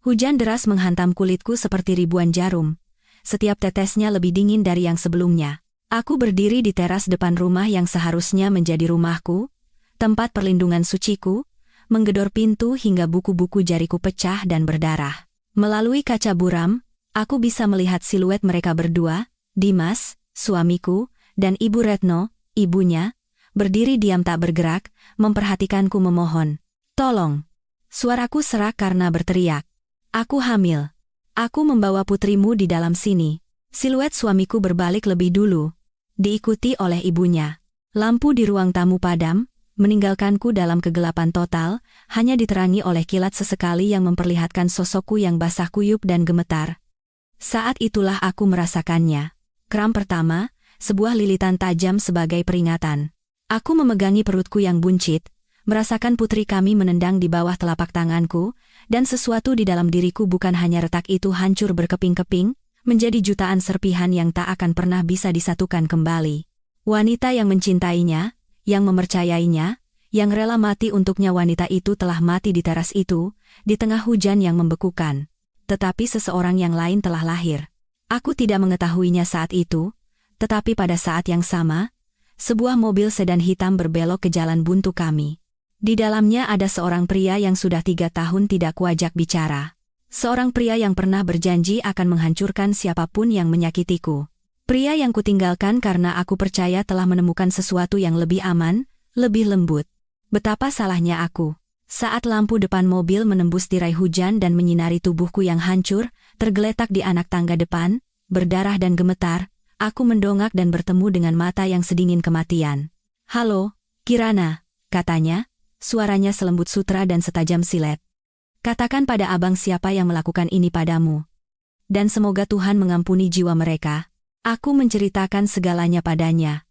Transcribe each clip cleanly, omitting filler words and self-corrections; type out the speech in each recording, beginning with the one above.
Hujan deras menghantam kulitku seperti ribuan jarum. Setiap tetesnya lebih dingin dari yang sebelumnya. Aku berdiri di teras depan rumah yang seharusnya menjadi rumahku, tempat perlindungan suciku, menggedor pintu hingga buku-buku jariku pecah dan berdarah. Melalui kaca buram, aku bisa melihat siluet mereka berdua, Dimas, suamiku, dan Ibu Retno, ibunya, berdiri diam tak bergerak, memperhatikanku memohon. "Tolong." Suaraku serak karena berteriak. "Aku hamil. Aku membawa putrimu di dalam sini." Siluet suamiku berbalik lebih dulu, diikuti oleh ibunya. Lampu di ruang tamu padam, meninggalkanku dalam kegelapan total, hanya diterangi oleh kilat sesekali yang memperlihatkan sosokku yang basah kuyup dan gemetar. Saat itulah aku merasakannya. Kram pertama, sebuah lilitan tajam sebagai peringatan. Aku memegangi perutku yang buncit, merasakan putri kami menendang di bawah telapak tanganku, dan sesuatu di dalam diriku bukan hanya retak itu hancur berkeping-keping, menjadi jutaan serpihan yang tak akan pernah bisa disatukan kembali. Wanita yang mencintainya, yang mempercayainya, yang rela mati untuknya, wanita itu telah mati di teras itu, di tengah hujan yang membekukan. Tetapi seseorang yang lain telah lahir. Aku tidak mengetahuinya saat itu, tetapi pada saat yang sama, sebuah mobil sedan hitam berbelok ke jalan buntu kami. Di dalamnya ada seorang pria yang sudah 3 tahun tidak kuajak bicara. Seorang pria yang pernah berjanji akan menghancurkan siapapun yang menyakitiku. Pria yang kutinggalkan karena aku percaya telah menemukan sesuatu yang lebih aman, lebih lembut. Betapa salahnya aku. Saat lampu depan mobil menembus tirai hujan dan menyinari tubuhku yang hancur, tergeletak di anak tangga depan, berdarah dan gemetar, aku mendongak dan bertemu dengan mata yang sedingin kematian. "Halo, Kirana," katanya. Suaranya selembut sutra dan setajam silet. "Katakan pada abang siapa yang melakukan ini padamu. Dan semoga Tuhan mengampuni jiwa mereka." Aku menceritakan segalanya padanya.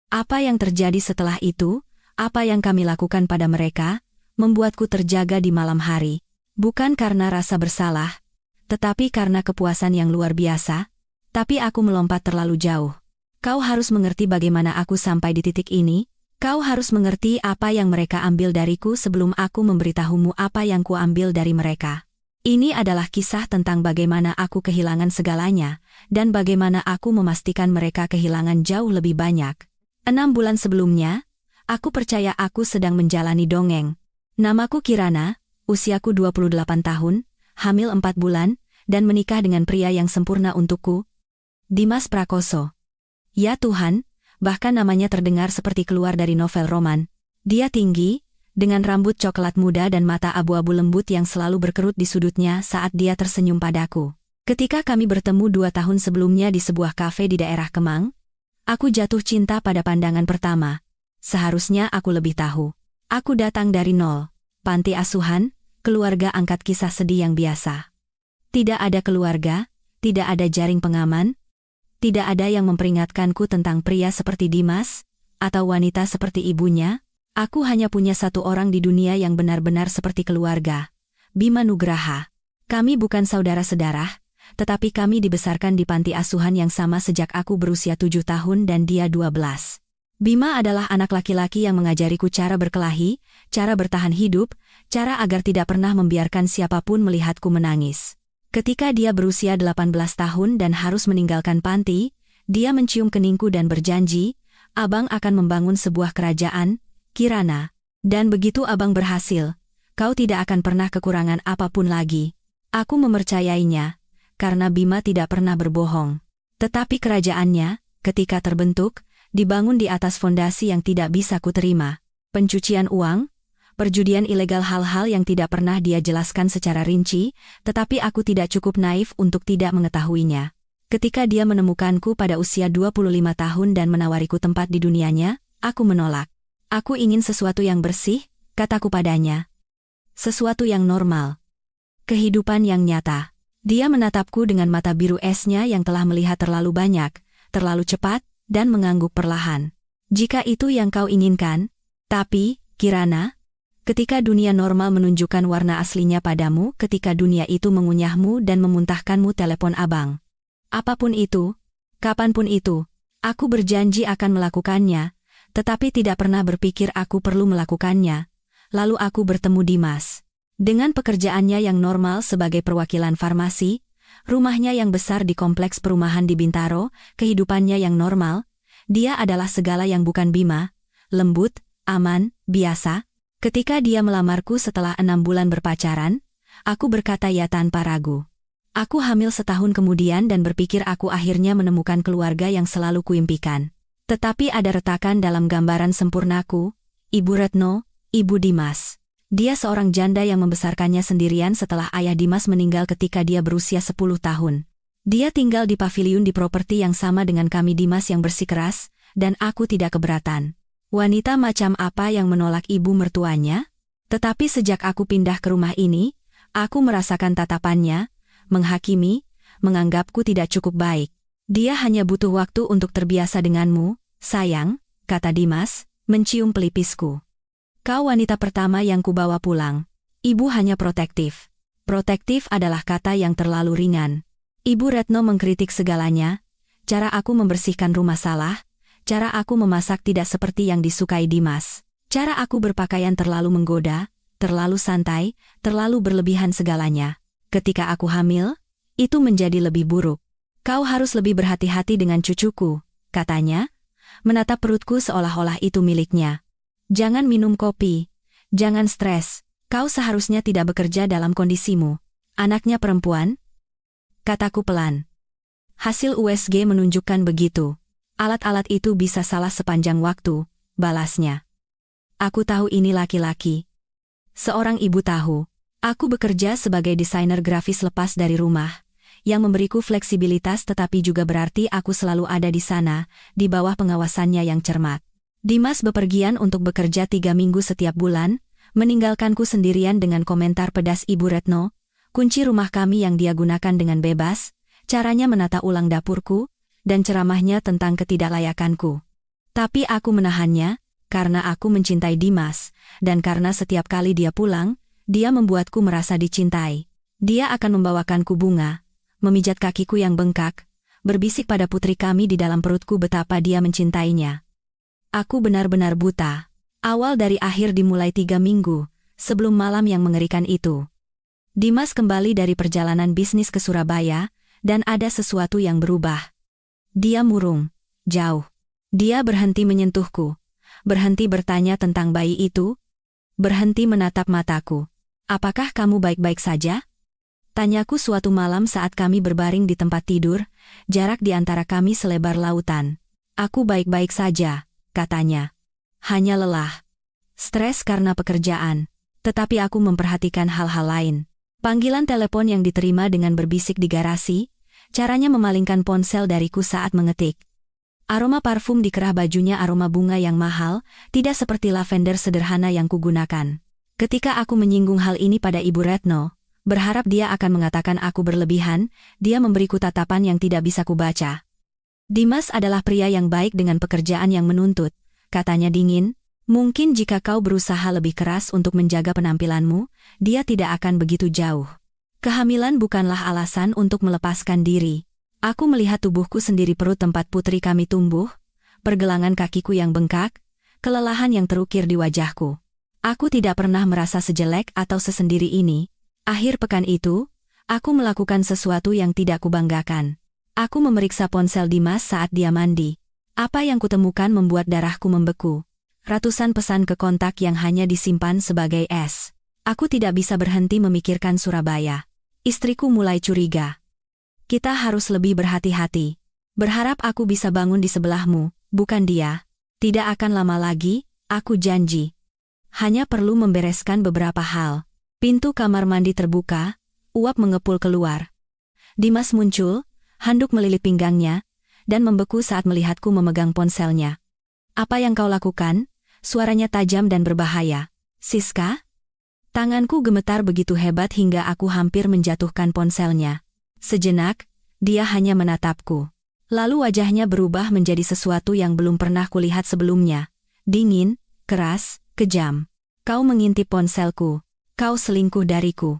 Apa yang terjadi setelah itu, apa yang kami lakukan pada mereka, membuatku terjaga di malam hari. Bukan karena rasa bersalah, tetapi karena kepuasan yang luar biasa. Tapi aku melompat terlalu jauh. Kau harus mengerti bagaimana aku sampai di titik ini. Kau harus mengerti apa yang mereka ambil dariku sebelum aku memberitahumu apa yang kuambil dari mereka. Ini adalah kisah tentang bagaimana aku kehilangan segalanya, dan bagaimana aku memastikan mereka kehilangan jauh lebih banyak. 6 bulan sebelumnya, aku percaya aku sedang menjalani dongeng. Namaku Kirana, usiaku 28 tahun, hamil 4 bulan, dan menikah dengan pria yang sempurna untukku, Dimas Prakoso. Ya Tuhan, bahkan namanya terdengar seperti keluar dari novel roman. Dia tinggi, dengan rambut coklat muda dan mata abu-abu lembut yang selalu berkerut di sudutnya saat dia tersenyum padaku. Ketika kami bertemu 2 tahun sebelumnya di sebuah kafe di daerah Kemang, aku jatuh cinta pada pandangan pertama. Seharusnya aku lebih tahu. Aku datang dari nol. Panti asuhan, keluarga angkat kisah sedih yang biasa. Tidak ada keluarga, tidak ada jaring pengaman, tidak ada yang memperingatkanku tentang pria seperti Dimas, atau wanita seperti ibunya. Aku hanya punya satu orang di dunia yang benar-benar seperti keluarga, Bima Nugraha. Kami bukan saudara sedarah, tetapi kami dibesarkan di panti asuhan yang sama sejak aku berusia 7 tahun dan dia 12. Bima adalah anak laki-laki yang mengajariku cara berkelahi, cara bertahan hidup, cara agar tidak pernah membiarkan siapapun melihatku menangis. Ketika dia berusia 18 tahun dan harus meninggalkan panti, dia mencium keningku dan berjanji, "Abang akan membangun sebuah kerajaan, Kirana. Dan begitu abang berhasil, kau tidak akan pernah kekurangan apapun lagi." Aku mempercayainya, karena Bima tidak pernah berbohong. Tetapi kerajaannya, ketika terbentuk, dibangun di atas fondasi yang tidak bisa kuterima. Pencucian uang, perjudian ilegal, hal-hal yang tidak pernah dia jelaskan secara rinci, tetapi aku tidak cukup naif untuk tidak mengetahuinya. Ketika dia menemukanku pada usia 25 tahun dan menawariku tempat di dunianya, aku menolak. "Aku ingin sesuatu yang bersih," kataku padanya. "Sesuatu yang normal. Kehidupan yang nyata." Dia menatapku dengan mata biru esnya yang telah melihat terlalu banyak, terlalu cepat, dan mengangguk perlahan. "Jika itu yang kau inginkan, tapi, Kirana, ketika dunia normal menunjukkan warna aslinya padamu, ketika dunia itu mengunyahmu dan memuntahkanmu, telepon abang. Apapun itu, kapanpun itu, aku berjanji akan melakukannya, tetapi tidak pernah berpikir aku perlu melakukannya." Lalu aku bertemu Dimas. Dengan pekerjaannya yang normal sebagai perwakilan farmasi, rumahnya yang besar di kompleks perumahan di Bintaro, kehidupannya yang normal, dia adalah segala yang bukan Bima, lembut, aman, biasa. Ketika dia melamarku setelah 6 bulan berpacaran, aku berkata ya tanpa ragu. Aku hamil setahun kemudian dan berpikir aku akhirnya menemukan keluarga yang selalu kuimpikan. Tetapi ada retakan dalam gambaran sempurnaku, Ibu Retno, Ibu Dimas. Dia seorang janda yang membesarkannya sendirian setelah ayah Dimas meninggal ketika dia berusia 10 tahun. Dia tinggal di paviliun di properti yang sama dengan kami Dimas yang bersikeras, dan aku tidak keberatan. Wanita macam apa yang menolak ibu mertuanya? Tetapi sejak aku pindah ke rumah ini, aku merasakan tatapannya, menghakimi, menganggapku tidak cukup baik. Dia hanya butuh waktu untuk terbiasa denganmu, sayang, kata Dimas, mencium pelipisku. Kau wanita pertama yang kubawa pulang. Ibu hanya protektif. Protektif adalah kata yang terlalu ringan. Ibu Retno mengkritik segalanya, cara aku membersihkan rumah salah, cara aku memasak tidak seperti yang disukai Dimas, cara aku berpakaian terlalu menggoda, terlalu santai, terlalu berlebihan segalanya. Ketika aku hamil, itu menjadi lebih buruk. Kau harus lebih berhati-hati dengan cucuku, katanya, menatap perutku seolah-olah itu miliknya. Jangan minum kopi, jangan stres, kau seharusnya tidak bekerja dalam kondisimu. Anaknya perempuan? Kataku pelan. Hasil USG menunjukkan begitu. Alat-alat itu bisa salah sepanjang waktu, balasnya. Aku tahu ini laki-laki. Seorang ibu tahu. Aku bekerja sebagai desainer grafis lepas dari rumah, yang memberiku fleksibilitas tetapi juga berarti aku selalu ada di sana, di bawah pengawasannya yang cermat. Dimas bepergian untuk bekerja 3 minggu setiap bulan, meninggalkanku sendirian dengan komentar pedas Ibu Retno, kunci rumah kami yang dia gunakan dengan bebas, caranya menata ulang dapurku, dan ceramahnya tentang ketidaklayakanku. Tapi aku menahannya, karena aku mencintai Dimas, dan karena setiap kali dia pulang, dia membuatku merasa dicintai. Dia akan membawakanku bunga, memijat kakiku yang bengkak, berbisik pada putri kami di dalam perutku betapa dia mencintainya. Aku benar-benar buta. Awal dari akhir dimulai 3 minggu, sebelum malam yang mengerikan itu. Dimas kembali dari perjalanan bisnis ke Surabaya, dan ada sesuatu yang berubah. Dia murung, jauh. Dia berhenti menyentuhku, berhenti bertanya tentang bayi itu, berhenti menatap mataku. Apakah kamu baik-baik saja? Tanyaku suatu malam saat kami berbaring di tempat tidur, jarak di antara kami selebar lautan. Aku baik-baik saja, katanya. Hanya lelah. Stres karena pekerjaan. Tetapi aku memperhatikan hal-hal lain. Panggilan telepon yang diterima dengan berbisik di garasi, caranya memalingkan ponsel dariku saat mengetik. Aroma parfum di kerah bajunya aroma bunga yang mahal, tidak seperti lavender sederhana yang kugunakan. Ketika aku menyinggung hal ini pada Ibu Retno, berharap dia akan mengatakan aku berlebihan, dia memberiku tatapan yang tidak bisa kubaca. Dimas adalah pria yang baik dengan pekerjaan yang menuntut, katanya dingin, mungkin jika kau berusaha lebih keras untuk menjaga penampilanmu, dia tidak akan begitu jauh. Kehamilan bukanlah alasan untuk melepaskan diri. Aku melihat tubuhku sendiri perut tempat putri kami tumbuh, pergelangan kakiku yang bengkak, kelelahan yang terukir di wajahku. Aku tidak pernah merasa sejelek atau sesendiri ini. Akhir pekan itu, aku melakukan sesuatu yang tidak kubanggakan. Aku memeriksa ponsel Dimas saat dia mandi. Apa yang kutemukan membuat darahku membeku. Ratusan pesan ke kontak yang hanya disimpan sebagai es. Aku tidak bisa berhenti memikirkan Surabaya. Istriku mulai curiga. Kita harus lebih berhati-hati. Berharap aku bisa bangun di sebelahmu, bukan dia. Tidak akan lama lagi, aku janji. Hanya perlu membereskan beberapa hal. Pintu kamar mandi terbuka, uap mengepul keluar. Dimas muncul, handuk melilit pinggangnya, dan membeku saat melihatku memegang ponselnya. Apa yang kau lakukan? Suaranya tajam dan berbahaya. Siska? Tanganku gemetar begitu hebat hingga aku hampir menjatuhkan ponselnya. Sejenak, dia hanya menatapku. Lalu wajahnya berubah menjadi sesuatu yang belum pernah kulihat sebelumnya. Dingin, keras, kejam. Kau mengintip ponselku. Kau selingkuh dariku.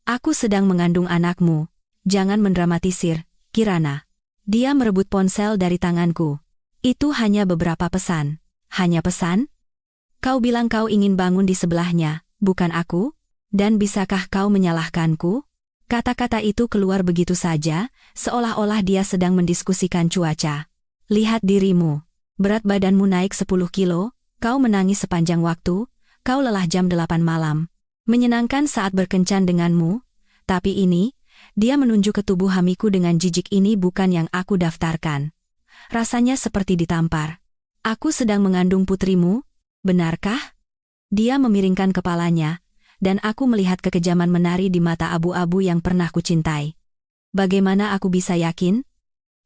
Aku sedang mengandung anakmu. Jangan mendramatisir, Kirana. Dia merebut ponsel dari tanganku. Itu hanya beberapa pesan. Hanya pesan? Kau bilang kau ingin bangun di sebelahnya, bukan aku? Dan bisakah kau menyalahkanku? Kata-kata itu keluar begitu saja, seolah-olah dia sedang mendiskusikan cuaca. Lihat dirimu. Berat badanmu naik 10 kilo, kau menangis sepanjang waktu, kau lelah jam 8 malam. Menyenangkan saat berkencan denganmu, tapi ini, dia menunjuk ke tubuh hamiku dengan jijik, ini bukan yang aku daftarkan. Rasanya seperti ditampar. Aku sedang mengandung putrimu, benarkah? Dia memiringkan kepalanya, dan aku melihat kekejaman menari di mata abu-abu yang pernah kucintai. Bagaimana aku bisa yakin?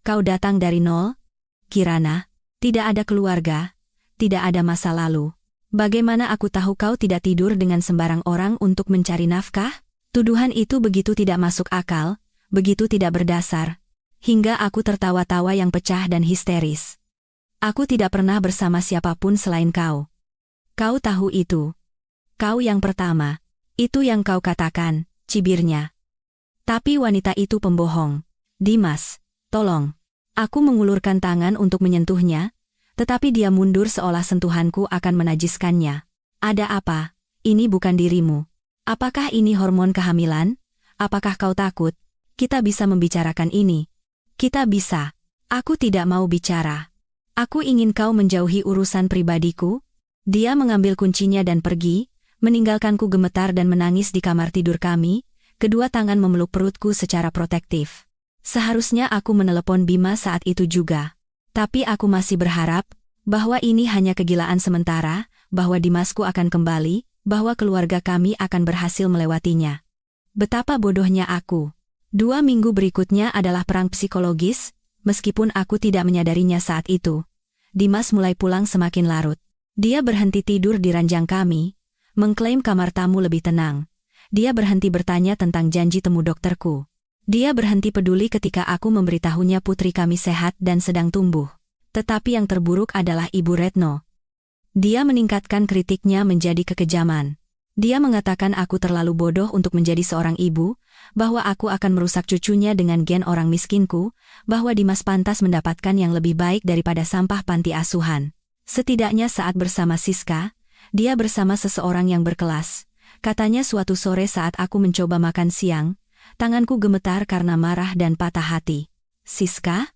Kau datang dari nol? Kirana, tidak ada keluarga, tidak ada masa lalu. Bagaimana aku tahu kau tidak tidur dengan sembarang orang untuk mencari nafkah? Tuduhan itu begitu tidak masuk akal, begitu tidak berdasar, hingga aku tertawa-tawa yang pecah dan histeris. Aku tidak pernah bersama siapapun selain kau. Kau tahu itu. Kau yang pertama. Itu yang kau katakan, cibirnya. Tapi wanita itu pembohong. Dimas, tolong. Aku mengulurkan tangan untuk menyentuhnya, tetapi dia mundur seolah sentuhanku akan menajiskannya. Ada apa? Ini bukan dirimu. Apakah ini hormon kehamilan? Apakah kau takut? Kita bisa membicarakan ini. Kita bisa. Aku tidak mau bicara. Aku ingin kau menjauhi urusan pribadiku. Dia mengambil kuncinya dan pergi, meninggalkanku gemetar dan menangis di kamar tidur kami, kedua tangan memeluk perutku secara protektif. Seharusnya aku menelepon Bima saat itu juga. Tapi aku masih berharap bahwa ini hanya kegilaan sementara, bahwa Dimasku akan kembali, bahwa keluarga kami akan berhasil melewatinya. Betapa bodohnya aku. 2 minggu berikutnya adalah perang psikologis, meskipun aku tidak menyadarinya saat itu. Dimas mulai pulang semakin larut. Dia berhenti tidur di ranjang kami, mengklaim kamar tamu lebih tenang. Dia berhenti bertanya tentang janji temu dokterku. Dia berhenti peduli ketika aku memberitahunya putri kami sehat dan sedang tumbuh. Tetapi yang terburuk adalah Ibu Retno. Dia meningkatkan kritiknya menjadi kekejaman. Dia mengatakan aku terlalu bodoh untuk menjadi seorang ibu, bahwa aku akan merusak cucunya dengan gen orang miskinku, bahwa Dimas pantas mendapatkan yang lebih baik daripada sampah panti asuhan. Setidaknya saat bersama Siska, dia bersama seseorang yang berkelas. Katanya suatu sore saat aku mencoba makan siang, tanganku gemetar karena marah dan patah hati. Siska?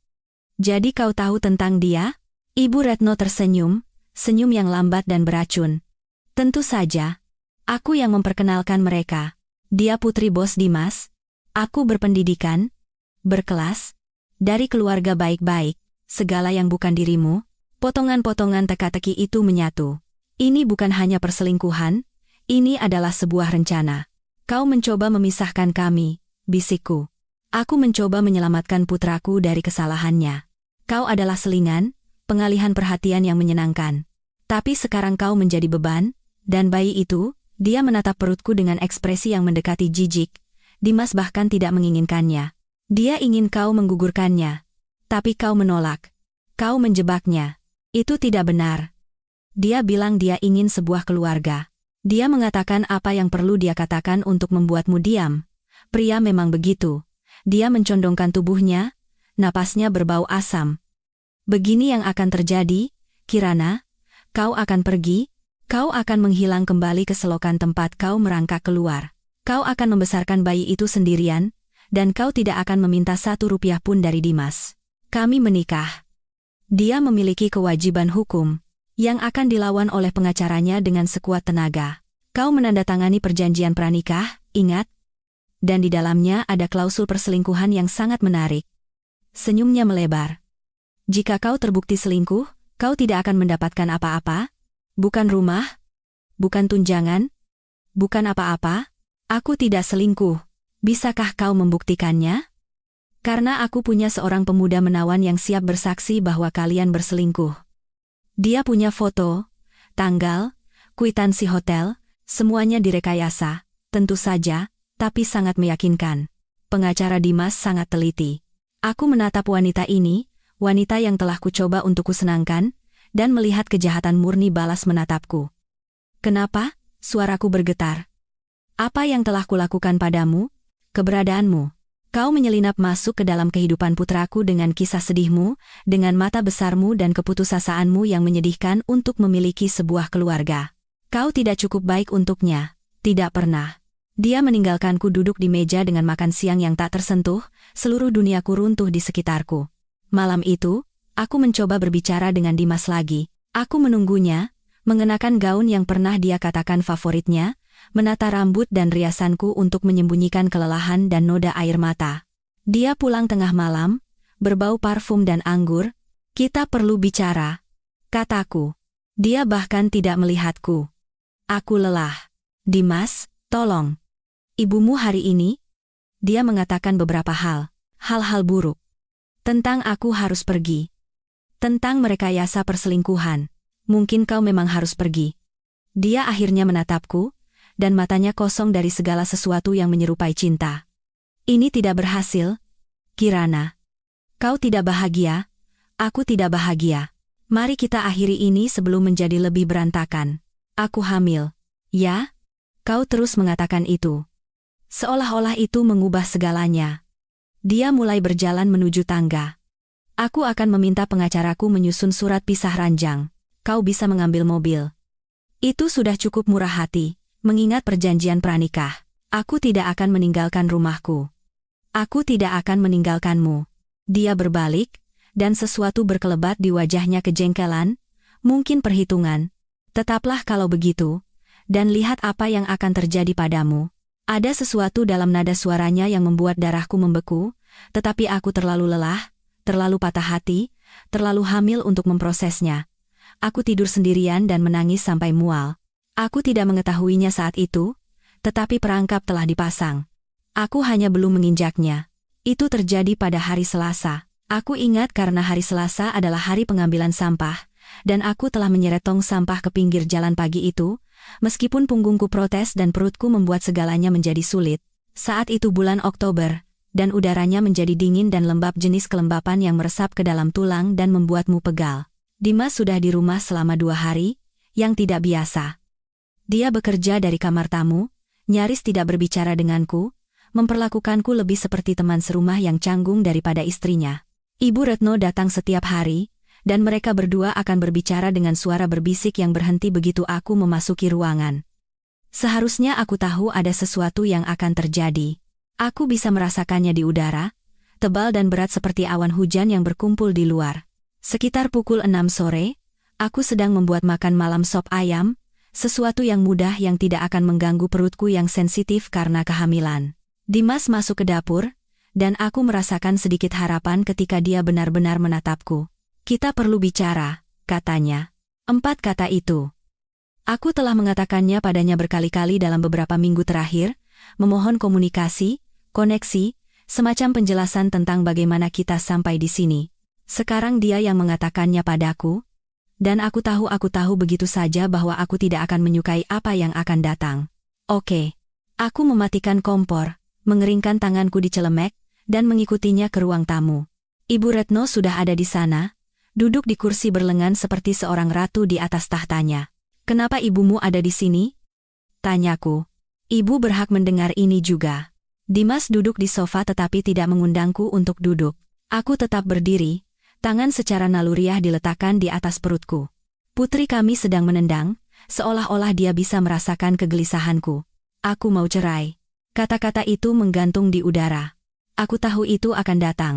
Jadi kau tahu tentang dia? Ibu Retno tersenyum, senyum yang lambat dan beracun. Tentu saja. Aku yang memperkenalkan mereka. Dia putri bos Dimas. Aku berpendidikan, berkelas, dari keluarga baik-baik, segala yang bukan dirimu. Potongan-potongan teka-teki itu menyatu. Ini bukan hanya perselingkuhan, ini adalah sebuah rencana. Kau mencoba memisahkan kami, bisikku. Aku mencoba menyelamatkan putraku dari kesalahannya. Kau adalah selingan, pengalihan perhatian yang menyenangkan. Tapi sekarang kau menjadi beban, dan bayi itu, dia menatap perutku dengan ekspresi yang mendekati jijik. Dimas bahkan tidak menginginkannya. Dia ingin kau menggugurkannya. Tapi kau menolak. Kau menjebaknya. Itu tidak benar. Dia bilang dia ingin sebuah keluarga. Dia mengatakan apa yang perlu dia katakan untuk membuatmu diam. Pria memang begitu. Dia mencondongkan tubuhnya, napasnya berbau asam. Begini yang akan terjadi, Kirana. Kau akan pergi, kau akan menghilang kembali ke selokan tempat kau merangkak keluar. Kau akan membesarkan bayi itu sendirian, dan kau tidak akan meminta 1 rupiah pun dari Dimas. Kami menikah. Dia memiliki kewajiban hukum, yang akan dilawan oleh pengacaranya dengan sekuat tenaga. Kau menandatangani perjanjian pranikah, ingat? Dan di dalamnya ada klausul perselingkuhan yang sangat menarik. Senyumnya melebar. Jika kau terbukti selingkuh, kau tidak akan mendapatkan apa-apa? Bukan rumah? Bukan tunjangan? Bukan apa-apa? Aku tidak selingkuh. Bisakah kau membuktikannya? Karena aku punya seorang pemuda menawan yang siap bersaksi bahwa kalian berselingkuh. Dia punya foto, tanggal, kwitansi hotel, semuanya direkayasa, tentu saja, tapi sangat meyakinkan. Pengacara Dimas sangat teliti. Aku menatap wanita ini, wanita yang telah kucoba untuk kusenangkan, dan melihat kejahatan murni balas menatapku. Kenapa? Suaraku bergetar. Apa yang telah kulakukan padamu? Keberadaanmu. Kau menyelinap masuk ke dalam kehidupan putraku dengan kisah sedihmu, dengan mata besarmu dan keputusasaanmu yang menyedihkan untuk memiliki sebuah keluarga. Kau tidak cukup baik untuknya. Tidak pernah. Dia meninggalkanku duduk di meja dengan makan siang yang tak tersentuh, seluruh duniaku runtuh di sekitarku. Malam itu, aku mencoba berbicara dengan Dimas lagi. Aku menunggunya, mengenakan gaun yang pernah dia katakan favoritnya, menata rambut dan riasanku untuk menyembunyikan kelelahan dan noda air mata. Dia pulang tengah malam, berbau parfum dan anggur. Kita perlu bicara, kataku. Dia bahkan tidak melihatku. Aku lelah. Dimas, tolong. Ibumu hari ini? Dia mengatakan beberapa hal-hal buruk. Tentang aku harus pergi. Tentang merekayasa perselingkuhan. Mungkin kau memang harus pergi. Dia akhirnya menatapku, dan matanya kosong dari segala sesuatu yang menyerupai cinta. Ini tidak berhasil, Kirana. Kau tidak bahagia, aku tidak bahagia. Mari kita akhiri ini sebelum menjadi lebih berantakan. Aku hamil. Ya? Kau terus mengatakan itu. Seolah-olah itu mengubah segalanya. Dia mulai berjalan menuju tangga. Aku akan meminta pengacaraku menyusun surat pisah ranjang. Kau bisa mengambil mobil. Itu sudah cukup murah hati, mengingat perjanjian pranikah. Aku tidak akan meninggalkan rumahku. Aku tidak akan meninggalkanmu. Dia berbalik, dan sesuatu berkelebat di wajahnya kejengkelan, mungkin perhitungan. Tetaplah kalau begitu, dan lihat apa yang akan terjadi padamu. Ada sesuatu dalam nada suaranya yang membuat darahku membeku, tetapi aku terlalu lelah, terlalu patah hati, terlalu hamil untuk memprosesnya. Aku tidur sendirian dan menangis sampai mual. Aku tidak mengetahuinya saat itu, tetapi perangkap telah dipasang. Aku hanya belum menginjaknya. Itu terjadi pada hari Selasa. Aku ingat karena hari Selasa adalah hari pengambilan sampah, dan aku telah menyeret tong sampah ke pinggir jalan pagi itu, meskipun punggungku protes dan perutku membuat segalanya menjadi sulit. Saat itu bulan Oktober, dan udaranya menjadi dingin dan lembab jenis kelembapan yang meresap ke dalam tulang dan membuatmu pegal. Dimas sudah di rumah selama 2 hari, yang tidak biasa. Dia bekerja dari kamar tamu, nyaris tidak berbicara denganku, memperlakukanku lebih seperti teman serumah yang canggung daripada istrinya. Ibu Retno datang setiap hari, dan mereka berdua akan berbicara dengan suara berbisik yang berhenti begitu aku memasuki ruangan. Seharusnya aku tahu ada sesuatu yang akan terjadi. Aku bisa merasakannya di udara, tebal dan berat seperti awan hujan yang berkumpul di luar. Sekitar pukul 6 sore, aku sedang membuat makan malam sop ayam, sesuatu yang mudah yang tidak akan mengganggu perutku yang sensitif karena kehamilan. Dimas masuk ke dapur, dan aku merasakan sedikit harapan ketika dia benar-benar menatapku. Kita perlu bicara, katanya. 4 kata itu. Aku telah mengatakannya padanya berkali-kali dalam beberapa minggu terakhir, memohon komunikasi, koneksi, semacam penjelasan tentang bagaimana kita sampai di sini. Sekarang dia yang mengatakannya padaku, dan aku tahu begitu saja bahwa aku tidak akan menyukai apa yang akan datang. Oke. Aku mematikan kompor, mengeringkan tanganku di celemek, dan mengikutinya ke ruang tamu. Ibu Retno sudah ada di sana, duduk di kursi berlengan seperti seorang ratu di atas tahtanya. Kenapa ibumu ada di sini? Tanyaku. Ibu berhak mendengar ini juga. Dimas duduk di sofa tetapi tidak mengundangku untuk duduk. Aku tetap berdiri, tangan secara naluriah diletakkan di atas perutku. Putri kami sedang menendang, seolah-olah dia bisa merasakan kegelisahanku. Aku mau cerai. Kata-kata itu menggantung di udara. Aku tahu itu akan datang.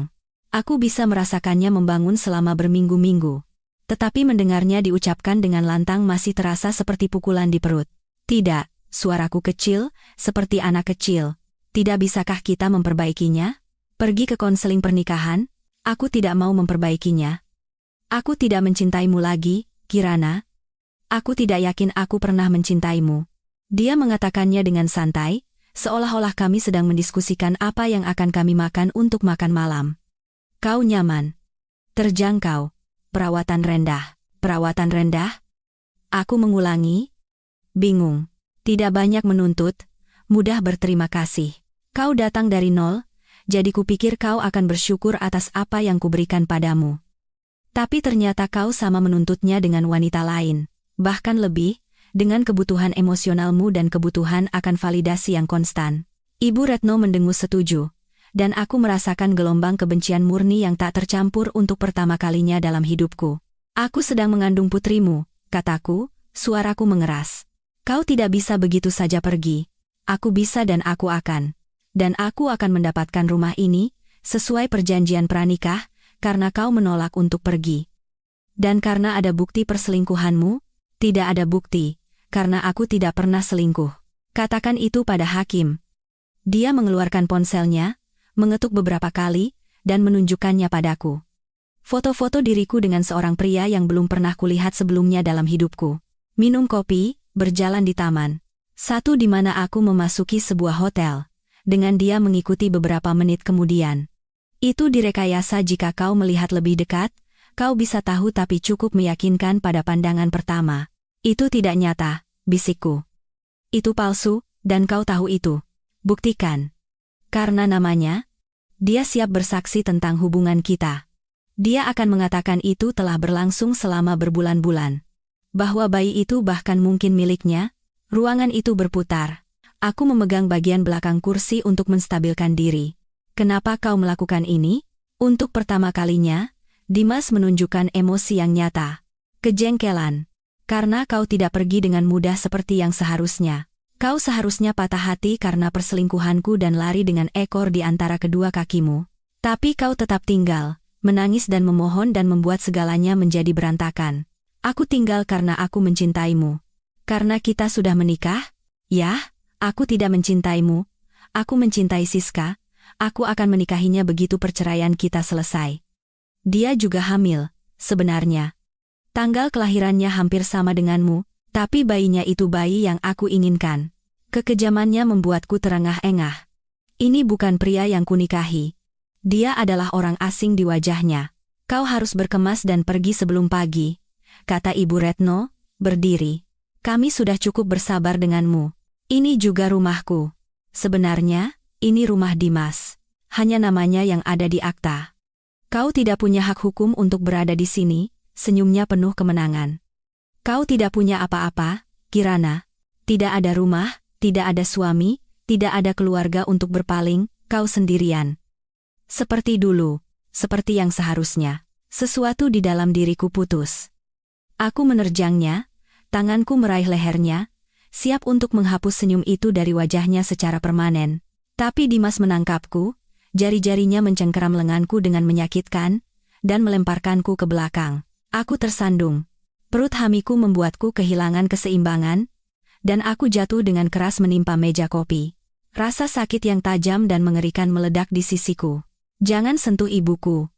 Aku bisa merasakannya membangun selama berminggu-minggu. Tetapi mendengarnya diucapkan dengan lantang masih terasa seperti pukulan di perut. Tidak, suaraku kecil, seperti anak kecil. Tidak bisakah kita memperbaikinya? Pergi ke konseling pernikahan? Aku tidak mau memperbaikinya. Aku tidak mencintaimu lagi, Kirana. Aku tidak yakin aku pernah mencintaimu. Dia mengatakannya dengan santai, seolah-olah kami sedang mendiskusikan apa yang akan kami makan untuk makan malam. Kau nyaman. Terjangkau. Perawatan rendah. Perawatan rendah? Aku mengulangi. Bingung. Tidak banyak menuntut, mudah berterima kasih. Kau datang dari nol, jadi kupikir kau akan bersyukur atas apa yang kuberikan padamu. Tapi ternyata kau sama menuntutnya dengan wanita lain, bahkan lebih, dengan kebutuhan emosionalmu dan kebutuhan akan validasi yang konstan. Ibu Retno mendengus setuju, dan aku merasakan gelombang kebencian murni yang tak tercampur untuk pertama kalinya dalam hidupku. Aku sedang mengandung putrimu, kataku, suaraku mengeras. Kau tidak bisa begitu saja pergi. Aku bisa dan aku akan. Dan aku akan mendapatkan rumah ini, sesuai perjanjian pranikah, karena kau menolak untuk pergi. Dan karena ada bukti perselingkuhanmu, tidak ada bukti, karena aku tidak pernah selingkuh. Katakan itu pada hakim. Dia mengeluarkan ponselnya, mengetuk beberapa kali, dan menunjukkannya padaku. Foto-foto diriku dengan seorang pria yang belum pernah kulihat sebelumnya dalam hidupku. Minum kopi, berjalan di taman. Satu di mana aku memasuki sebuah hotel. Dengan dia mengikuti beberapa menit kemudian. Itu direkayasa jika kau melihat lebih dekat, kau bisa tahu tapi cukup meyakinkan pada pandangan pertama. Itu tidak nyata, bisikku. Itu palsu, dan kau tahu itu. Buktikan. Karena namanya, dia siap bersaksi tentang hubungan kita. Dia akan mengatakan itu telah berlangsung selama berbulan-bulan. Bahwa bayi itu bahkan mungkin miliknya. Ruangan itu berputar. Aku memegang bagian belakang kursi untuk menstabilkan diri. Kenapa kau melakukan ini? Untuk pertama kalinya, Dimas menunjukkan emosi yang nyata. Kejengkelan. Karena kau tidak pergi dengan mudah seperti yang seharusnya. Kau seharusnya patah hati karena perselingkuhanku dan lari dengan ekor di antara kedua kakimu. Tapi kau tetap tinggal, menangis dan memohon dan membuat segalanya menjadi berantakan. Aku tinggal karena aku mencintaimu. Karena kita sudah menikah? Ya, aku tidak mencintaimu. Aku mencintai Siska. Aku akan menikahinya begitu perceraian kita selesai. Dia juga hamil, sebenarnya. Tanggal kelahirannya hampir sama denganmu, tapi bayinya itu bayi yang aku inginkan. Kekejamannya membuatku terengah-engah. Ini bukan pria yang kunikahi. Dia adalah orang asing di wajahnya. Kau harus berkemas dan pergi sebelum pagi, kata Ibu Retno, berdiri. Kami sudah cukup bersabar denganmu. Ini juga rumahku. Sebenarnya, ini rumah Dimas. Hanya namanya yang ada di akta. Kau tidak punya hak hukum untuk berada di sini, senyumnya penuh kemenangan. Kau tidak punya apa-apa, Kirana. Tidak ada rumah, tidak ada suami, tidak ada keluarga untuk berpaling, kau sendirian. Seperti dulu, seperti yang seharusnya. Sesuatu di dalam diriku putus. Aku menerjangnya. Tanganku meraih lehernya, siap untuk menghapus senyum itu dari wajahnya secara permanen. Tapi Dimas menangkapku, jari-jarinya mencengkeram lenganku dengan menyakitkan, dan melemparkanku ke belakang. Aku tersandung. Perut hamiku membuatku kehilangan keseimbangan, dan aku jatuh dengan keras menimpa meja kopi. Rasa sakit yang tajam dan mengerikan meledak di sisiku. Jangan sentuh ibuku.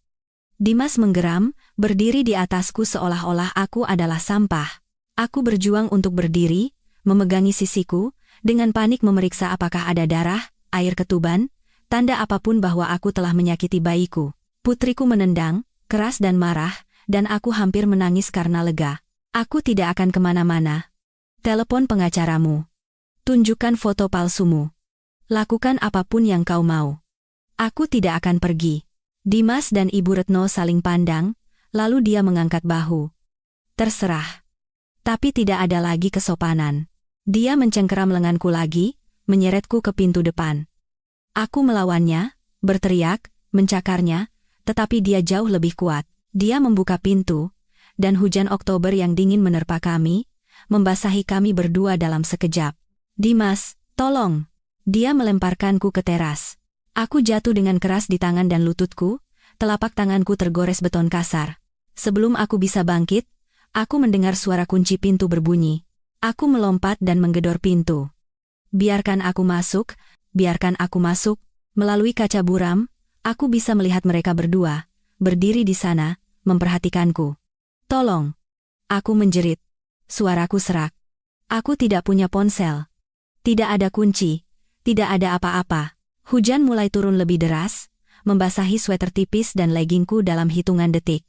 Dimas menggeram, berdiri di atasku seolah-olah aku adalah sampah. Aku berjuang untuk berdiri, memegangi sisiku, dengan panik memeriksa apakah ada darah, air ketuban, tanda apapun bahwa aku telah menyakiti bayiku. Putriku menendang, keras dan marah, dan aku hampir menangis karena lega. Aku tidak akan kemana-mana. Telepon pengacaramu. Tunjukkan foto palsumu. Lakukan apapun yang kau mau. Aku tidak akan pergi. Dimas dan Ibu Retno saling pandang, lalu dia mengangkat bahu. Terserah. Tapi tidak ada lagi kesopanan. Dia mencengkeram lenganku lagi, menyeretku ke pintu depan. Aku melawannya, berteriak, mencakarnya, tetapi dia jauh lebih kuat. Dia membuka pintu, dan hujan Oktober yang dingin menerpa kami, membasahi kami berdua dalam sekejap. Dimas, tolong! Dia melemparkanku ke teras. Aku jatuh dengan keras di tangan dan lututku, telapak tanganku tergores beton kasar. Sebelum aku bisa bangkit, aku mendengar suara kunci pintu berbunyi. Aku melompat dan menggedor pintu. Biarkan aku masuk, biarkan aku masuk. Melalui kaca buram, aku bisa melihat mereka berdua, berdiri di sana, memperhatikanku. Tolong! Aku menjerit. Suaraku serak. Aku tidak punya ponsel. Tidak ada kunci. Tidak ada apa-apa. Hujan mulai turun lebih deras, membasahi sweater tipis dan leggingku dalam hitungan detik.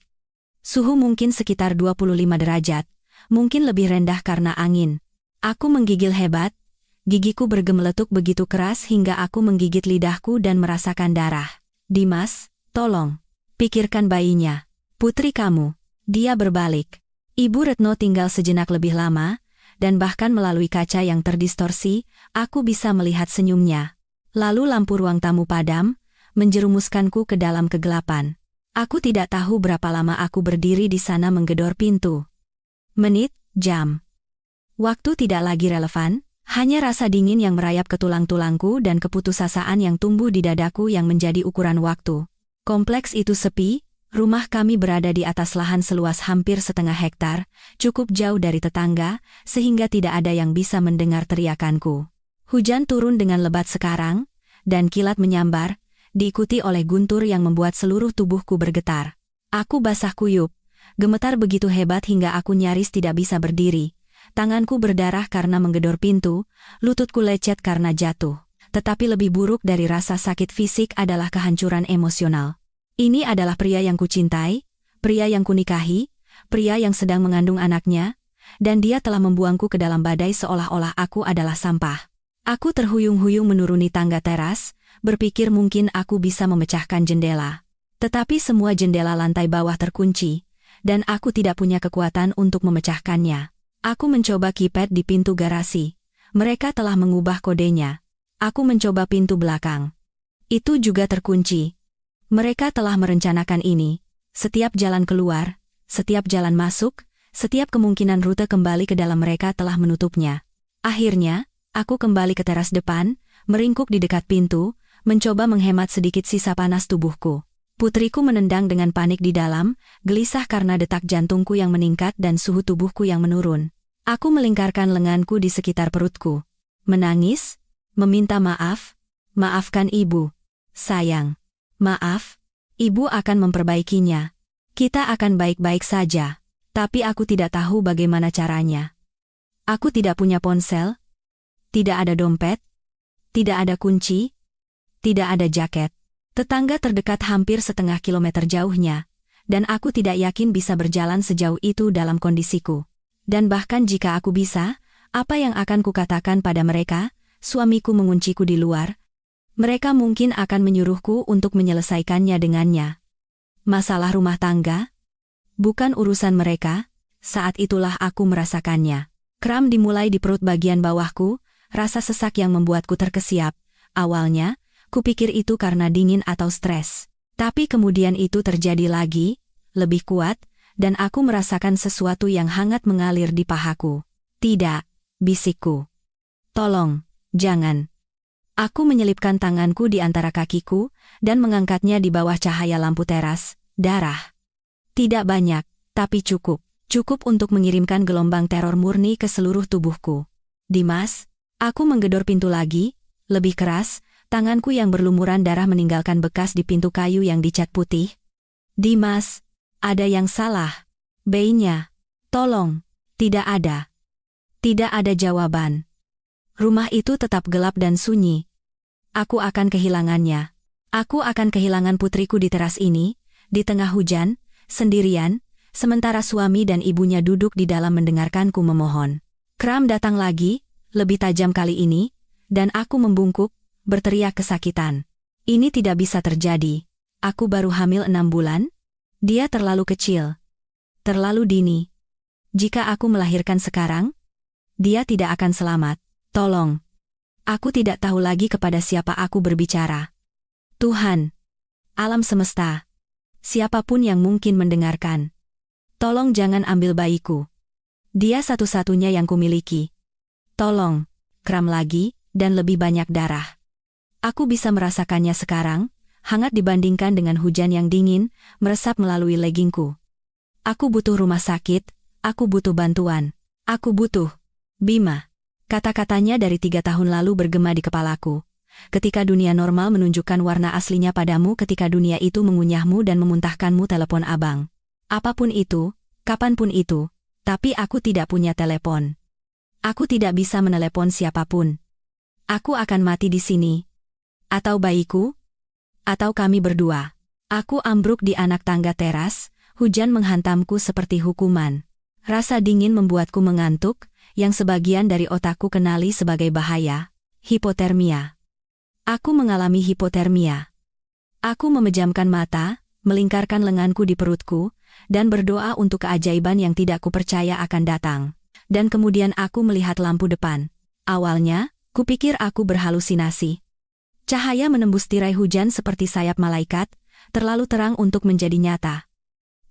Suhu mungkin sekitar 25 derajat, mungkin lebih rendah karena angin. Aku menggigil hebat, gigiku bergemeletuk begitu keras hingga aku menggigit lidahku dan merasakan darah. Dimas, tolong. Pikirkan bayinya. Putri kamu. Dia berbalik. Ibu Retno tinggal sejenak lebih lama, dan bahkan melalui kaca yang terdistorsi, aku bisa melihat senyumnya. Lalu lampu ruang tamu padam, menjerumuskanku ke dalam kegelapan. Aku tidak tahu berapa lama aku berdiri di sana menggedor pintu. Menit, jam. Waktu tidak lagi relevan, Hanya rasa dingin yang merayap ke tulang-tulangku dan keputusasaan yang tumbuh di dadaku yang menjadi ukuran waktu. Kompleks itu sepi, rumah kami berada di atas lahan seluas hampir setengah hektar, cukup jauh dari tetangga, sehingga tidak ada yang bisa mendengar teriakanku. Hujan turun dengan lebat sekarang, dan kilat menyambar, diikuti oleh guntur yang membuat seluruh tubuhku bergetar. Aku basah kuyup, gemetar begitu hebat hingga aku nyaris tidak bisa berdiri. Tanganku berdarah karena menggedor pintu, lututku lecet karena jatuh. Tetapi lebih buruk dari rasa sakit fisik adalah kehancuran emosional. Ini adalah pria yang kucintai, pria yang kunikahi, pria yang sedang mengandung anaknya, dan dia telah membuangku ke dalam badai seolah-olah aku adalah sampah. Aku terhuyung-huyung menuruni tangga teras, berpikir mungkin aku bisa memecahkan jendela. Tetapi semua jendela lantai bawah terkunci, dan aku tidak punya kekuatan untuk memecahkannya. Aku mencoba keypad di pintu garasi. Mereka telah mengubah kodenya. Aku mencoba pintu belakang. Itu juga terkunci. Mereka telah merencanakan ini. Setiap jalan keluar, setiap jalan masuk, setiap kemungkinan rute kembali ke dalam mereka telah menutupnya. Akhirnya, aku kembali ke teras depan, meringkuk di dekat pintu, mencoba menghemat sedikit sisa panas tubuhku. Putriku menendang dengan panik di dalam, gelisah karena detak jantungku yang meningkat dan suhu tubuhku yang menurun. Aku melingkarkan lenganku di sekitar perutku. Menangis, meminta maaf, maafkan ibu. Sayang, maaf, ibu akan memperbaikinya. Kita akan baik-baik saja, tapi aku tidak tahu bagaimana caranya. Aku tidak punya ponsel, tidak ada dompet, tidak ada kunci, tidak ada jaket. Tetangga terdekat hampir setengah kilometer jauhnya, dan aku tidak yakin bisa berjalan sejauh itu dalam kondisiku. Dan bahkan jika aku bisa, apa yang akan kukatakan pada mereka? Suamiku mengunciku di luar. Mereka mungkin akan menyuruhku untuk menyelesaikannya dengannya. Masalah rumah tangga? Bukan urusan mereka, saat itulah aku merasakannya. Kram dimulai di perut bagian bawahku, rasa sesak yang membuatku terkesiap. Awalnya, kupikir itu karena dingin atau stres. Tapi kemudian itu terjadi lagi, lebih kuat, dan aku merasakan sesuatu yang hangat mengalir di pahaku. Tidak, bisikku. Tolong, jangan. Aku menyelipkan tanganku di antara kakiku, dan mengangkatnya di bawah cahaya lampu teras. Darah. Tidak banyak, tapi cukup. Cukup untuk mengirimkan gelombang teror murni ke seluruh tubuhku. Dimas, aku menggedor pintu lagi, lebih keras. Tanganku yang berlumuran darah meninggalkan bekas di pintu kayu yang dicat putih. Dimas, ada yang salah. Bayinya. Tolong. Tidak ada. Tidak ada jawaban. Rumah itu tetap gelap dan sunyi. Aku akan kehilangannya. Aku akan kehilangan putriku di teras ini, di tengah hujan, sendirian, sementara suami dan ibunya duduk di dalam mendengarkanku memohon. Kram datang lagi, lebih tajam kali ini, dan aku membungkuk, berteriak kesakitan. Ini tidak bisa terjadi. Aku baru hamil 6 bulan. Dia terlalu kecil. Terlalu dini. Jika aku melahirkan sekarang, dia tidak akan selamat. Tolong. Aku tidak tahu lagi kepada siapa aku berbicara. Tuhan. Alam semesta. Siapapun yang mungkin mendengarkan. Tolong jangan ambil bayiku. Dia satu-satunya yang kumiliki. Tolong. Kram lagi, dan lebih banyak darah. Aku bisa merasakannya sekarang, hangat dibandingkan dengan hujan yang dingin, meresap melalui leggingku. Aku butuh rumah sakit, aku butuh bantuan. Aku butuh. Bima. Kata-katanya dari 3 tahun lalu bergema di kepalaku. Ketika dunia normal menunjukkan warna aslinya padamu, ketika dunia itu mengunyahmu dan memuntahkanmu telepon abang. Apapun itu, kapanpun itu, tapi aku tidak punya telepon. Aku tidak bisa menelepon siapapun. Aku akan mati di sini. Atau bayiku? Atau kami berdua. Aku ambruk di anak tangga teras, hujan menghantamku seperti hukuman. Rasa dingin membuatku mengantuk, yang sebagian dari otakku kenali sebagai bahaya. Hipotermia. Aku mengalami hipotermia. Aku memejamkan mata, melingkarkan lenganku di perutku, dan berdoa untuk keajaiban yang tidak kupercaya akan datang. Dan kemudian aku melihat lampu depan. Awalnya, kupikir aku berhalusinasi. Cahaya menembus tirai hujan seperti sayap malaikat, terlalu terang untuk menjadi nyata.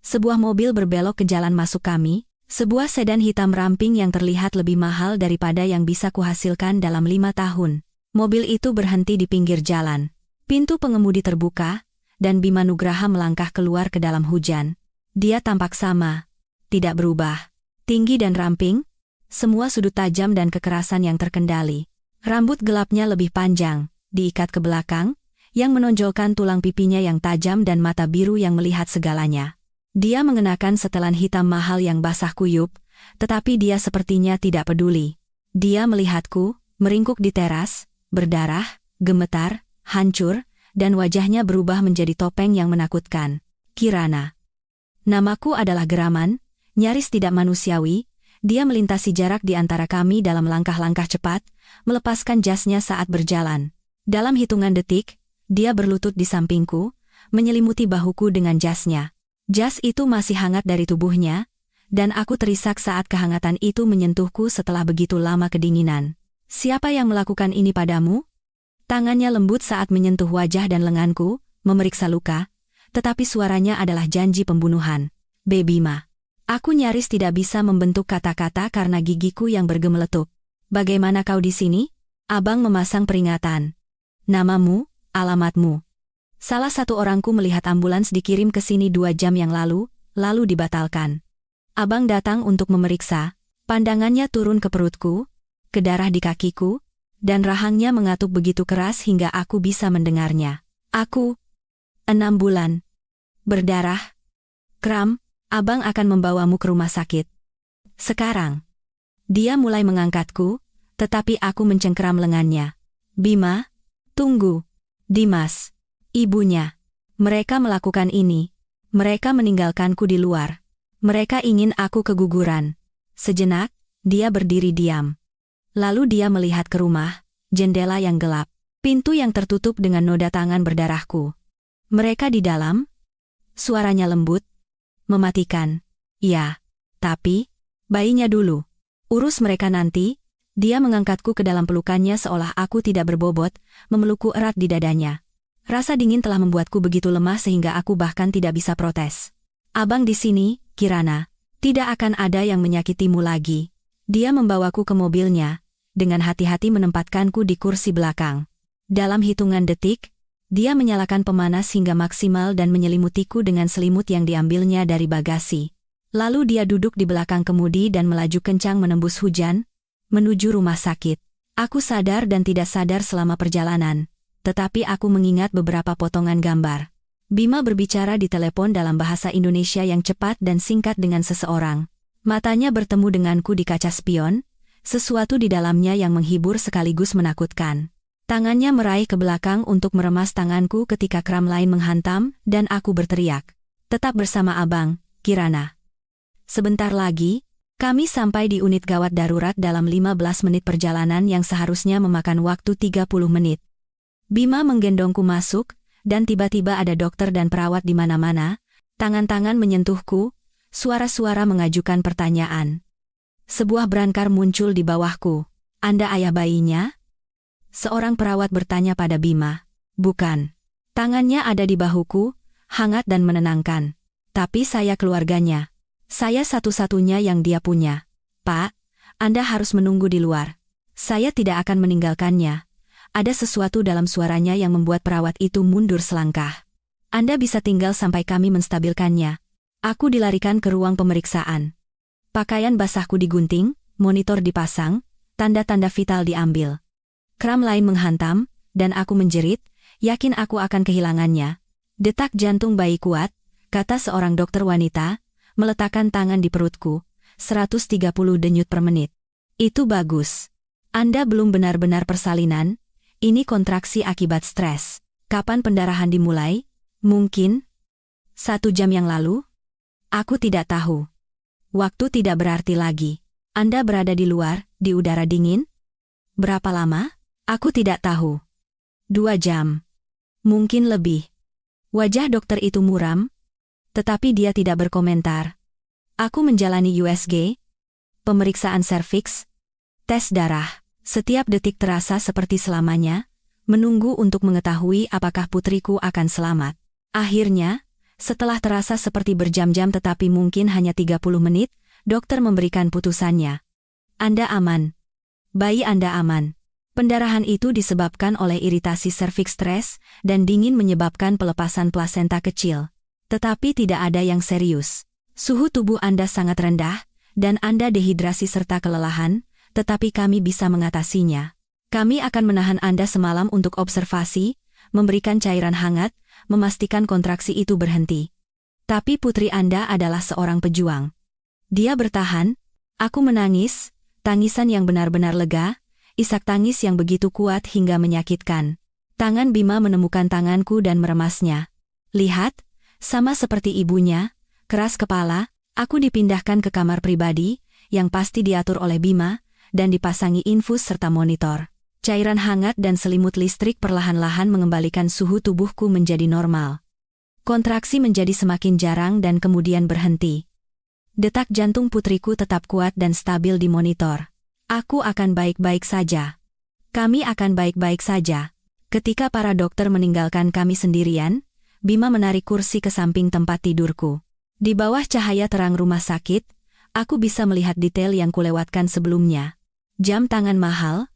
Sebuah mobil berbelok ke jalan masuk kami, Sebuah sedan hitam ramping yang terlihat lebih mahal daripada yang bisa kuhasilkan dalam 5 tahun. Mobil itu berhenti di pinggir jalan. Pintu pengemudi terbuka, dan Bima Nugraha melangkah keluar ke dalam hujan. Dia tampak sama, tidak berubah. Tinggi dan ramping, semua sudut tajam dan kekerasan yang terkendali. Rambut gelapnya lebih panjang, diikat ke belakang, yang menonjolkan tulang pipinya yang tajam dan mata biru yang melihat segalanya. Dia mengenakan setelan hitam mahal yang basah kuyup, tetapi dia sepertinya tidak peduli. Dia melihatku, meringkuk di teras, berdarah, gemetar, hancur, dan wajahnya berubah menjadi topeng yang menakutkan. Kirana. Namaku adalah geraman, nyaris tidak manusiawi. Dia melintasi jarak di antara kami dalam langkah-langkah cepat, melepaskan jasnya saat berjalan. Dalam hitungan detik, dia berlutut di sampingku, menyelimuti bahuku dengan jasnya. Jas itu masih hangat dari tubuhnya, dan aku terisak saat kehangatan itu menyentuhku setelah begitu lama kedinginan. Siapa yang melakukan ini padamu? Tangannya lembut saat menyentuh wajah dan lenganku, memeriksa luka, tetapi suaranya adalah janji pembunuhan. Bima. Aku nyaris tidak bisa membentuk kata-kata karena gigiku yang bergemeletup. Bagaimana kau di sini? Abang memasang peringatan. Namamu, alamatmu. Salah satu orangku melihat ambulans dikirim ke sini 2 jam yang lalu dibatalkan. Abang datang untuk memeriksa, pandangannya turun ke perutku, ke darah di kakiku, dan rahangnya mengatuk begitu keras hingga aku bisa mendengarnya. Aku, 6 bulan. Berdarah. Kram, abang akan membawamu ke rumah sakit. Sekarang. Dia mulai mengangkatku, tetapi aku mencengkeram lengannya. Bima, tunggu. Dimas. Ibunya. Mereka melakukan ini. Mereka meninggalkanku di luar. Mereka ingin aku keguguran. Sejenak, dia berdiri diam. Lalu dia melihat ke rumah, jendela yang gelap, pintu yang tertutup dengan noda tangan berdarahku. Mereka di dalam? Suaranya lembut, mematikan. Ya, tapi, bayinya dulu. Urus mereka nanti. Dia mengangkatku ke dalam pelukannya seolah aku tidak berbobot, memelukku erat di dadanya. Rasa dingin telah membuatku begitu lemah sehingga aku bahkan tidak bisa protes. Abang di sini, Kirana. Tidak akan ada yang menyakitimu lagi. Dia membawaku ke mobilnya, dengan hati-hati menempatkanku di kursi belakang. Dalam hitungan detik, dia menyalakan pemanas hingga maksimal dan menyelimutiku dengan selimut yang diambilnya dari bagasi. Lalu dia duduk di belakang kemudi dan melaju kencang menembus hujan, menuju rumah sakit. Aku sadar dan tidak sadar selama perjalanan. Tetapi aku mengingat beberapa potongan gambar. Bima berbicara di telepon dalam bahasa Indonesia yang cepat dan singkat dengan seseorang. Matanya bertemu denganku di kaca spion, sesuatu di dalamnya yang menghibur sekaligus menakutkan. Tangannya meraih ke belakang untuk meremas tanganku ketika kram lain menghantam, dan aku berteriak. Tetap bersama abang, Kirana. Sebentar lagi, kami sampai di unit gawat darurat dalam 15 menit perjalanan yang seharusnya memakan waktu 30 menit. Bima menggendongku masuk, dan tiba-tiba ada dokter dan perawat di mana-mana, tangan-tangan menyentuhku, suara-suara mengajukan pertanyaan. Sebuah berangkar muncul di bawahku. Anda ayah bayinya? Seorang perawat bertanya pada Bima. Bukan. Tangannya ada di bahuku, hangat dan menenangkan. Tapi saya keluarganya. Saya satu-satunya yang dia punya. Pak, Anda harus menunggu di luar. Saya tidak akan meninggalkannya. Ada sesuatu dalam suaranya yang membuat perawat itu mundur selangkah. Anda bisa tinggal sampai kami menstabilkannya. Aku dilarikan ke ruang pemeriksaan. Pakaian basahku digunting, monitor dipasang, tanda-tanda vital diambil. Kram lain menghantam, dan aku menjerit, yakin aku akan kehilangannya. Detak jantung bayi kuat, kata seorang dokter wanita, meletakkan tangan di perutku, 130 denyut per menit. Itu bagus. Anda belum benar-benar persalinan. Ini kontraksi akibat stres. Kapan pendarahan dimulai? Mungkin 1 jam yang lalu? Aku tidak tahu. Waktu tidak berarti lagi. Anda berada di luar, di udara dingin? Berapa lama? Aku tidak tahu. 2 jam. Mungkin lebih. Wajah dokter itu muram, tetapi dia tidak berkomentar. Aku menjalani USG, pemeriksaan serviks, tes darah. Setiap detik terasa seperti selamanya, menunggu untuk mengetahui apakah putriku akan selamat. Akhirnya, setelah terasa seperti berjam-jam tetapi mungkin hanya 30 menit, Dokter memberikan putusannya. Anda aman. Bayi Anda aman. Pendarahan itu disebabkan oleh iritasi serviks stres dan dingin menyebabkan pelepasan plasenta kecil. Tetapi tidak ada yang serius. Suhu tubuh Anda sangat rendah, dan Anda dehidrasi serta kelelahan, tetapi kami bisa mengatasinya. Kami akan menahan Anda semalam untuk observasi, memberikan cairan hangat, memastikan kontraksi itu berhenti. Tapi putri Anda adalah seorang pejuang. Dia bertahan. Aku menangis, tangisan yang benar-benar lega, isak tangis yang begitu kuat hingga menyakitkan. Tangan Bima menemukan tanganku dan meremasnya. Lihat, sama seperti ibunya, keras kepala, aku dipindahkan ke kamar pribadi, yang pasti diatur oleh Bima, dan dipasangi infus serta monitor. Cairan hangat dan selimut listrik perlahan-lahan mengembalikan suhu tubuhku menjadi normal. Kontraksi menjadi semakin jarang dan kemudian berhenti. Detak jantung putriku tetap kuat dan stabil di monitor. Aku akan baik-baik saja. Kami akan baik-baik saja. Ketika para dokter meninggalkan kami sendirian, Bima menarik kursi ke samping tempat tidurku. Di bawah cahaya terang rumah sakit, aku bisa melihat detail yang kulewatkan sebelumnya. Jam tangan mahal,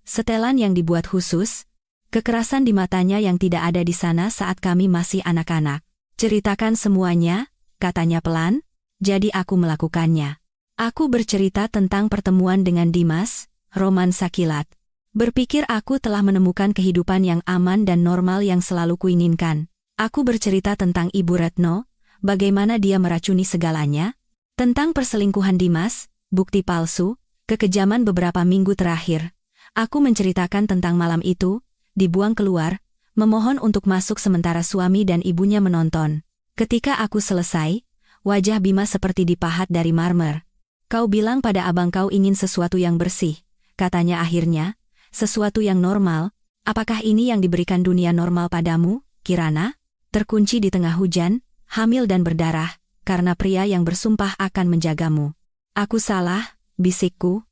setelan yang dibuat khusus, kekerasan di matanya yang tidak ada di sana saat kami masih anak-anak. Ceritakan semuanya, katanya pelan, jadi aku melakukannya. Aku bercerita tentang pertemuan dengan Dimas, romansa kilat. Berpikir aku telah menemukan kehidupan yang aman dan normal yang selalu kuinginkan. Aku bercerita tentang Ibu Retno, bagaimana dia meracuni segalanya, tentang perselingkuhan Dimas, bukti palsu, kekejaman beberapa minggu terakhir. Aku menceritakan tentang malam itu, dibuang keluar, memohon untuk masuk sementara suami dan ibunya menonton. Ketika aku selesai, wajah Bima seperti dipahat dari marmer. Kau bilang pada abang kau ingin sesuatu yang bersih, katanya akhirnya, sesuatu yang normal. Apakah ini yang diberikan dunia normal padamu, Kirana? Terkunci di tengah hujan, hamil dan berdarah, karena pria yang bersumpah akan menjagamu. Aku salah, bisikku.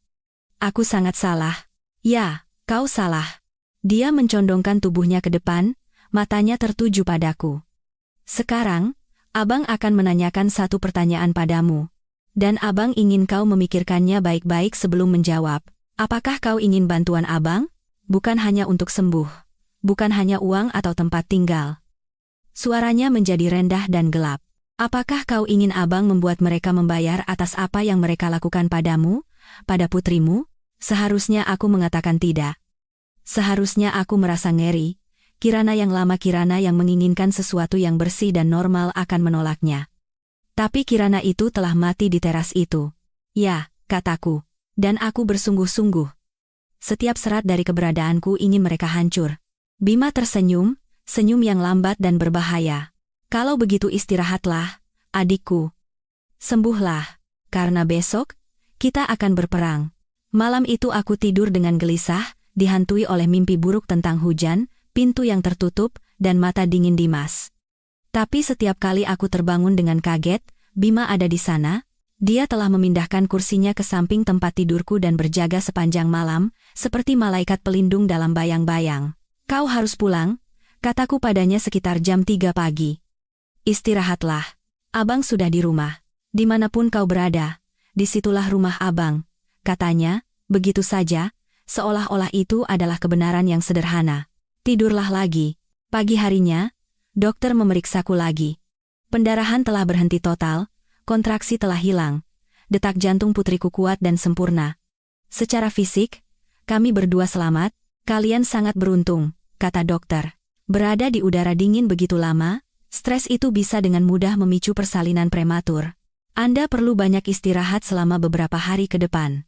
Aku sangat salah. Ya, kau salah. Dia mencondongkan tubuhnya ke depan, matanya tertuju padaku. Sekarang, abang akan menanyakan satu pertanyaan padamu. Dan abang ingin kau memikirkannya baik-baik sebelum menjawab. Apakah kau ingin bantuan abang? Bukan hanya untuk sembuh. Bukan hanya uang atau tempat tinggal. Suaranya menjadi rendah dan gelap. Apakah kau ingin abang membuat mereka membayar atas apa yang mereka lakukan padamu, pada putrimu? Seharusnya aku mengatakan tidak. Seharusnya aku merasa ngeri. Kirana yang lama, Kirana yang menginginkan sesuatu yang bersih dan normal akan menolaknya. Tapi Kirana itu telah mati di teras itu. Ya, kataku. Dan aku bersungguh-sungguh. Setiap serat dari keberadaanku ingin mereka hancur. Bima tersenyum, senyum yang lambat dan berbahaya. Kalau begitu istirahatlah, adikku. Sembuhlah, karena besok, kita akan berperang. Malam itu aku tidur dengan gelisah, dihantui oleh mimpi buruk tentang hujan, pintu yang tertutup, dan mata dingin Dimas. Tapi setiap kali aku terbangun dengan kaget, Bima ada di sana. Dia telah memindahkan kursinya ke samping tempat tidurku dan berjaga sepanjang malam, seperti malaikat pelindung dalam bayang-bayang. Kau harus pulang, kataku padanya sekitar jam 3 pagi. Istirahatlah. Abang sudah di rumah. Dimanapun kau berada, disitulah rumah abang. Katanya, begitu saja, seolah-olah itu adalah kebenaran yang sederhana. Tidurlah lagi. Pagi harinya, dokter memeriksaku lagi. Pendarahan telah berhenti total, kontraksi telah hilang. Detak jantung putriku kuat dan sempurna. Secara fisik, kami berdua selamat, kalian sangat beruntung, kata dokter. Berada di udara dingin begitu lama, stres itu bisa dengan mudah memicu persalinan prematur. Anda perlu banyak istirahat selama beberapa hari ke depan.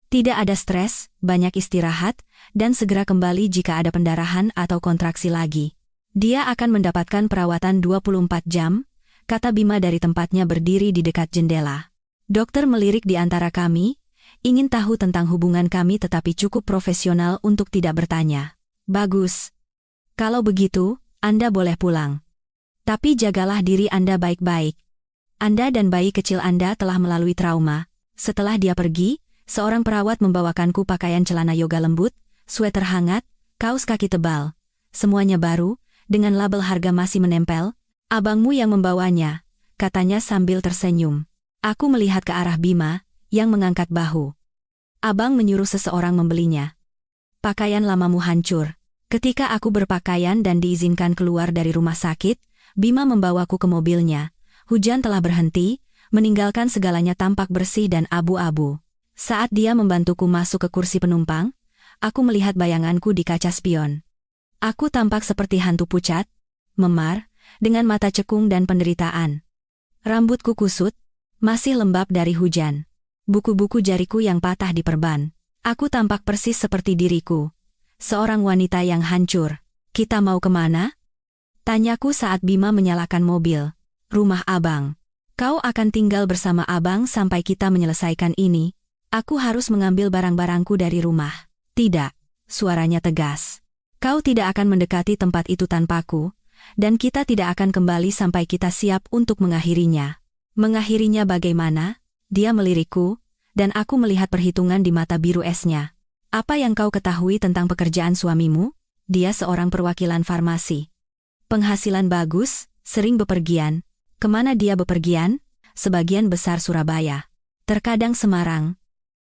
Tidak ada stres, banyak istirahat, dan segera kembali jika ada pendarahan atau kontraksi lagi. Dia akan mendapatkan perawatan 24 jam, kata Bima dari tempatnya berdiri di dekat jendela. Dokter melirik di antara kami, ingin tahu tentang hubungan kami tetapi cukup profesional untuk tidak bertanya. Bagus. Kalau begitu, Anda boleh pulang. Tapi jagalah diri Anda baik-baik. Anda dan bayi kecil Anda telah melalui trauma. Setelah dia pergi, seorang perawat membawakanku pakaian celana yoga lembut, sweater hangat, kaos kaki tebal. Semuanya baru, dengan label harga masih menempel. Abangmu yang membawanya, katanya sambil tersenyum. Aku melihat ke arah Bima, yang mengangkat bahu. Abang menyuruh seseorang membelinya. Pakaian lamamu hancur. Ketika aku berpakaian dan diizinkan keluar dari rumah sakit, Bima membawaku ke mobilnya. Hujan telah berhenti, meninggalkan segalanya tampak bersih dan abu-abu. Saat dia membantuku masuk ke kursi penumpang, aku melihat bayanganku di kaca spion. Aku tampak seperti hantu pucat, memar, dengan mata cekung dan penderitaan. Rambutku kusut, masih lembab dari hujan. Buku-buku jariku yang patah diperban. Aku tampak persis seperti diriku. Seorang wanita yang hancur. Kita mau kemana? Tanyaku saat Bima menyalakan mobil. Rumah abang. Kau akan tinggal bersama abang sampai kita menyelesaikan ini. Aku harus mengambil barang-barangku dari rumah. Tidak, suaranya tegas. Kau tidak akan mendekati tempat itu tanpaku, dan kita tidak akan kembali sampai kita siap untuk mengakhirinya. Mengakhirinya bagaimana? Dia melirikku, dan aku melihat perhitungan di mata biru esnya. Apa yang kau ketahui tentang pekerjaan suamimu? Dia seorang perwakilan farmasi. Penghasilan bagus, sering bepergian. Kemana dia bepergian? Sebagian besar Surabaya. Terkadang Semarang.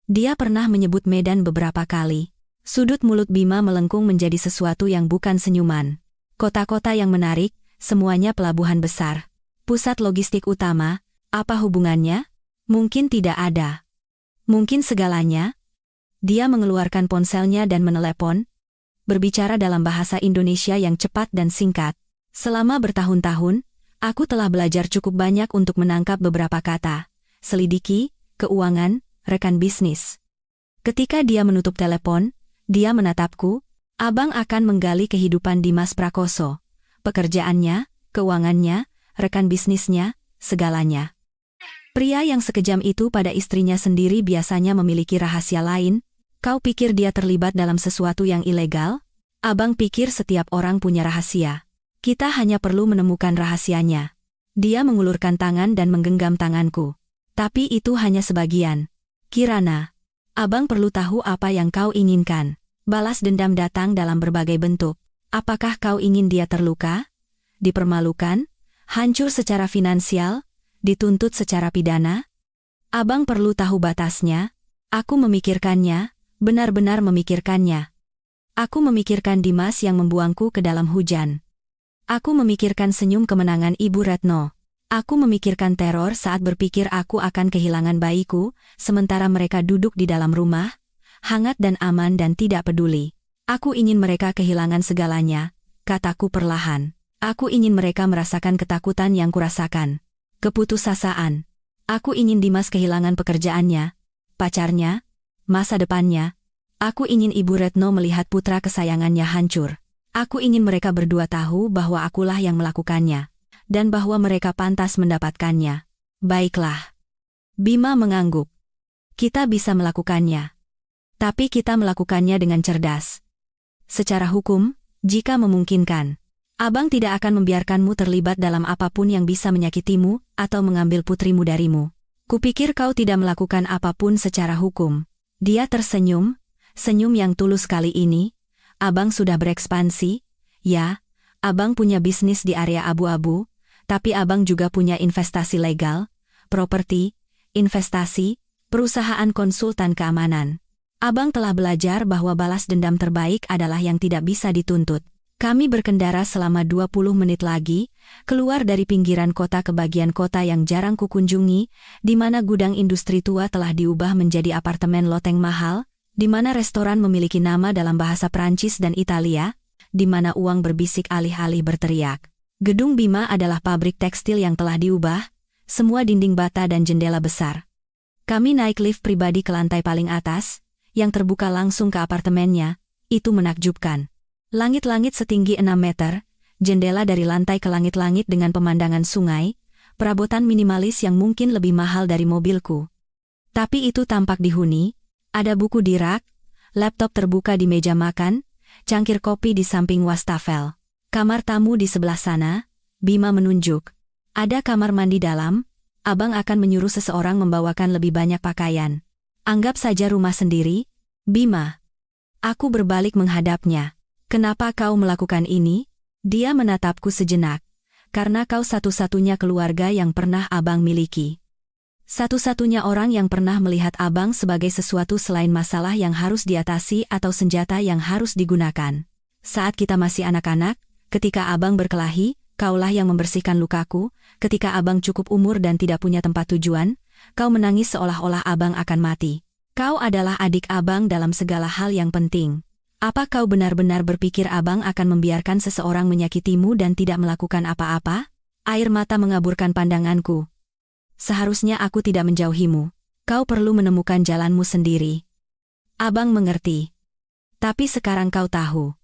Dia pernah menyebut Medan beberapa kali. Sudut mulut Bima melengkung menjadi sesuatu yang bukan senyuman. Kota-kota yang menarik, semuanya pelabuhan besar. Pusat logistik utama, apa hubungannya? Mungkin tidak ada. Mungkin segalanya. Dia mengeluarkan ponselnya dan menelepon, berbicara dalam bahasa Indonesia yang cepat dan singkat. Selama bertahun-tahun, aku telah belajar cukup banyak untuk menangkap beberapa kata. Selidiki, keuangan, rekan bisnis. Ketika dia menutup telepon, dia menatapku. Abang akan menggali kehidupan Dimas Prakoso. Pekerjaannya, keuangannya, rekan bisnisnya, segalanya. Pria yang sekejam itu pada istrinya sendiri biasanya memiliki rahasia lain. Kau pikir dia terlibat dalam sesuatu yang ilegal? Abang pikir setiap orang punya rahasia. Kita hanya perlu menemukan rahasianya. Dia mengulurkan tangan dan menggenggam tanganku. Tapi itu hanya sebagian. Kirana, abang perlu tahu apa yang kau inginkan. Balas dendam datang dalam berbagai bentuk. Apakah kau ingin dia terluka? Dipermalukan? Hancur secara finansial? Dituntut secara pidana? Abang perlu tahu batasnya. Aku memikirkannya. Benar-benar memikirkannya. Aku memikirkan Dimas yang membuangku ke dalam hujan. Aku memikirkan senyum kemenangan Ibu Retno. Aku memikirkan teror saat berpikir aku akan kehilangan bayiku, sementara mereka duduk di dalam rumah, hangat dan aman dan tidak peduli. Aku ingin mereka kehilangan segalanya, kataku perlahan. Aku ingin mereka merasakan ketakutan yang kurasakan. Keputusasaan. Aku ingin Dimas kehilangan pekerjaannya, pacarnya, masa depannya. Aku ingin Ibu Retno melihat putra kesayangannya hancur. Aku ingin mereka berdua tahu bahwa akulah yang melakukannya, dan bahwa mereka pantas mendapatkannya. Baiklah. Bima mengangguk. Kita bisa melakukannya. Tapi kita melakukannya dengan cerdas. Secara hukum, jika memungkinkan, abang tidak akan membiarkanmu terlibat dalam apapun yang bisa menyakitimu atau mengambil putrimu darimu. Kupikir kau tidak melakukan apapun secara hukum. Dia tersenyum, senyum yang tulus kali ini. Abang sudah berekspansi, ya, abang punya bisnis di area abu-abu, tapi abang juga punya investasi legal, properti, investasi, perusahaan konsultan keamanan. Abang telah belajar bahwa balas dendam terbaik adalah yang tidak bisa dituntut. Kami berkendara selama 20 menit lagi, keluar dari pinggiran kota ke bagian kota yang jarang kukunjungi, di mana gudang industri tua telah diubah menjadi apartemen loteng mahal, di mana restoran memiliki nama dalam bahasa Prancis dan Italia, di mana uang berbisik alih-alih berteriak. Gedung Bima adalah pabrik tekstil yang telah diubah, semua dinding bata dan jendela besar. Kami naik lift pribadi ke lantai paling atas, yang terbuka langsung ke apartemennya. Itu menakjubkan. Langit-langit setinggi 6 meter, jendela dari lantai ke langit-langit dengan pemandangan sungai, perabotan minimalis yang mungkin lebih mahal dari mobilku. Tapi itu tampak dihuni, ada buku di rak, laptop terbuka di meja makan, cangkir kopi di samping wastafel. Kamar tamu di sebelah sana, Bima menunjuk. Ada kamar mandi dalam, abang akan menyuruh seseorang membawakan lebih banyak pakaian. Anggap saja rumah sendiri, Bima. Aku berbalik menghadapnya. Kenapa kau melakukan ini? Dia menatapku sejenak. Karena kau satu-satunya keluarga yang pernah abang miliki. Satu-satunya orang yang pernah melihat abang sebagai sesuatu selain masalah yang harus diatasi atau senjata yang harus digunakan. Saat kita masih anak-anak, ketika abang berkelahi, kaulah yang membersihkan lukaku. Ketika abang cukup umur dan tidak punya tempat tujuan, kau menangis seolah-olah abang akan mati. Kau adalah adik abang dalam segala hal yang penting. Apa kau benar-benar berpikir abang akan membiarkan seseorang menyakitimu dan tidak melakukan apa-apa? Air mata mengaburkan pandanganku. Seharusnya aku tidak menjauhimu. Kau perlu menemukan jalanmu sendiri. Abang mengerti. Tapi sekarang kau tahu.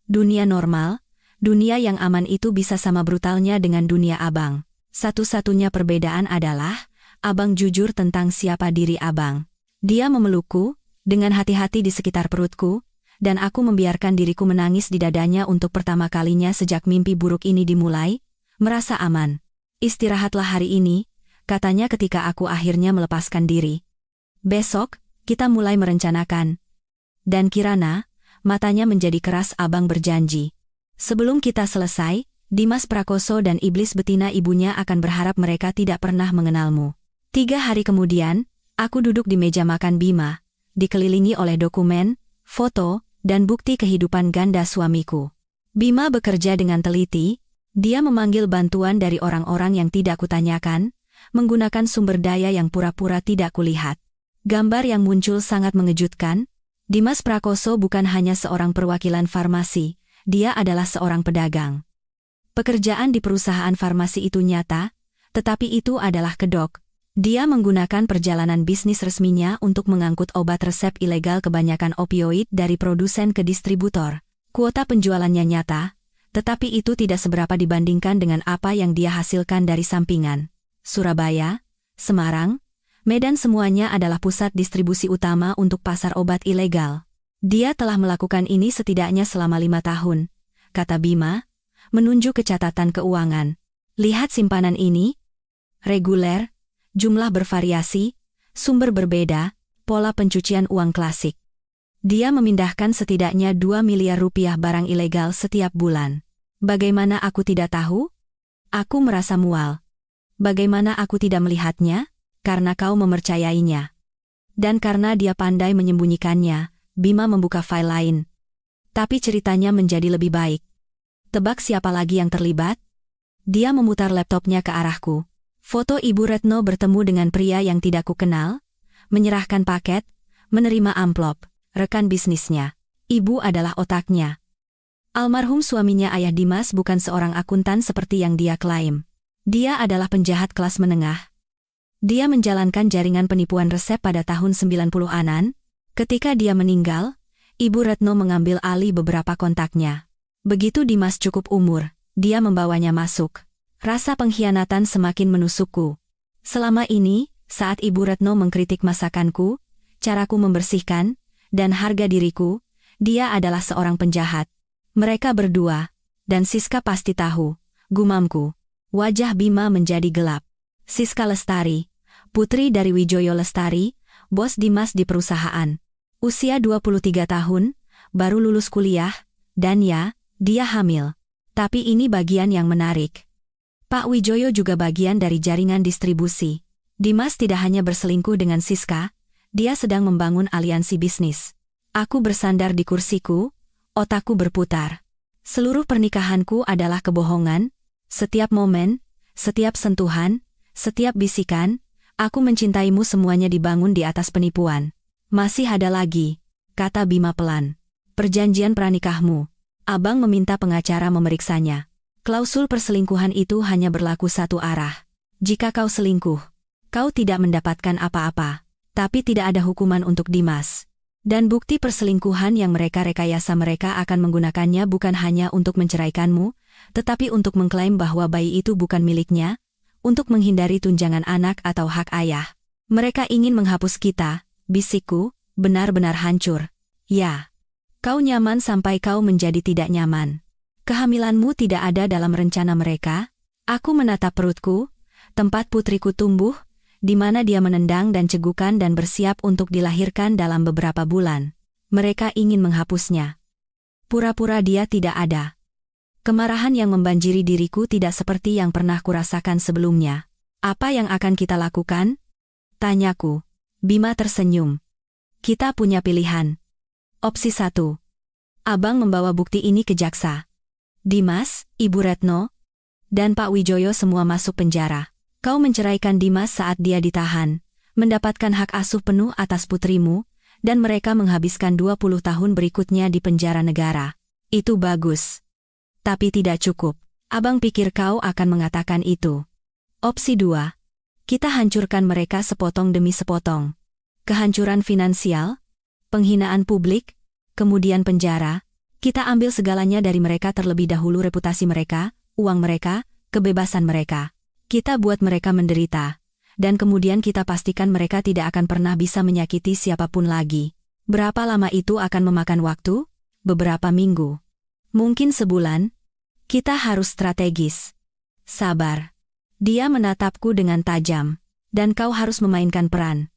Dunia normal, dunia yang aman itu bisa sama brutalnya dengan dunia abang. Satu-satunya perbedaan adalah, abang jujur tentang siapa diri abang. Dia memelukku, dengan hati-hati di sekitar perutku, dan aku membiarkan diriku menangis di dadanya untuk pertama kalinya sejak mimpi buruk ini dimulai, merasa aman. Istirahatlah hari ini, katanya ketika aku akhirnya melepaskan diri. Besok, kita mulai merencanakan. Dan Kirana, matanya menjadi keras abang berjanji. Sebelum kita selesai, Dimas Prakoso dan iblis betina ibunya akan berharap mereka tidak pernah mengenalmu. 3 hari kemudian, aku duduk di meja makan Bima, dikelilingi oleh dokumen, foto, dan bukti kehidupan ganda suamiku. Bima bekerja dengan teliti, dia memanggil bantuan dari orang-orang yang tidak kutanyakan, menggunakan sumber daya yang pura-pura tidak kulihat. Gambar yang muncul sangat mengejutkan. Dimas Prakoso bukan hanya seorang perwakilan farmasi, dia adalah seorang pedagang. Pekerjaan di perusahaan farmasi itu nyata, tetapi itu adalah kedok. Dia menggunakan perjalanan bisnis resminya untuk mengangkut obat resep ilegal kebanyakan opioid dari produsen ke distributor. Kuota penjualannya nyata, tetapi itu tidak seberapa dibandingkan dengan apa yang dia hasilkan dari sampingan. Surabaya, Semarang, Medan semuanya adalah pusat distribusi utama untuk pasar obat ilegal. Dia telah melakukan ini setidaknya selama 5 tahun, kata Bima, menunjuk ke catatan keuangan. Lihat simpanan ini. Reguler, jumlah bervariasi, sumber berbeda, pola pencucian uang klasik. Dia memindahkan setidaknya 2 miliar rupiah barang ilegal setiap bulan. Bagaimana aku tidak tahu? Aku merasa mual. Bagaimana aku tidak melihatnya? Karena kau mempercayainya. Dan karena dia pandai menyembunyikannya, Bima membuka file lain. Tapi ceritanya menjadi lebih baik. Tebak siapa lagi yang terlibat? Dia memutar laptopnya ke arahku. Foto Ibu Retno bertemu dengan pria yang tidak kukenal, menyerahkan paket, menerima amplop, rekan bisnisnya. Ibu adalah otaknya. Almarhum suaminya Ayah Dimas bukan seorang akuntan seperti yang dia klaim. Dia adalah penjahat kelas menengah. Dia menjalankan jaringan penipuan resep pada tahun 90-an. Ketika dia meninggal, Ibu Retno mengambil alih beberapa kontaknya. Begitu Dimas cukup umur, dia membawanya masuk. Rasa pengkhianatan semakin menusukku. Selama ini, saat Ibu Retno mengkritik masakanku, caraku membersihkan, dan harga diriku, dia adalah seorang penjahat. Mereka berdua, dan Siska pasti tahu, gumamku. Wajah Bima menjadi gelap. Siska Lestari, putri dari Wijoyo Lestari, bos Dimas di perusahaan. Usia 23 tahun, baru lulus kuliah, dan ya, dia hamil. Tapi ini bagian yang menarik. Pak Wijoyo juga bagian dari jaringan distribusi. Dimas tidak hanya berselingkuh dengan Siska, dia sedang membangun aliansi bisnis. Aku bersandar di kursiku, otakku berputar. Seluruh pernikahanku adalah kebohongan. Setiap momen, setiap sentuhan, setiap bisikan, aku mencintaimu semuanya dibangun di atas penipuan. Masih ada lagi, kata Bima pelan. Perjanjian pranikahmu. Abang meminta pengacara memeriksanya. Klausul perselingkuhan itu hanya berlaku satu arah. Jika kau selingkuh, kau tidak mendapatkan apa-apa. Tapi tidak ada hukuman untuk Dimas. Dan bukti perselingkuhan yang mereka rekayasa mereka akan menggunakannya bukan hanya untuk menceraikanmu, tetapi untuk mengklaim bahwa bayi itu bukan miliknya, untuk menghindari tunjangan anak atau hak ayah. Mereka ingin menghapus kita, bisikku, benar-benar hancur. Ya, kau nyaman sampai kau menjadi tidak nyaman. Kehamilanmu tidak ada dalam rencana mereka. Aku menatap perutku, tempat putriku tumbuh, di mana dia menendang dan cegukan dan bersiap untuk dilahirkan dalam beberapa bulan. Mereka ingin menghapusnya. Pura-pura dia tidak ada. Kemarahan yang membanjiri diriku tidak seperti yang pernah kurasakan sebelumnya. Apa yang akan kita lakukan? Tanyaku. Bima tersenyum. Kita punya pilihan. Opsi 1. Abang membawa bukti ini ke jaksa. Dimas, Ibu Retno, dan Pak Wijoyo semua masuk penjara. Kau menceraikan Dimas saat dia ditahan, mendapatkan hak asuh penuh atas putrimu, dan mereka menghabiskan 20 tahun berikutnya di penjara negara. Itu bagus. Tapi tidak cukup. Abang pikir kau akan mengatakan itu. Opsi 2. Kita hancurkan mereka sepotong demi sepotong. Kehancuran finansial, penghinaan publik, kemudian penjara. Kita ambil segalanya dari mereka terlebih dahulu, reputasi mereka, uang mereka, kebebasan mereka. Kita buat mereka menderita. Dan kemudian kita pastikan mereka tidak akan pernah bisa menyakiti siapapun lagi. Berapa lama itu akan memakan waktu? Beberapa minggu. Mungkin sebulan. Kita harus strategis. Sabar. Dia menatapku dengan tajam. Dan kau harus memainkan peran.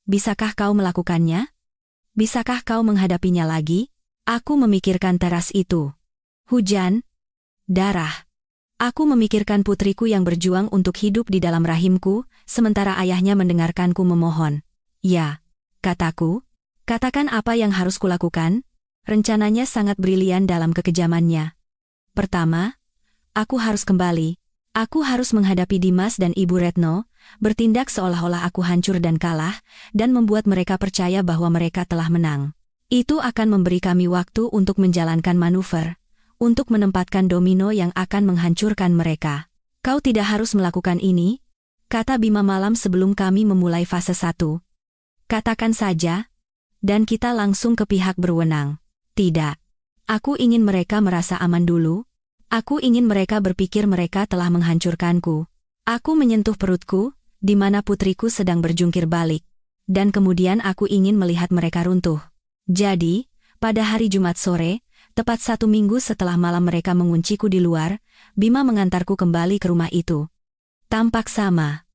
Bisakah kau melakukannya? Bisakah kau menghadapinya lagi? Aku memikirkan teras itu. Hujan. Darah. Aku memikirkan putriku yang berjuang untuk hidup di dalam rahimku, sementara ayahnya mendengarkanku memohon. Ya, kataku. Katakan apa yang harus kulakukan? Rencananya sangat brilian dalam kekejamannya. Pertama, aku harus kembali. Aku harus menghadapi Dimas dan Ibu Retno, bertindak seolah-olah aku hancur dan kalah, dan membuat mereka percaya bahwa mereka telah menang. Itu akan memberi kami waktu untuk menjalankan manuver, untuk menempatkan domino yang akan menghancurkan mereka. Kau tidak harus melakukan ini, kata Bima malam sebelum kami memulai fase 1. Katakan saja, dan kita langsung ke pihak berwenang. Tidak. Aku ingin mereka merasa aman dulu. Aku ingin mereka berpikir mereka telah menghancurkanku. Aku menyentuh perutku, di mana putriku sedang berjungkir balik. Dan kemudian aku ingin melihat mereka runtuh. Jadi, pada hari Jumat sore, tepat 1 minggu setelah malam mereka mengunciku di luar, Bima mengantarku kembali ke rumah itu. Tampak sama.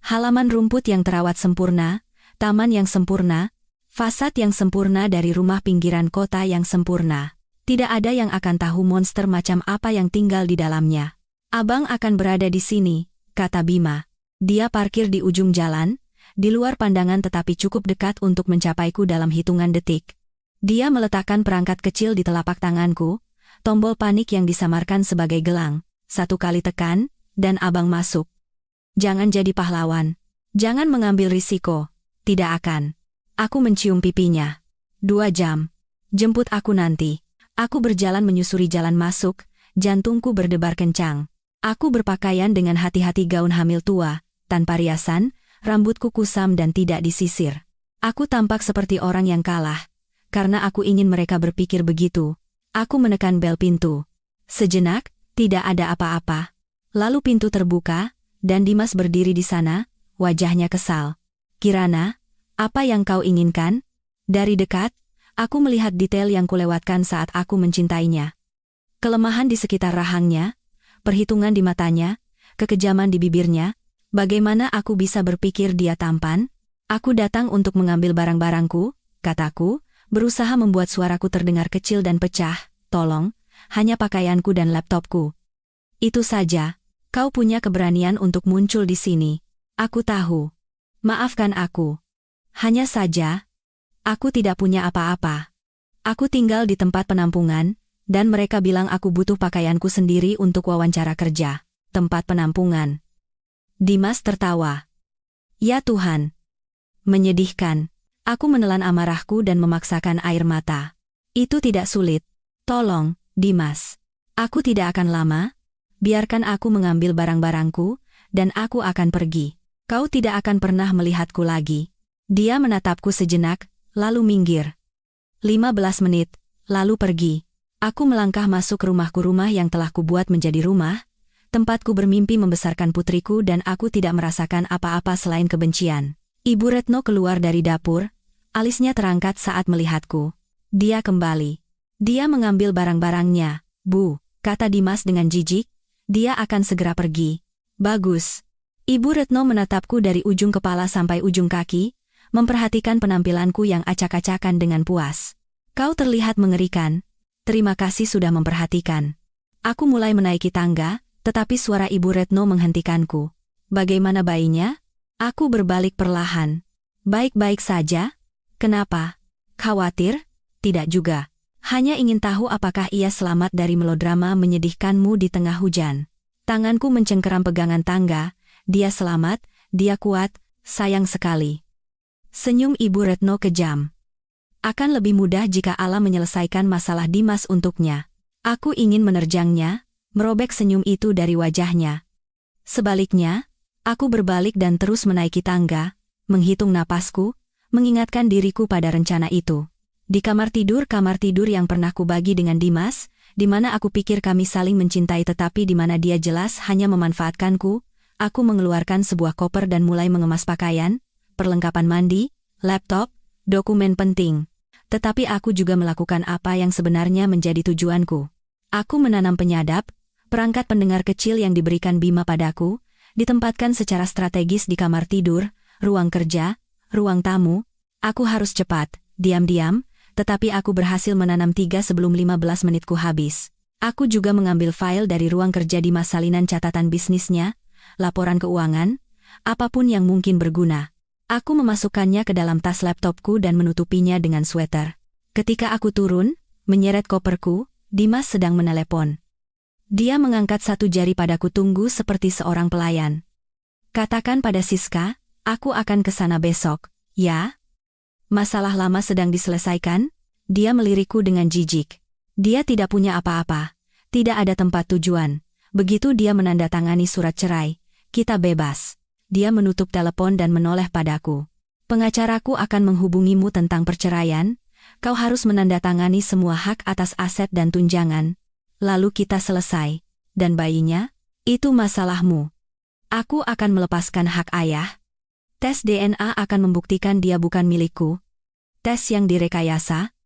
Halaman rumput yang terawat sempurna, taman yang sempurna, fasad yang sempurna dari rumah pinggiran kota yang sempurna. Tidak ada yang akan tahu monster macam apa yang tinggal di dalamnya. Abang akan berada di sini, kata Bima. Dia parkir di ujung jalan, di luar pandangan tetapi cukup dekat untuk mencapaiku dalam hitungan detik. Dia meletakkan perangkat kecil di telapak tanganku, tombol panik yang disamarkan sebagai gelang. 1 kali tekan, dan abang masuk. Jangan jadi pahlawan. Jangan mengambil risiko. Tidak akan. Aku mencium pipinya. 2 jam. Jemput aku nanti. Aku berjalan menyusuri jalan masuk, jantungku berdebar kencang. Aku berpakaian dengan hati-hati gaun hamil tua, tanpa riasan, rambutku kusam dan tidak disisir. Aku tampak seperti orang yang kalah. Karena aku ingin mereka berpikir begitu. Aku menekan bel pintu. Sejenak, tidak ada apa-apa. Lalu pintu terbuka, dan Dimas berdiri di sana, wajahnya kesal. Kirana, apa yang kau inginkan? Dari dekat, aku melihat detail yang kulewatkan saat aku mencintainya. Kelemahan di sekitar rahangnya, perhitungan di matanya, kekejaman di bibirnya. Bagaimana aku bisa berpikir dia tampan? Aku datang untuk mengambil barang-barangku, kataku, berusaha membuat suaraku terdengar kecil dan pecah. Tolong, hanya pakaianku dan laptopku. Itu saja. Kau punya keberanian untuk muncul di sini. Aku tahu. Maafkan aku. Hanya saja, aku tidak punya apa-apa. Aku tinggal di tempat penampungan, dan mereka bilang aku butuh pakaianku sendiri untuk wawancara kerja. Tempat penampungan. Dimas tertawa. Ya Tuhan. Menyedihkan. Aku menelan amarahku dan memaksakan air mata. Itu tidak sulit. Tolong, Dimas. Aku tidak akan lama. Biarkan aku mengambil barang-barangku, dan aku akan pergi. Kau tidak akan pernah melihatku lagi. Dia menatapku sejenak, lalu minggir. 15 menit, lalu pergi. Aku melangkah masuk rumahku, rumah yang telah kubuat menjadi rumah, tempatku bermimpi membesarkan putriku dan aku tidak merasakan apa-apa selain kebencian. Ibu Retno keluar dari dapur. Alisnya terangkat saat melihatku. Dia kembali. Dia mengambil barang-barangnya. Bu, kata Dimas dengan jijik. Dia akan segera pergi. Bagus. Ibu Retno menatapku dari ujung kepala sampai ujung kaki, memperhatikan penampilanku yang acak-acakan dengan puas. Kau terlihat mengerikan. Terima kasih sudah memperhatikan. Aku mulai menaiki tangga, tetapi suara Ibu Retno menghentikanku. Bagaimana bayinya? Aku berbalik perlahan. Baik-baik saja? Kenapa? Khawatir? Tidak juga. Hanya ingin tahu apakah ia selamat dari melodrama menyedihkanmu di tengah hujan. Tanganku mencengkeram pegangan tangga. Dia selamat, dia kuat, sayang sekali. Senyum Ibu Retno kejam. Akan lebih mudah jika Allah menyelesaikan masalah Dimas untuknya. Aku ingin menerjangnya, merobek senyum itu dari wajahnya. Sebaliknya, aku berbalik dan terus menaiki tangga, menghitung napasku, mengingatkan diriku pada rencana itu. Di kamar tidur yang pernah kubagi dengan Dimas, di mana aku pikir kami saling mencintai tetapi di mana dia jelas hanya memanfaatkanku, aku mengeluarkan sebuah koper dan mulai mengemas pakaian, perlengkapan mandi, laptop, dokumen penting. Tetapi aku juga melakukan apa yang sebenarnya menjadi tujuanku. Aku menanam penyadap, perangkat pendengar kecil yang diberikan Bima padaku, ditempatkan secara strategis di kamar tidur, ruang kerja, ruang tamu. Aku harus cepat, diam-diam, tetapi aku berhasil menanam 3 sebelum 15 menitku habis. Aku juga mengambil file dari ruang kerja di salinan catatan bisnisnya, laporan keuangan, apapun yang mungkin berguna. Aku memasukkannya ke dalam tas laptopku dan menutupinya dengan sweater. Ketika aku turun, menyeret koperku, Dimas sedang menelepon. Dia mengangkat satu jari padaku tunggu seperti seorang pelayan. Katakan pada Siska, aku akan ke sana besok, ya? Masalah lama sedang diselesaikan? Dia melirikku dengan jijik. Dia tidak punya apa-apa. Tidak ada tempat tujuan. Begitu dia menandatangani surat cerai, kita bebas. Dia menutup telepon dan menoleh padaku. Pengacaraku akan menghubungimu tentang perceraian. Kau harus menandatangani semua hak atas aset dan tunjangan. Lalu kita selesai. Dan bayinya? Itu masalahmu. Aku akan melepaskan hak ayah. Tes DNA akan membuktikan dia bukan milikku. Tes yang direkayasa.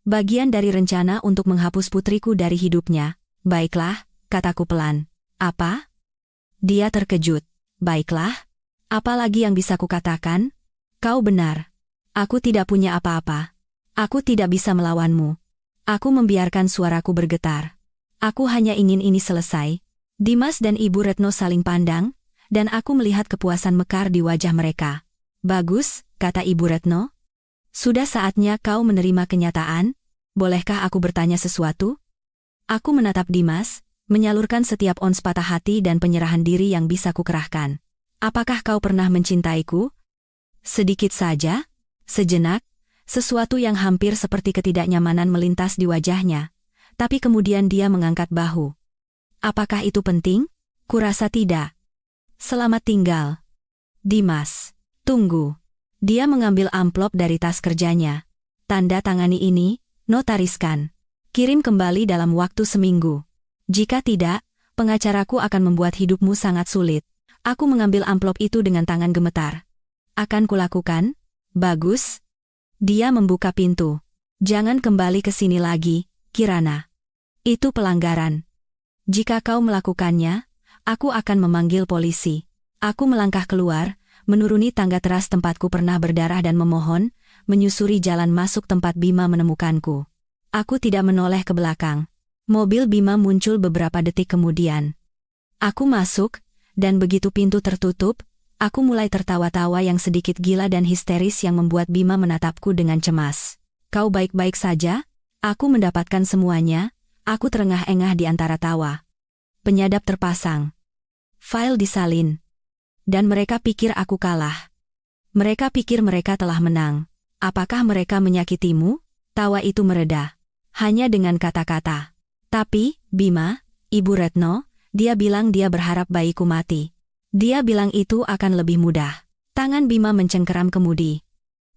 Bagian dari rencana untuk menghapus putriku dari hidupnya. Baiklah, kataku pelan. Apa? Dia terkejut. Baiklah. Apa lagi yang bisa kukatakan? Kau benar. Aku tidak punya apa-apa. Aku tidak bisa melawanmu. Aku membiarkan suaraku bergetar. Aku hanya ingin ini selesai. Dimas dan Ibu Retno saling pandang, dan aku melihat kepuasan mekar di wajah mereka. Bagus, kata Ibu Retno. Sudah saatnya kau menerima kenyataan. Bolehkah aku bertanya sesuatu? Aku menatap Dimas, menyalurkan setiap ons patah hati dan penyerahan diri yang bisa kukerahkan. Apakah kau pernah mencintaiku? Sedikit saja, sejenak. Sesuatu yang hampir seperti ketidaknyamanan melintas di wajahnya, tapi kemudian dia mengangkat bahu. Apakah itu penting? Kurasa tidak. Selamat tinggal. Dimas, tunggu. Dia mengambil amplop dari tas kerjanya. Tanda tangani ini, notariskan. Kirim kembali dalam waktu seminggu. Jika tidak, pengacaraku akan membuat hidupmu sangat sulit. Aku mengambil amplop itu dengan tangan gemetar. Akan kulakukan? Bagus. Dia membuka pintu. Jangan kembali ke sini lagi, Kirana. Itu pelanggaran. Jika kau melakukannya, aku akan memanggil polisi. Aku melangkah keluar, menuruni tangga teras tempatku pernah berdarah dan memohon, menyusuri jalan masuk tempat Bima menemukanku. Aku tidak menoleh ke belakang. Mobil Bima muncul beberapa detik kemudian. Aku masuk, dan begitu pintu tertutup, aku mulai tertawa-tawa yang sedikit gila dan histeris yang membuat Bima menatapku dengan cemas. Kau baik-baik saja? Aku mendapatkan semuanya, aku terengah-engah di antara tawa. Penyadap terpasang. File disalin. Dan mereka pikir aku kalah. Mereka pikir mereka telah menang. Apakah mereka menyakitimu? Tawa itu mereda. Hanya dengan kata-kata. Tapi, Bima, Ibu Retno, dia bilang dia berharap bayiku mati. Dia bilang itu akan lebih mudah. Tangan Bima mencengkeram kemudi.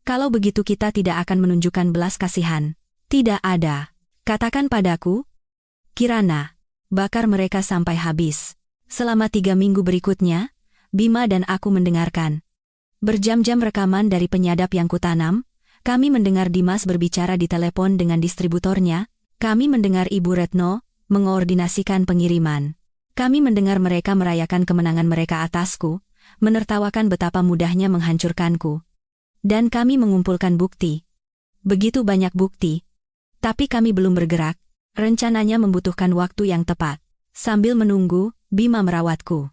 Kalau begitu kita tidak akan menunjukkan belas kasihan. Tidak ada. Katakan padaku. Kirana. Bakar mereka sampai habis. Selama 3 minggu berikutnya, Bima dan aku mendengarkan. Berjam-jam rekaman dari penyadap yang kutanam, kami mendengar Dimas berbicara di telepon dengan distributornya, kami mendengar Ibu Retno mengoordinasikan pengiriman. Kami mendengar mereka merayakan kemenangan mereka atasku, menertawakan betapa mudahnya menghancurkanku. Dan kami mengumpulkan bukti. Begitu banyak bukti. Tapi kami belum bergerak, rencananya membutuhkan waktu yang tepat. Sambil menunggu, Bima merawatku.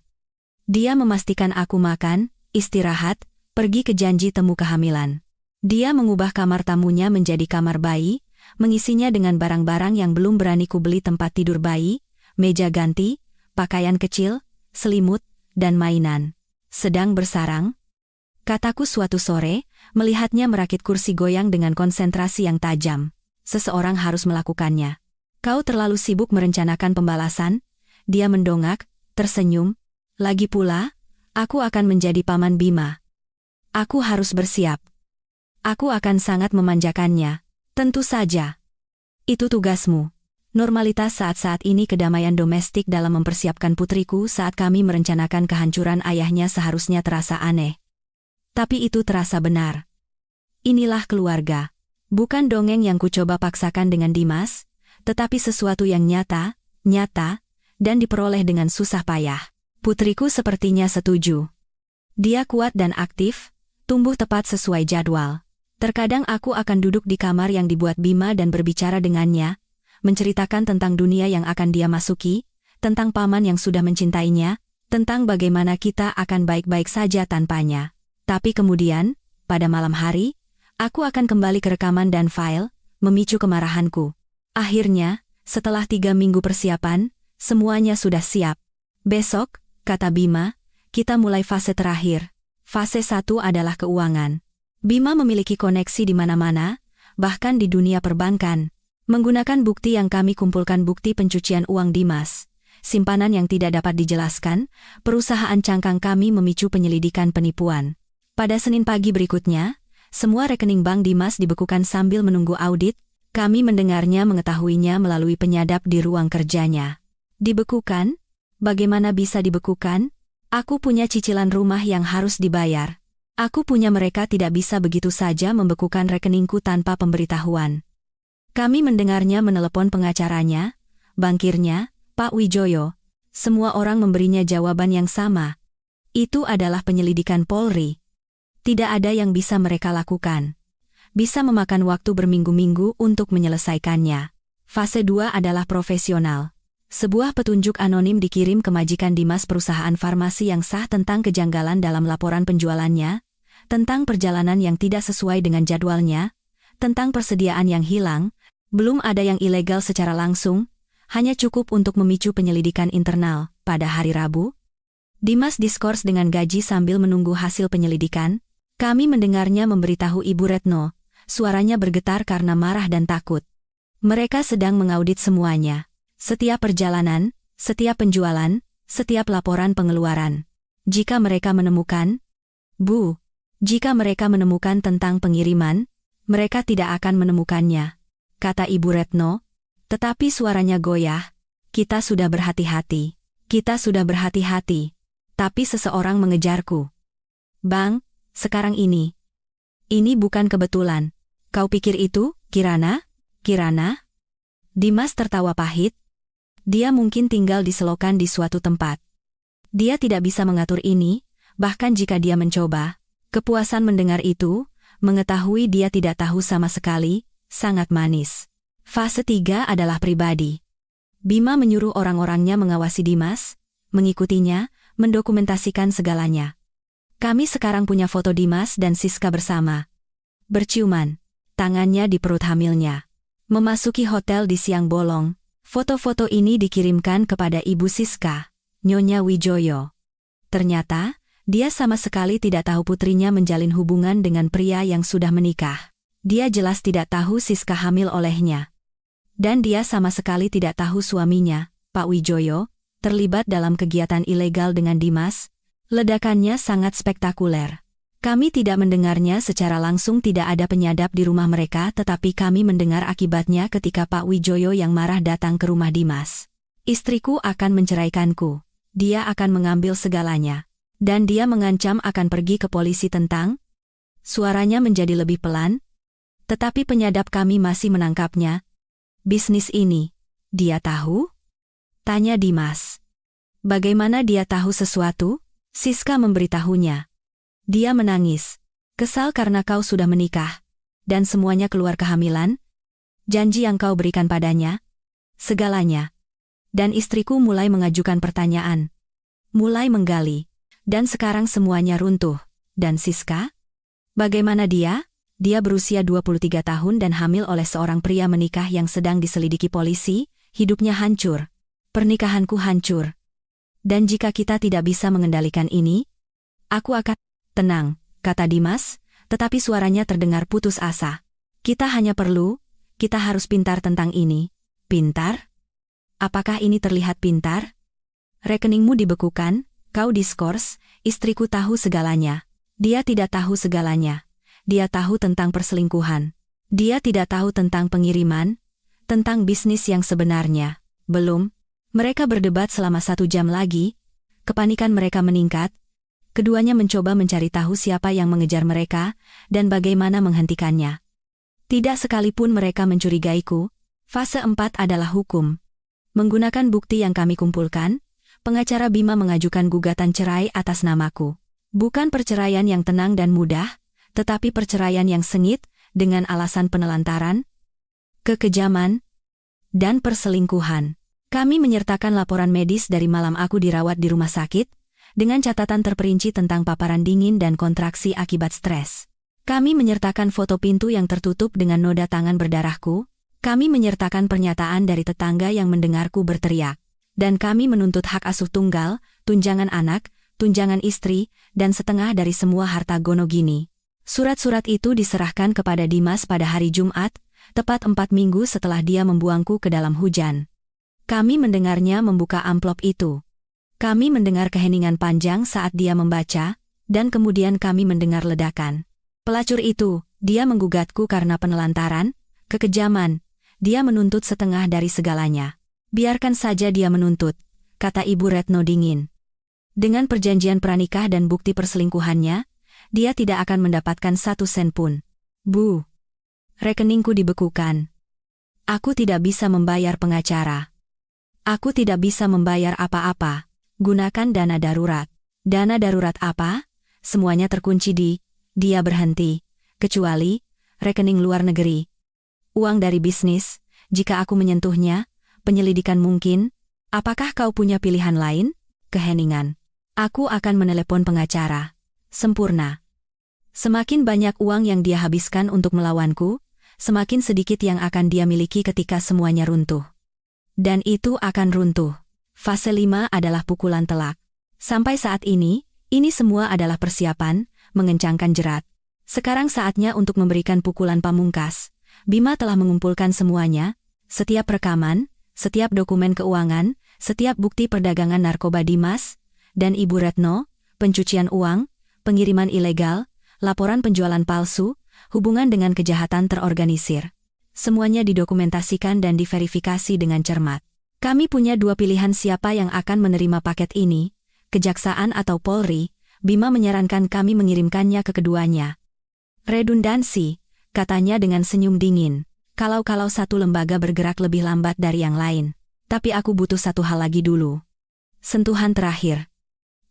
Dia memastikan aku makan, istirahat, pergi ke janji temu kehamilan. Dia mengubah kamar tamunya menjadi kamar bayi, mengisinya dengan barang-barang yang belum berani kubeli, tempat tidur bayi, meja ganti, pakaian kecil, selimut, dan mainan. Sedang bersarang? Kataku suatu sore, melihatnya merakit kursi goyang dengan konsentrasi yang tajam. Seseorang harus melakukannya. Kau terlalu sibuk merencanakan pembalasan? Dia mendongak, tersenyum. Lagi pula, aku akan menjadi paman Bima. Aku harus bersiap. Aku akan sangat memanjakannya. Tentu saja. Itu tugasmu. Normalitas saat-saat ini kedamaian domestik dalam mempersiapkan putriku saat kami merencanakan kehancuran ayahnya seharusnya terasa aneh. Tapi itu terasa benar. Inilah keluarga. Bukan dongeng yang kucoba paksakan dengan Dimas, tetapi sesuatu yang nyata, dan diperoleh dengan susah payah. Putriku sepertinya setuju. Dia kuat dan aktif, tumbuh tepat sesuai jadwal. Terkadang aku akan duduk di kamar yang dibuat Bima dan berbicara dengannya, menceritakan tentang dunia yang akan dia masuki, tentang paman yang sudah mencintainya, tentang bagaimana kita akan baik-baik saja tanpanya. Tapi kemudian, pada malam hari, aku akan kembali ke rekaman dan file, memicu kemarahanku. Akhirnya, setelah 3 minggu persiapan, semuanya sudah siap. Besok, kata Bima, kita mulai fase terakhir. Fase 1 adalah keuangan. Bima memiliki koneksi di mana-mana, bahkan di dunia perbankan. Menggunakan bukti yang kami kumpulkan, bukti pencucian uang Dimas, simpanan yang tidak dapat dijelaskan, perusahaan cangkang kami memicu penyelidikan penipuan. Pada Senin pagi berikutnya, semua rekening bank Dimas dibekukan sambil menunggu audit. Kami mendengarnya mengetahuinya melalui penyadap di ruang kerjanya. Dibekukan? Bagaimana bisa dibekukan? Aku punya cicilan rumah yang harus dibayar. Aku punya, mereka tidak bisa begitu saja membekukan rekeningku tanpa pemberitahuan. Kami mendengarnya menelepon pengacaranya, bankirnya, Pak Wijoyo. Semua orang memberinya jawaban yang sama. Itu adalah penyelidikan Polri. Tidak ada yang bisa mereka lakukan. Bisa memakan waktu berminggu-minggu untuk menyelesaikannya. Fase 2 adalah profesional. Sebuah petunjuk anonim dikirim ke majikan Dimas, perusahaan farmasi yang sah, tentang kejanggalan dalam laporan penjualannya, tentang perjalanan yang tidak sesuai dengan jadwalnya, tentang persediaan yang hilang. Belum ada yang ilegal secara langsung, hanya cukup untuk memicu penyelidikan internal. Pada hari Rabu, Dimas diskors dengan gaji sambil menunggu hasil penyelidikan. Kami mendengarnya memberitahu Ibu Retno, suaranya bergetar karena marah dan takut. Mereka sedang mengaudit semuanya. Setiap perjalanan, setiap penjualan, setiap laporan pengeluaran. Jika mereka menemukan, jika mereka menemukan tentang pengiriman, mereka tidak akan menemukannya, kata Ibu Retno, tetapi suaranya goyah. Kita sudah berhati-hati. Tapi seseorang mengejarku. Bang, sekarang ini bukan kebetulan. Kau pikir itu, Kirana? Dimas tertawa pahit. Dia mungkin tinggal di selokan di suatu tempat. Dia tidak bisa mengatur ini, bahkan jika dia mencoba. Kepuasan mendengar itu, mengetahui dia tidak tahu sama sekali, sangat manis. Fase 3 adalah pribadi. Bima menyuruh orang-orangnya mengawasi Dimas, mengikutinya, mendokumentasikan segalanya. Kami sekarang punya foto Dimas dan Siska bersama. Berciuman, tangannya di perut hamilnya. Memasuki hotel di siang bolong. Foto-foto ini dikirimkan kepada Ibu Siska, Nyonya Wijoyo. Ternyata, dia sama sekali tidak tahu putrinya menjalin hubungan dengan pria yang sudah menikah. Dia jelas tidak tahu Siska hamil olehnya. Dan dia sama sekali tidak tahu suaminya, Pak Wijoyo, terlibat dalam kegiatan ilegal dengan Dimas. Ledakannya sangat spektakuler. Kami tidak mendengarnya secara langsung, tidak ada penyadap di rumah mereka, tetapi kami mendengar akibatnya ketika Pak Wijoyo yang marah datang ke rumah Dimas. Istriku akan menceraikanku. Dia akan mengambil segalanya. Dan dia mengancam akan pergi ke polisi tentang... Suaranya menjadi lebih pelan. Tetapi penyadap kami masih menangkapnya. Bisnis ini, dia tahu? Tanya Dimas. Bagaimana dia tahu sesuatu? Siska memberitahunya. Dia menangis. Kesal karena kau sudah menikah. Dan semuanya keluar kehamilan. Janji yang kau berikan padanya. Segalanya. Dan istriku mulai mengajukan pertanyaan. Mulai menggali. Dan sekarang semuanya runtuh. Dan Siska? Bagaimana dia? Dia berusia 23 tahun dan hamil oleh seorang pria menikah yang sedang diselidiki polisi, hidupnya hancur. Pernikahanku hancur. Dan jika kita tidak bisa mengendalikan ini, aku akan... Tenang, kata Dimas, tetapi suaranya terdengar putus asa. Kita harus pintar tentang ini. Pintar? Apakah ini terlihat pintar? Rekeningmu dibekukan, kau diskors, istriku tahu segalanya. Dia tidak tahu segalanya. Dia tahu tentang perselingkuhan. Dia tidak tahu tentang pengiriman, tentang bisnis yang sebenarnya. Belum. Mereka berdebat selama 1 jam lagi. Kepanikan mereka meningkat. Keduanya mencoba mencari tahu siapa yang mengejar mereka dan bagaimana menghentikannya. Tidak sekalipun mereka mencurigaiku. Fase 4 adalah hukum. Menggunakan bukti yang kami kumpulkan, pengacara Bima mengajukan gugatan cerai atas namaku. Bukan perceraian yang tenang dan mudah, tetapi perceraian yang sengit dengan alasan penelantaran, kekejaman, dan perselingkuhan. Kami menyertakan laporan medis dari malam aku dirawat di rumah sakit, dengan catatan terperinci tentang paparan dingin dan kontraksi akibat stres. Kami menyertakan foto pintu yang tertutup dengan noda tangan berdarahku. Kami menyertakan pernyataan dari tetangga yang mendengarku berteriak. Dan kami menuntut hak asuh tunggal, tunjangan anak, tunjangan istri, dan setengah dari semua harta Gonogini. Surat-surat itu diserahkan kepada Dimas pada hari Jumat, tepat 4 minggu setelah dia membuangku ke dalam hujan. Kami mendengarnya membuka amplop itu. Kami mendengar keheningan panjang saat dia membaca, dan kemudian kami mendengar ledakan. Pelacur itu, dia menggugatku karena penelantaran, kekejaman. Dia menuntut setengah dari segalanya. Biarkan saja dia menuntut, kata Ibu Retno dingin. Dengan perjanjian pranikah dan bukti perselingkuhannya, dia tidak akan mendapatkan 1 sen pun. Bu. Rekeningku dibekukan. Aku tidak bisa membayar pengacara. Aku tidak bisa membayar apa-apa. Gunakan dana darurat. Dana darurat apa? Semuanya terkunci di... Dia berhenti. Kecuali rekening luar negeri. Uang dari bisnis, jika aku menyentuhnya, penyelidikan mungkin. Apakah kau punya pilihan lain? Keheningan. Aku akan menelepon pengacara. Sempurna. Semakin banyak uang yang dia habiskan untuk melawanku, semakin sedikit yang akan dia miliki ketika semuanya runtuh. Dan itu akan runtuh. Fase 5 adalah pukulan telak. Sampai saat ini semua adalah persiapan, mengencangkan jerat. Sekarang saatnya untuk memberikan pukulan pamungkas. Bima telah mengumpulkan semuanya, setiap rekaman, setiap dokumen keuangan, setiap bukti perdagangan narkoba Dimas, dan Ibu Retno, pencucian uang, pengiriman ilegal, laporan penjualan palsu, hubungan dengan kejahatan terorganisir. Semuanya didokumentasikan dan diverifikasi dengan cermat. Kami punya 2 pilihan siapa yang akan menerima paket ini, Kejaksaan atau Polri. Bima menyarankan kami mengirimkannya ke keduanya. Redundansi, katanya dengan senyum dingin. Kalau satu lembaga bergerak lebih lambat dari yang lain. Tapi aku butuh 1 hal lagi dulu. Sentuhan terakhir.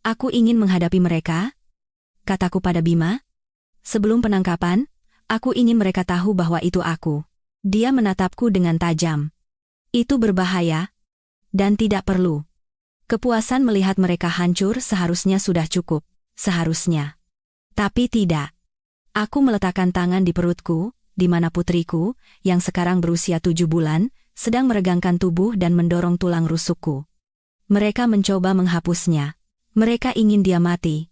Aku ingin menghadapi mereka, kataku pada Bima. Sebelum penangkapan, aku ingin mereka tahu bahwa itu aku. Dia menatapku dengan tajam. Itu berbahaya. Dan tidak perlu. Kepuasan melihat mereka hancur seharusnya sudah cukup. Seharusnya. Tapi tidak. Aku meletakkan tangan di perutku, di mana putriku, yang sekarang berusia 7 bulan, sedang meregangkan tubuh dan mendorong tulang rusukku. Mereka mencoba menghapusnya. Mereka ingin dia mati.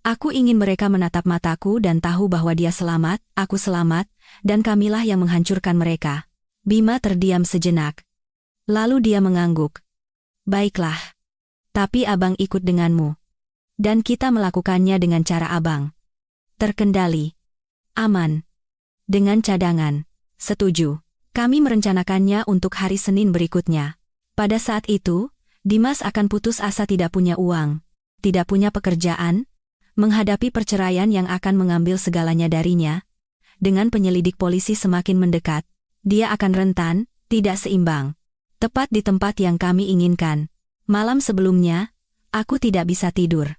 Aku ingin mereka menatap mataku dan tahu bahwa dia selamat, aku selamat, dan kamilah yang menghancurkan mereka. Bima terdiam sejenak. Lalu dia mengangguk. Baiklah. Tapi abang ikut denganmu. Dan kita melakukannya dengan cara abang. Terkendali. Aman. Dengan cadangan. Setuju. Kami merencanakannya untuk hari Senin berikutnya. Pada saat itu, Dimas akan putus asa tidak punya uang, tidak punya pekerjaan, menghadapi perceraian yang akan mengambil segalanya darinya. Dengan penyelidik polisi semakin mendekat, dia akan rentan, tidak seimbang. Tepat di tempat yang kami inginkan. Malam sebelumnya, aku tidak bisa tidur.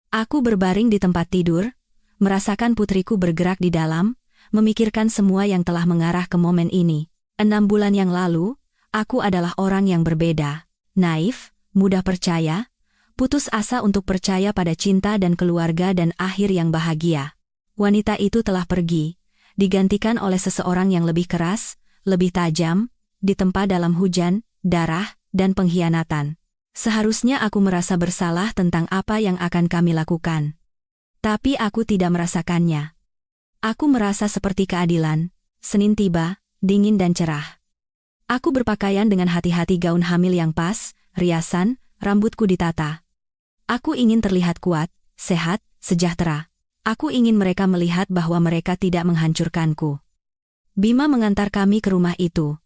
Aku berbaring di tempat tidur, merasakan putriku bergerak di dalam, memikirkan semua yang telah mengarah ke momen ini. 6 bulan yang lalu, aku adalah orang yang berbeda. Naif, mudah percaya, Putus asa untuk percaya pada cinta dan keluarga dan akhir yang bahagia. Wanita itu telah pergi, digantikan oleh seseorang yang lebih keras, lebih tajam, ditempa dalam hujan, darah, dan pengkhianatan. Seharusnya aku merasa bersalah tentang apa yang akan kami lakukan. Tapi aku tidak merasakannya. Aku merasa seperti keadilan. Senin tiba, dingin dan cerah. Aku berpakaian dengan hati-hati gaun hamil yang pas, riasan, rambutku ditata. Aku ingin terlihat kuat, sehat, sejahtera. Aku ingin mereka melihat bahwa mereka tidak menghancurkanku. Bima mengantar kami ke rumah itu.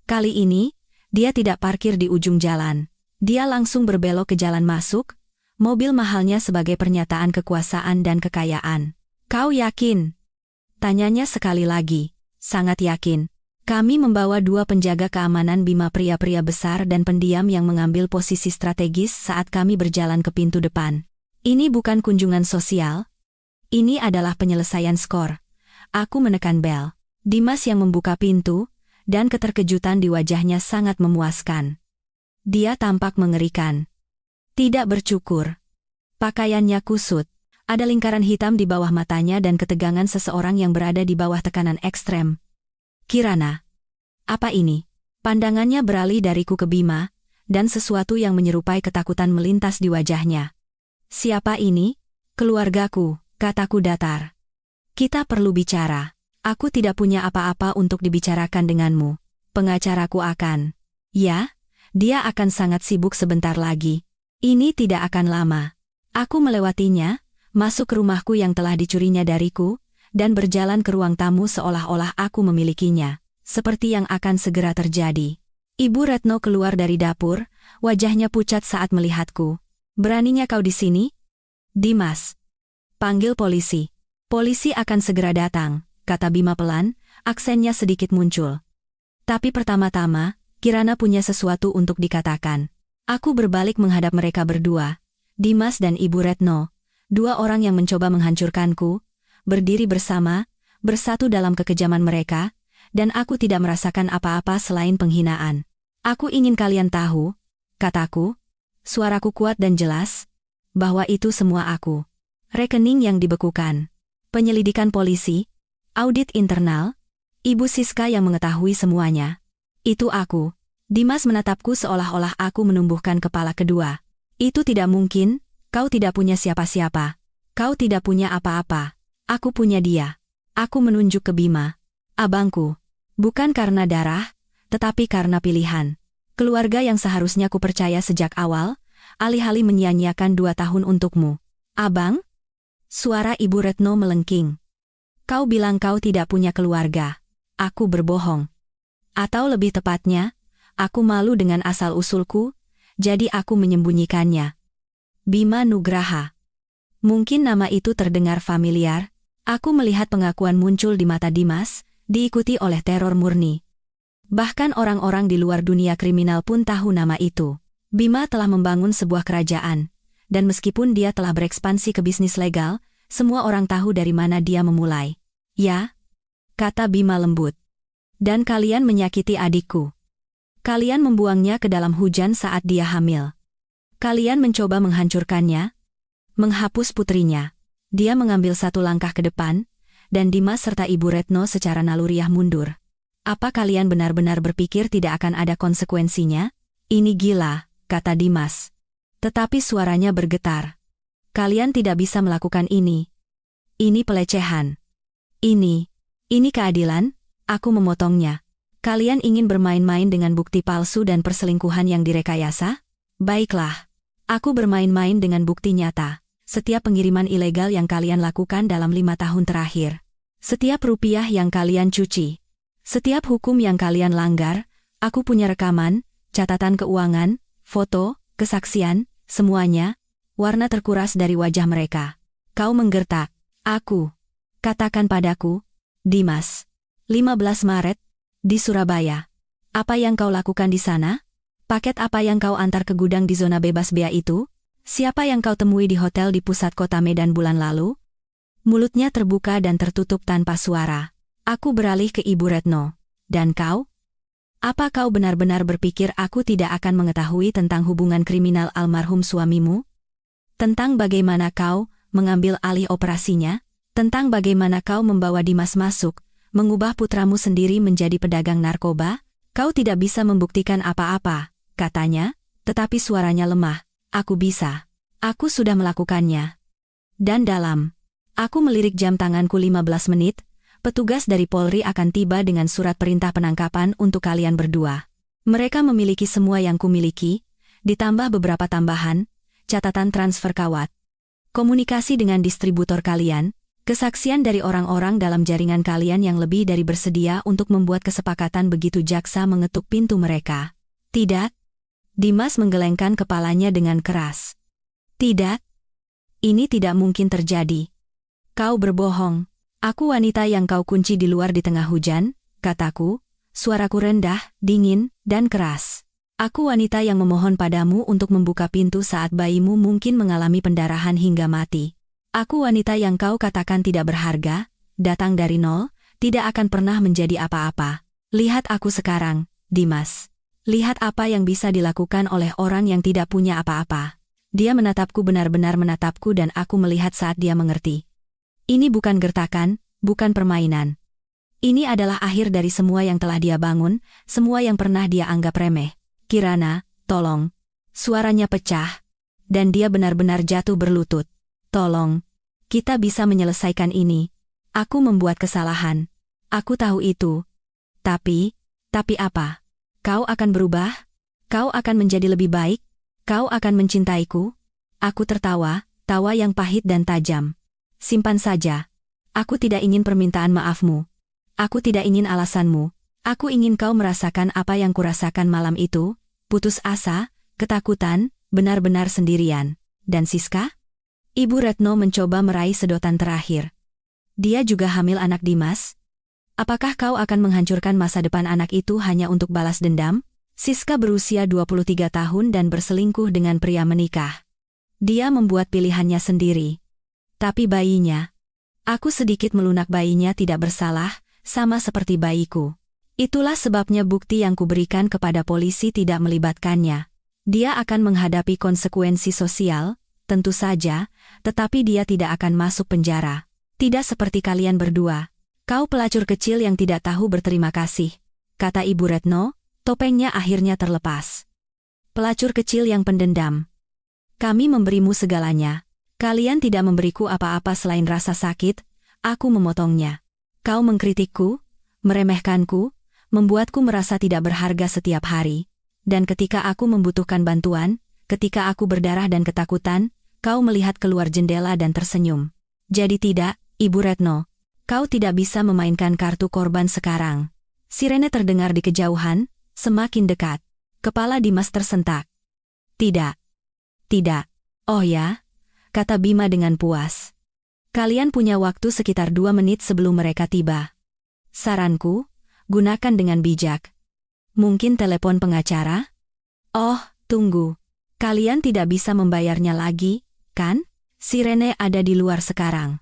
Kali ini, dia tidak parkir di ujung jalan. Dia langsung berbelok ke jalan masuk, mobil mahalnya sebagai pernyataan kekuasaan dan kekayaan. Kau yakin? Tanyanya sekali lagi. Sangat yakin. Kami membawa 2 penjaga keamanan Bima, pria-pria besar dan pendiam yang mengambil posisi strategis saat kami berjalan ke pintu depan. Ini bukan kunjungan sosial. Ini adalah penyelesaian skor. Aku menekan bel. Dimas yang membuka pintu, dan keterkejutan di wajahnya sangat memuaskan. Dia tampak mengerikan. Tidak bercukur. Pakaiannya kusut. Ada lingkaran hitam di bawah matanya dan ketegangan seseorang yang berada di bawah tekanan ekstrem. Kirana. Apa ini? Pandangannya beralih dariku ke Bima, dan sesuatu yang menyerupai ketakutan melintas di wajahnya. Siapa ini? Keluargaku, kataku datar. Kita perlu bicara. Aku tidak punya apa-apa untuk dibicarakan denganmu. Pengacaraku akan. Ya, dia akan sangat sibuk sebentar lagi. Ini tidak akan lama. Aku melewatinya, masuk ke rumahku yang telah dicurinya dariku, dan berjalan ke ruang tamu seolah-olah aku memilikinya, seperti yang akan segera terjadi. Ibu Retno keluar dari dapur, wajahnya pucat saat melihatku. Beraninya kau di sini? Dimas. Panggil polisi. Polisi akan segera datang, kata Bima pelan, aksennya sedikit muncul. Tapi pertama-tama, Kirana punya sesuatu untuk dikatakan. Aku berbalik menghadap mereka berdua, Dimas dan Ibu Retno. 2 orang yang mencoba menghancurkanku, berdiri bersama, bersatu dalam kekejaman mereka, dan aku tidak merasakan apa-apa selain penghinaan. Aku ingin kalian tahu, kataku, suaraku kuat dan jelas, bahwa itu semua aku. Rekening yang dibekukan, penyelidikan polisi, audit internal, Ibu Siska yang mengetahui semuanya. Itu aku. Dimas menatapku seolah-olah aku menumbuhkan kepala kedua. Itu tidak mungkin. Kau tidak punya siapa-siapa. Kau tidak punya apa-apa. Aku punya dia. Aku menunjuk ke Bima. Abangku. Bukan karena darah, tetapi karena pilihan. Keluarga yang seharusnya ku percaya sejak awal, alih-alih menyia-nyiakan 2 tahun untukmu. Abang? Suara Ibu Retno melengking. Kau bilang kau tidak punya keluarga. Aku berbohong. Atau lebih tepatnya, aku malu dengan asal-usulku, jadi aku menyembunyikannya. Bima Nugraha. Mungkin nama itu terdengar familiar. Aku melihat pengakuan muncul di mata Dimas, diikuti oleh teror murni. Bahkan orang-orang di luar dunia kriminal pun tahu nama itu. Bima telah membangun sebuah kerajaan, dan meskipun dia telah berekspansi ke bisnis legal, semua orang tahu dari mana dia memulai. Ya, kata Bima lembut. Dan kalian menyakiti adikku. Kalian membuangnya ke dalam hujan saat dia hamil. Kalian mencoba menghancurkannya, menghapus putrinya. Dia mengambil 1 langkah ke depan, dan Dimas serta Ibu Retno secara naluriah mundur. Apa kalian benar-benar berpikir tidak akan ada konsekuensinya? Ini gila, kata Dimas. Tetapi suaranya bergetar. Kalian tidak bisa melakukan ini. Ini pelecehan. Ini keadilan, aku memotongnya. Kalian ingin bermain-main dengan bukti palsu dan perselingkuhan yang direkayasa? Baiklah. Aku bermain-main dengan bukti nyata. Setiap pengiriman ilegal yang kalian lakukan dalam 5 tahun terakhir. Setiap rupiah yang kalian cuci. Setiap hukum yang kalian langgar, aku punya rekaman, catatan keuangan, foto, kesaksian, semuanya. Warna terkuras dari wajah mereka. Kau menggertak. Aku. Katakan padaku, Dimas. 15 Maret, di Surabaya. Apa yang kau lakukan di sana? Paket apa yang kau antar ke gudang di zona bebas bea itu? Siapa yang kau temui di hotel di pusat kota Medan bulan lalu? Mulutnya terbuka dan tertutup tanpa suara. Aku beralih ke Ibu Retno. Dan kau? Apa kau benar-benar berpikir aku tidak akan mengetahui tentang hubungan kriminal almarhum suamimu? Tentang bagaimana kau mengambil alih operasinya? Tentang bagaimana kau membawa Dimas masuk, mengubah putramu sendiri menjadi pedagang narkoba? Kau tidak bisa membuktikan apa-apa, katanya, tetapi suaranya lemah. Aku bisa. Aku sudah melakukannya. Dan dalam. Aku melirik jam tanganku 15 menit, petugas dari Polri akan tiba dengan surat perintah penangkapan untuk kalian berdua. Mereka memiliki semua yang kumiliki, ditambah beberapa tambahan, catatan transfer kawat, komunikasi dengan distributor kalian, kesaksian dari orang-orang dalam jaringan kalian yang lebih dari bersedia untuk membuat kesepakatan begitu jaksa mengetuk pintu mereka. Tidak? Dimas menggelengkan kepalanya dengan keras. Tidak. Ini tidak mungkin terjadi. Kau berbohong. Aku wanita yang kau kunci di luar di tengah hujan, kataku, suaraku rendah, dingin, dan keras. Aku wanita yang memohon padamu untuk membuka pintu saat bayimu mungkin mengalami pendarahan hingga mati. Aku wanita yang kau katakan tidak berharga, datang dari nol, tidak akan pernah menjadi apa-apa. Lihat aku sekarang, Dimas. Lihat apa yang bisa dilakukan oleh orang yang tidak punya apa-apa. Dia menatapku, benar-benar menatapku, dan aku melihat saat dia mengerti. Ini bukan gertakan, bukan permainan. Ini adalah akhir dari semua yang telah dia bangun, semua yang pernah dia anggap remeh. Kirana, tolong. Suaranya pecah, dan dia benar-benar jatuh berlutut. Tolong. Kita bisa menyelesaikan ini. Aku membuat kesalahan. Aku tahu itu. Tapi apa? Kau akan berubah? Kau akan menjadi lebih baik? Kau akan mencintaiku? Aku tertawa, tawa yang pahit dan tajam. Simpan saja. Aku tidak ingin permintaan maafmu. Aku tidak ingin alasanmu. Aku ingin kau merasakan apa yang kurasakan malam itu, putus asa, ketakutan, benar-benar sendirian. Dan Siska? Ibu Retno mencoba meraih sedotan terakhir. Dia juga hamil anak Dimas? Apakah kau akan menghancurkan masa depan anak itu hanya untuk balas dendam? Siska berusia 23 tahun dan berselingkuh dengan pria menikah. Dia membuat pilihannya sendiri. Tapi bayinya, aku sedikit melunak, bayinya tidak bersalah, sama seperti bayiku. Itulah sebabnya bukti yang kuberikan kepada polisi tidak melibatkannya. Dia akan menghadapi konsekuensi sosial, tentu saja, tetapi dia tidak akan masuk penjara. Tidak seperti kalian berdua. Kau pelacur kecil yang tidak tahu berterima kasih, kata Ibu Retno, topengnya akhirnya terlepas. Pelacur kecil yang pendendam. Kami memberimu segalanya. Kalian tidak memberiku apa-apa selain rasa sakit. Aku memotongnya. Kau mengkritikku, meremehkanku, membuatku merasa tidak berharga setiap hari. Dan ketika aku membutuhkan bantuan, ketika aku berdarah dan ketakutan, kau melihat keluar jendela dan tersenyum. Jadi tidak, Ibu Retno, kau tidak bisa memainkan kartu korban sekarang. Sirene terdengar di kejauhan, semakin dekat. Kepala Dimas tersentak. Tidak. Tidak. Oh ya, kata Bima dengan puas. Kalian punya waktu sekitar 2 menit sebelum mereka tiba. Saranku, gunakan dengan bijak. Mungkin telepon pengacara? Oh, tunggu. Kalian tidak bisa membayarnya lagi, kan? Sirene ada di luar sekarang.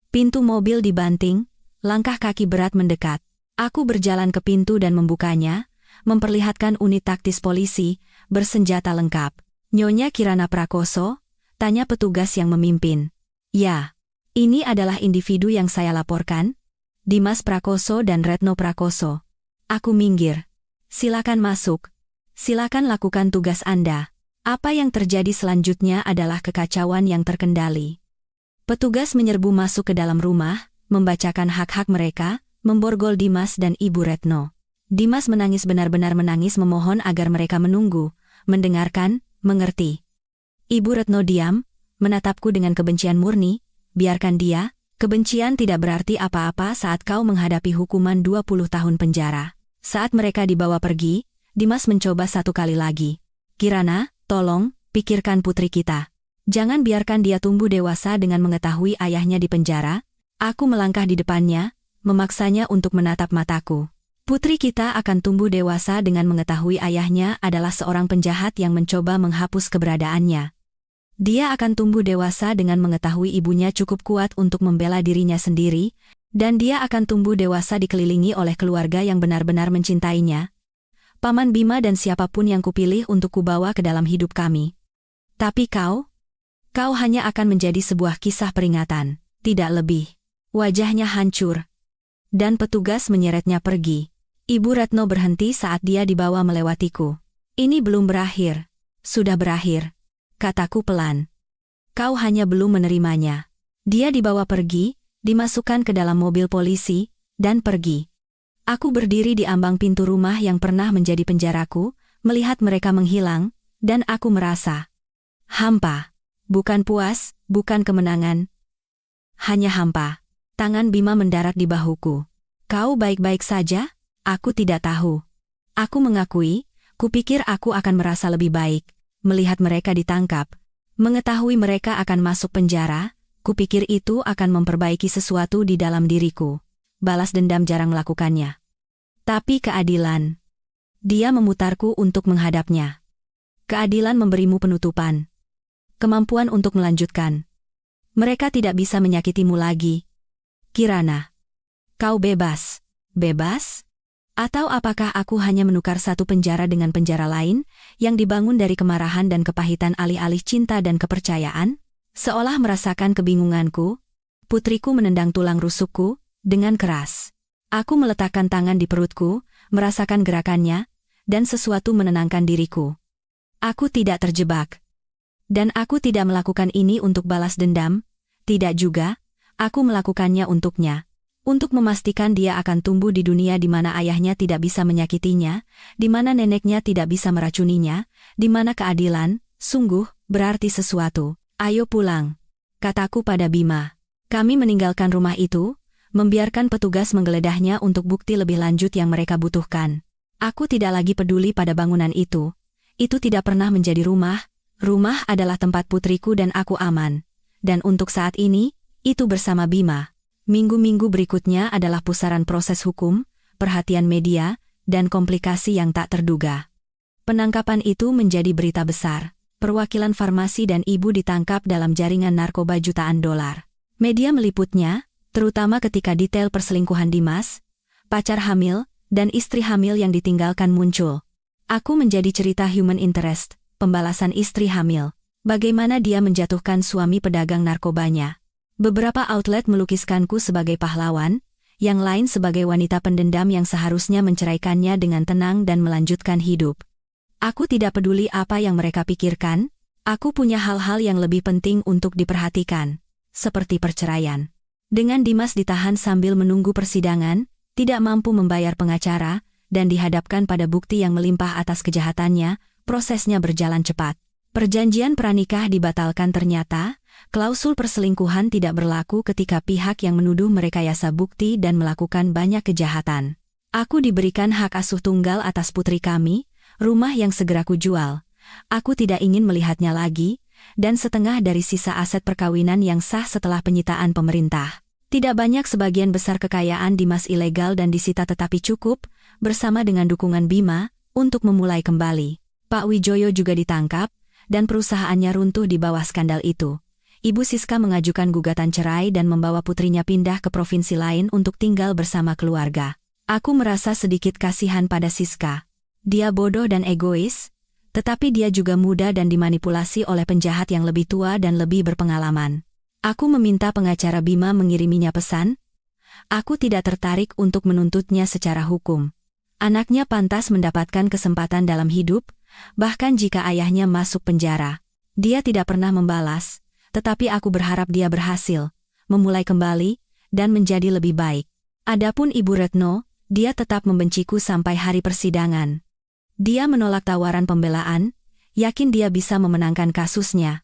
Pintu mobil dibanting, langkah kaki berat mendekat. Aku berjalan ke pintu dan membukanya, memperlihatkan unit taktis polisi, bersenjata lengkap. Nyonya Kirana Prakoso? Tanya petugas yang memimpin. Ya, ini adalah individu yang saya laporkan. Dimas Prakoso dan Retno Prakoso. Aku minggir. Silakan masuk. Silakan lakukan tugas Anda. Apa yang terjadi selanjutnya adalah kekacauan yang terkendali. Petugas menyerbu masuk ke dalam rumah, membacakan hak-hak mereka, memborgol Dimas dan Ibu Retno. Dimas menangis, benar-benar menangis, memohon agar mereka menunggu, mendengarkan, mengerti. Ibu Retno diam, menatapku dengan kebencian murni. Biarkan dia, kebencian tidak berarti apa-apa saat kau menghadapi hukuman 20 tahun penjara. Saat mereka dibawa pergi, Dimas mencoba satu kali lagi. Kirana, tolong, pikirkan putri kita. Jangan biarkan dia tumbuh dewasa dengan mengetahui ayahnya di penjara. Aku melangkah di depannya, memaksanya untuk menatap mataku. Putri kita akan tumbuh dewasa dengan mengetahui ayahnya adalah seorang penjahat yang mencoba menghapus keberadaannya. Dia akan tumbuh dewasa dengan mengetahui ibunya cukup kuat untuk membela dirinya sendiri, dan dia akan tumbuh dewasa dikelilingi oleh keluarga yang benar-benar mencintainya. Paman Bima dan siapapun yang kupilih untuk kubawa ke dalam hidup kami. Tapi kau hanya akan menjadi sebuah kisah peringatan, tidak lebih. Wajahnya hancur, dan petugas menyeretnya pergi. Ibu Retno berhenti saat dia dibawa melewatiku. Ini belum berakhir. Sudah berakhir, kataku pelan. Kau hanya belum menerimanya. Dia dibawa pergi, dimasukkan ke dalam mobil polisi, dan pergi. Aku berdiri di ambang pintu rumah yang pernah menjadi penjaraku, melihat mereka menghilang, dan aku merasa hampa. Bukan puas, bukan kemenangan. Hanya hampa. Tangan Bima mendarat di bahuku. Kau baik-baik saja? Aku tidak tahu. Aku mengakui, kupikir aku akan merasa lebih baik, melihat mereka ditangkap. Mengetahui mereka akan masuk penjara, kupikir itu akan memperbaiki sesuatu di dalam diriku. Balas dendam jarang melakukannya. Tapi keadilan. Dia memutarku untuk menghadapnya. Keadilan memberimu penutupan. Kemampuan untuk melanjutkan. Mereka tidak bisa menyakitimu lagi. Kirana. Kau bebas. Bebas? Atau apakah aku hanya menukar satu penjara dengan penjara lain, yang dibangun dari kemarahan dan kepahitan alih-alih cinta dan kepercayaan? Seolah merasakan kebingunganku, putriku menendang tulang rusukku dengan keras. Aku meletakkan tangan di perutku, merasakan gerakannya, dan sesuatu menenangkan diriku. Aku tidak terjebak. Dan aku tidak melakukan ini untuk balas dendam, tidak juga, aku melakukannya untuknya. Untuk memastikan dia akan tumbuh di dunia di mana ayahnya tidak bisa menyakitinya, di mana neneknya tidak bisa meracuninya, di mana keadilan, sungguh, berarti sesuatu. Ayo pulang, kataku pada Bima. Kami meninggalkan rumah itu, membiarkan petugas menggeledahnya untuk bukti lebih lanjut yang mereka butuhkan. Aku tidak lagi peduli pada bangunan itu. Itu tidak pernah menjadi rumah. Rumah adalah tempat putriku dan aku aman. Dan untuk saat ini, itu bersama Bima. Minggu-minggu berikutnya adalah pusaran proses hukum, perhatian media, dan komplikasi yang tak terduga. Penangkapan itu menjadi berita besar. Perwakilan farmasi dan ibu ditangkap dalam jaringan narkoba jutaan dolar. Media meliputnya, terutama ketika detail perselingkuhan Dimas, pacar hamil, dan istri hamil yang ditinggalkan muncul. Aku menjadi cerita human interest, pembalasan istri hamil. Bagaimana dia menjatuhkan suami pedagang narkobanya. Beberapa outlet melukiskanku sebagai pahlawan, yang lain sebagai wanita pendendam yang seharusnya menceraikannya dengan tenang dan melanjutkan hidup. Aku tidak peduli apa yang mereka pikirkan, aku punya hal-hal yang lebih penting untuk diperhatikan, seperti perceraian. Dengan Dimas ditahan sambil menunggu persidangan, tidak mampu membayar pengacara, dan dihadapkan pada bukti yang melimpah atas kejahatannya, prosesnya berjalan cepat. Perjanjian pranikah dibatalkan ternyata, klausul perselingkuhan tidak berlaku ketika pihak yang menuduh merekayasa bukti dan melakukan banyak kejahatan. Aku diberikan hak asuh tunggal atas putri kami, rumah yang segera kujual. Aku tidak ingin melihatnya lagi, dan setengah dari sisa aset perkawinan yang sah setelah penyitaan pemerintah. Tidak banyak, sebagian besar kekayaan Dimas ilegal dan disita tetapi cukup, bersama dengan dukungan Bima, untuk memulai kembali. Pak Wijoyo juga ditangkap, dan perusahaannya runtuh di bawah skandal itu. Ibu Siska mengajukan gugatan cerai dan membawa putrinya pindah ke provinsi lain untuk tinggal bersama keluarga. Aku merasa sedikit kasihan pada Siska. Dia bodoh dan egois, tetapi dia juga muda dan dimanipulasi oleh penjahat yang lebih tua dan lebih berpengalaman. Aku meminta pengacara Bima mengiriminya pesan. Aku tidak tertarik untuk menuntutnya secara hukum. Anaknya pantas mendapatkan kesempatan dalam hidup, bahkan jika ayahnya masuk penjara. Dia tidak pernah membalas, tetapi aku berharap dia berhasil, memulai kembali, dan menjadi lebih baik. Adapun Ibu Retno, dia tetap membenciku sampai hari persidangan. Dia menolak tawaran pembelaan, yakin dia bisa memenangkan kasusnya.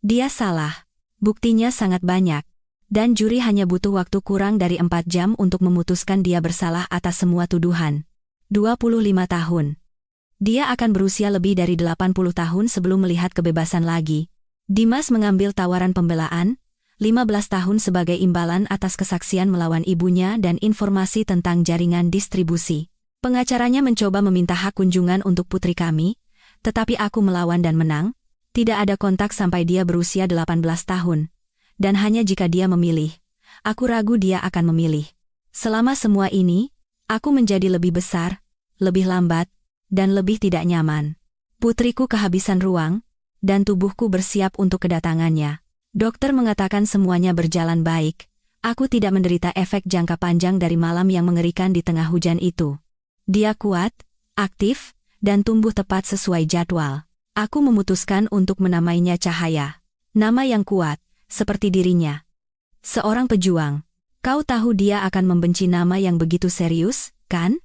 Dia salah. Buktinya sangat banyak, dan juri hanya butuh waktu kurang dari 4 jam untuk memutuskan dia bersalah atas semua tuduhan. 25 tahun. Dia akan berusia lebih dari 80 tahun sebelum melihat kebebasan lagi. Dimas mengambil tawaran pembelaan, 15 tahun sebagai imbalan atas kesaksian melawan ibunya dan informasi tentang jaringan distribusi. Pengacaranya mencoba meminta hak kunjungan untuk putri kami, tetapi aku melawan dan menang. Tidak ada kontak sampai dia berusia 18 tahun. Dan hanya jika dia memilih, aku ragu dia akan memilih. Selama semua ini, aku menjadi lebih besar, lebih lambat, dan lebih tidak nyaman. Putriku kehabisan ruang, dan tubuhku bersiap untuk kedatangannya. Dokter mengatakan semuanya berjalan baik. Aku tidak menderita efek jangka panjang dari malam yang mengerikan di tengah hujan itu. Dia kuat, aktif, dan tumbuh tepat sesuai jadwal. Aku memutuskan untuk menamainya Cahaya. Nama yang kuat, seperti dirinya. Seorang pejuang. Kau tahu dia akan membenci nama yang begitu serius, kan?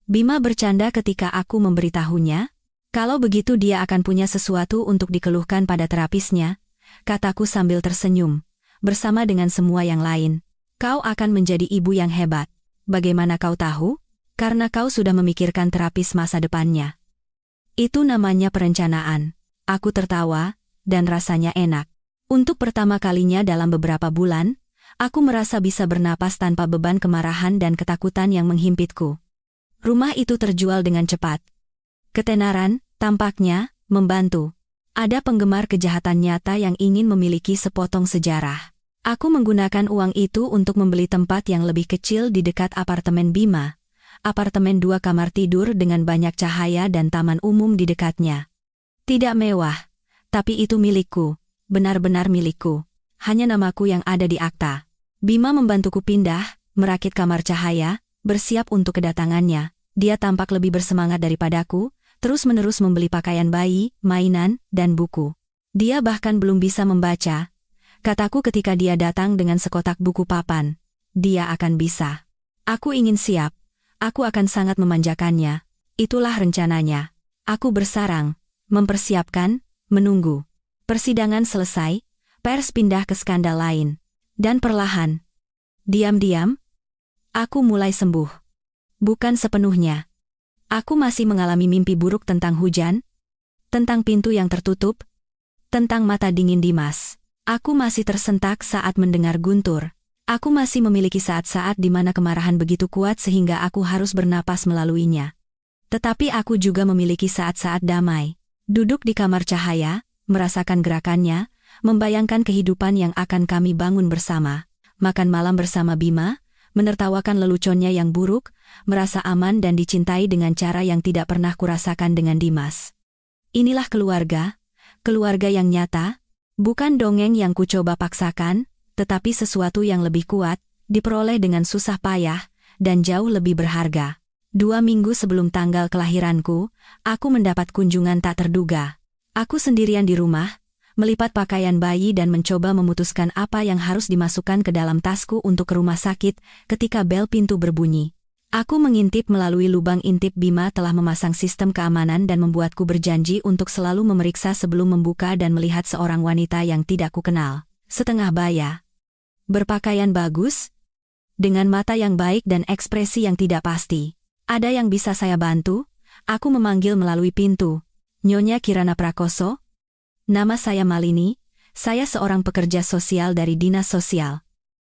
Bima bercanda ketika aku memberitahunya. Kalau begitu dia akan punya sesuatu untuk dikeluhkan pada terapisnya, kataku sambil tersenyum. Bersama dengan semua yang lain. Kau akan menjadi ibu yang hebat. Bagaimana kau tahu? Karena kau sudah memikirkan terapis masa depannya. Itu namanya perencanaan. Aku tertawa, dan rasanya enak. Untuk pertama kalinya dalam beberapa bulan, aku merasa bisa bernapas tanpa beban kemarahan dan ketakutan yang menghimpitku. Rumah itu terjual dengan cepat. Ketenaran, tampaknya, membantu. Ada penggemar kejahatan nyata yang ingin memiliki sepotong sejarah. Aku menggunakan uang itu untuk membeli tempat yang lebih kecil di dekat apartemen Bima. Apartemen 2 kamar tidur dengan banyak cahaya dan taman umum di dekatnya. Tidak mewah, tapi itu milikku. Benar-benar milikku. Hanya namaku yang ada di akta. Bima membantuku pindah, merakit kamar cahaya, bersiap untuk kedatangannya. Dia tampak lebih bersemangat daripadaku, terus-menerus membeli pakaian bayi, mainan, dan buku. Dia bahkan belum bisa membaca. Kataku ketika dia datang dengan sekotak buku papan. Dia akan bisa. Aku ingin siap. Aku akan sangat memanjakannya. Itulah rencananya. Aku bersarang, mempersiapkan, menunggu. Persidangan selesai, pers pindah ke skandal lain. Dan perlahan, diam-diam, aku mulai sembuh. Bukan sepenuhnya. Aku masih mengalami mimpi buruk tentang hujan, tentang pintu yang tertutup, tentang mata dingin Dimas. Aku masih tersentak saat mendengar guntur. Aku masih memiliki saat-saat di mana kemarahan begitu kuat sehingga aku harus bernapas melaluinya. Tetapi aku juga memiliki saat-saat damai. Duduk di kamar cahaya, merasakan gerakannya, membayangkan kehidupan yang akan kami bangun bersama, makan malam bersama Bima, menertawakan leluconnya yang buruk, merasa aman dan dicintai dengan cara yang tidak pernah kurasakan dengan Dimas. Inilah keluarga yang nyata, bukan dongeng yang kucoba paksakan, tetapi sesuatu yang lebih kuat, diperoleh dengan susah payah, dan jauh lebih berharga. 2 minggu sebelum tanggal kelahiranku, aku mendapat kunjungan tak terduga. Aku sendirian di rumah, melipat pakaian bayi dan mencoba memutuskan apa yang harus dimasukkan ke dalam tasku untuk ke rumah sakit ketika bel pintu berbunyi. Aku mengintip melalui lubang intip. Bima telah memasang sistem keamanan dan membuatku berjanji untuk selalu memeriksa sebelum membuka dan melihat seorang wanita yang tidak kukenal. Setengah baya. Berpakaian bagus, dengan mata yang baik dan ekspresi yang tidak pasti. Ada yang bisa saya bantu? Aku memanggil melalui pintu. Nyonya Kirana Prakoso? Nama saya Malini, saya seorang pekerja sosial dari Dinas Sosial.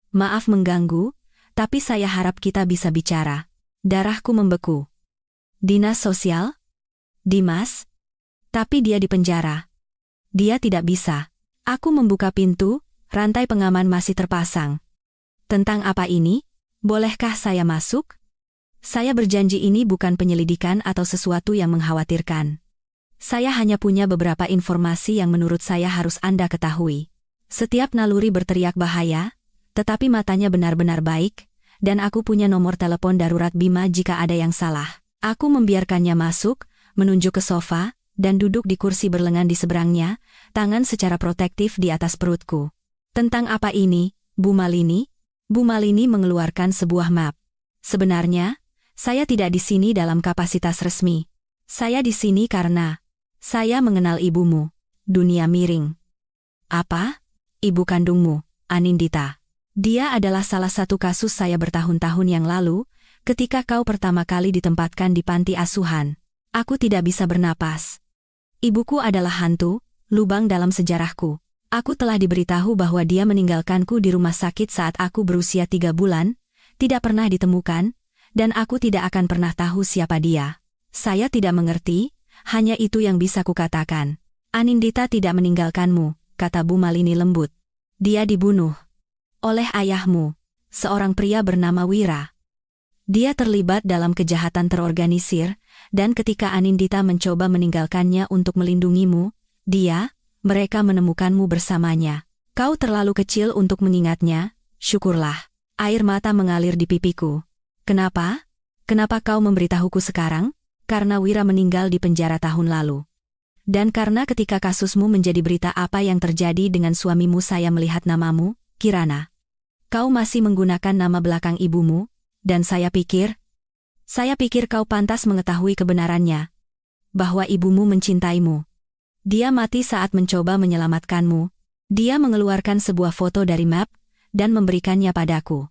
Maaf mengganggu, tapi saya harap kita bisa bicara. Darahku membeku. Dinas Sosial? Dimas? Tapi dia di penjara. Dia tidak bisa. Aku membuka pintu, rantai pengaman masih terpasang. Tentang apa ini? Bolehkah saya masuk? Saya berjanji ini bukan penyelidikan atau sesuatu yang mengkhawatirkan. Saya hanya punya beberapa informasi yang menurut saya harus Anda ketahui. Setiap naluri berteriak bahaya, tetapi matanya benar-benar baik, dan aku punya nomor telepon darurat Bima jika ada yang salah. Aku membiarkannya masuk, menunjuk ke sofa, dan duduk di kursi berlengan di seberangnya, tangan secara protektif di atas perutku. Tentang apa ini, Bu Malini? Bu Malini mengeluarkan sebuah map. Sebenarnya, saya tidak di sini dalam kapasitas resmi. Saya di sini karena saya mengenal ibumu, Dunia Miring. Apa? Ibu kandungmu, Anindita. Dia adalah salah satu kasus saya bertahun-tahun yang lalu, ketika kau pertama kali ditempatkan di panti asuhan. Aku tidak bisa bernapas. Ibuku adalah hantu, lubang dalam sejarahku. Aku telah diberitahu bahwa dia meninggalkanku di rumah sakit saat aku berusia 3 bulan, tidak pernah ditemukan, dan aku tidak akan pernah tahu siapa dia. Saya tidak mengerti. Hanya itu yang bisa kukatakan. Anindita tidak meninggalkanmu, kata Bu Malini lembut. Dia dibunuh oleh ayahmu, seorang pria bernama Wira. Dia terlibat dalam kejahatan terorganisir, dan ketika Anindita mencoba meninggalkannya untuk melindungimu, mereka menemukanmu bersamanya. Kau terlalu kecil untuk mengingatnya, syukurlah. Air mata mengalir di pipiku. Kenapa? Kenapa kau memberitahuku sekarang? Karena Wira meninggal di penjara tahun lalu. Dan karena ketika kasusmu menjadi berita apa yang terjadi dengan suamimu saya melihat namamu, Kirana. Kau masih menggunakan nama belakang ibumu, dan saya pikir kau pantas mengetahui kebenarannya. Bahwa ibumu mencintaimu. Dia mati saat mencoba menyelamatkanmu. Dia mengeluarkan sebuah foto dari map, dan memberikannya padaku.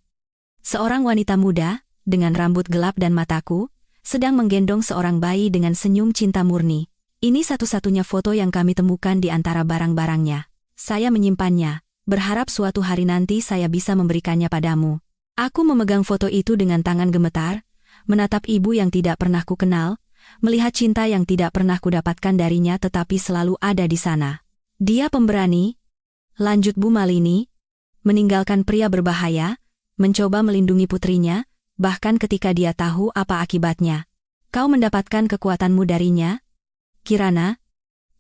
Seorang wanita muda, dengan rambut gelap dan mataku, sedang menggendong seorang bayi dengan senyum cinta murni. Ini satu-satunya foto yang kami temukan di antara barang-barangnya. Saya menyimpannya, berharap suatu hari nanti saya bisa memberikannya padamu. Aku memegang foto itu dengan tangan gemetar, menatap ibu yang tidak pernah ku kenal, melihat cinta yang tidak pernah kudapatkan darinya tetapi selalu ada di sana. Dia pemberani, lanjut Bu Malini, meninggalkan pria berbahaya, mencoba melindungi putrinya, bahkan ketika dia tahu apa akibatnya. Kau mendapatkan kekuatanmu darinya? Kirana,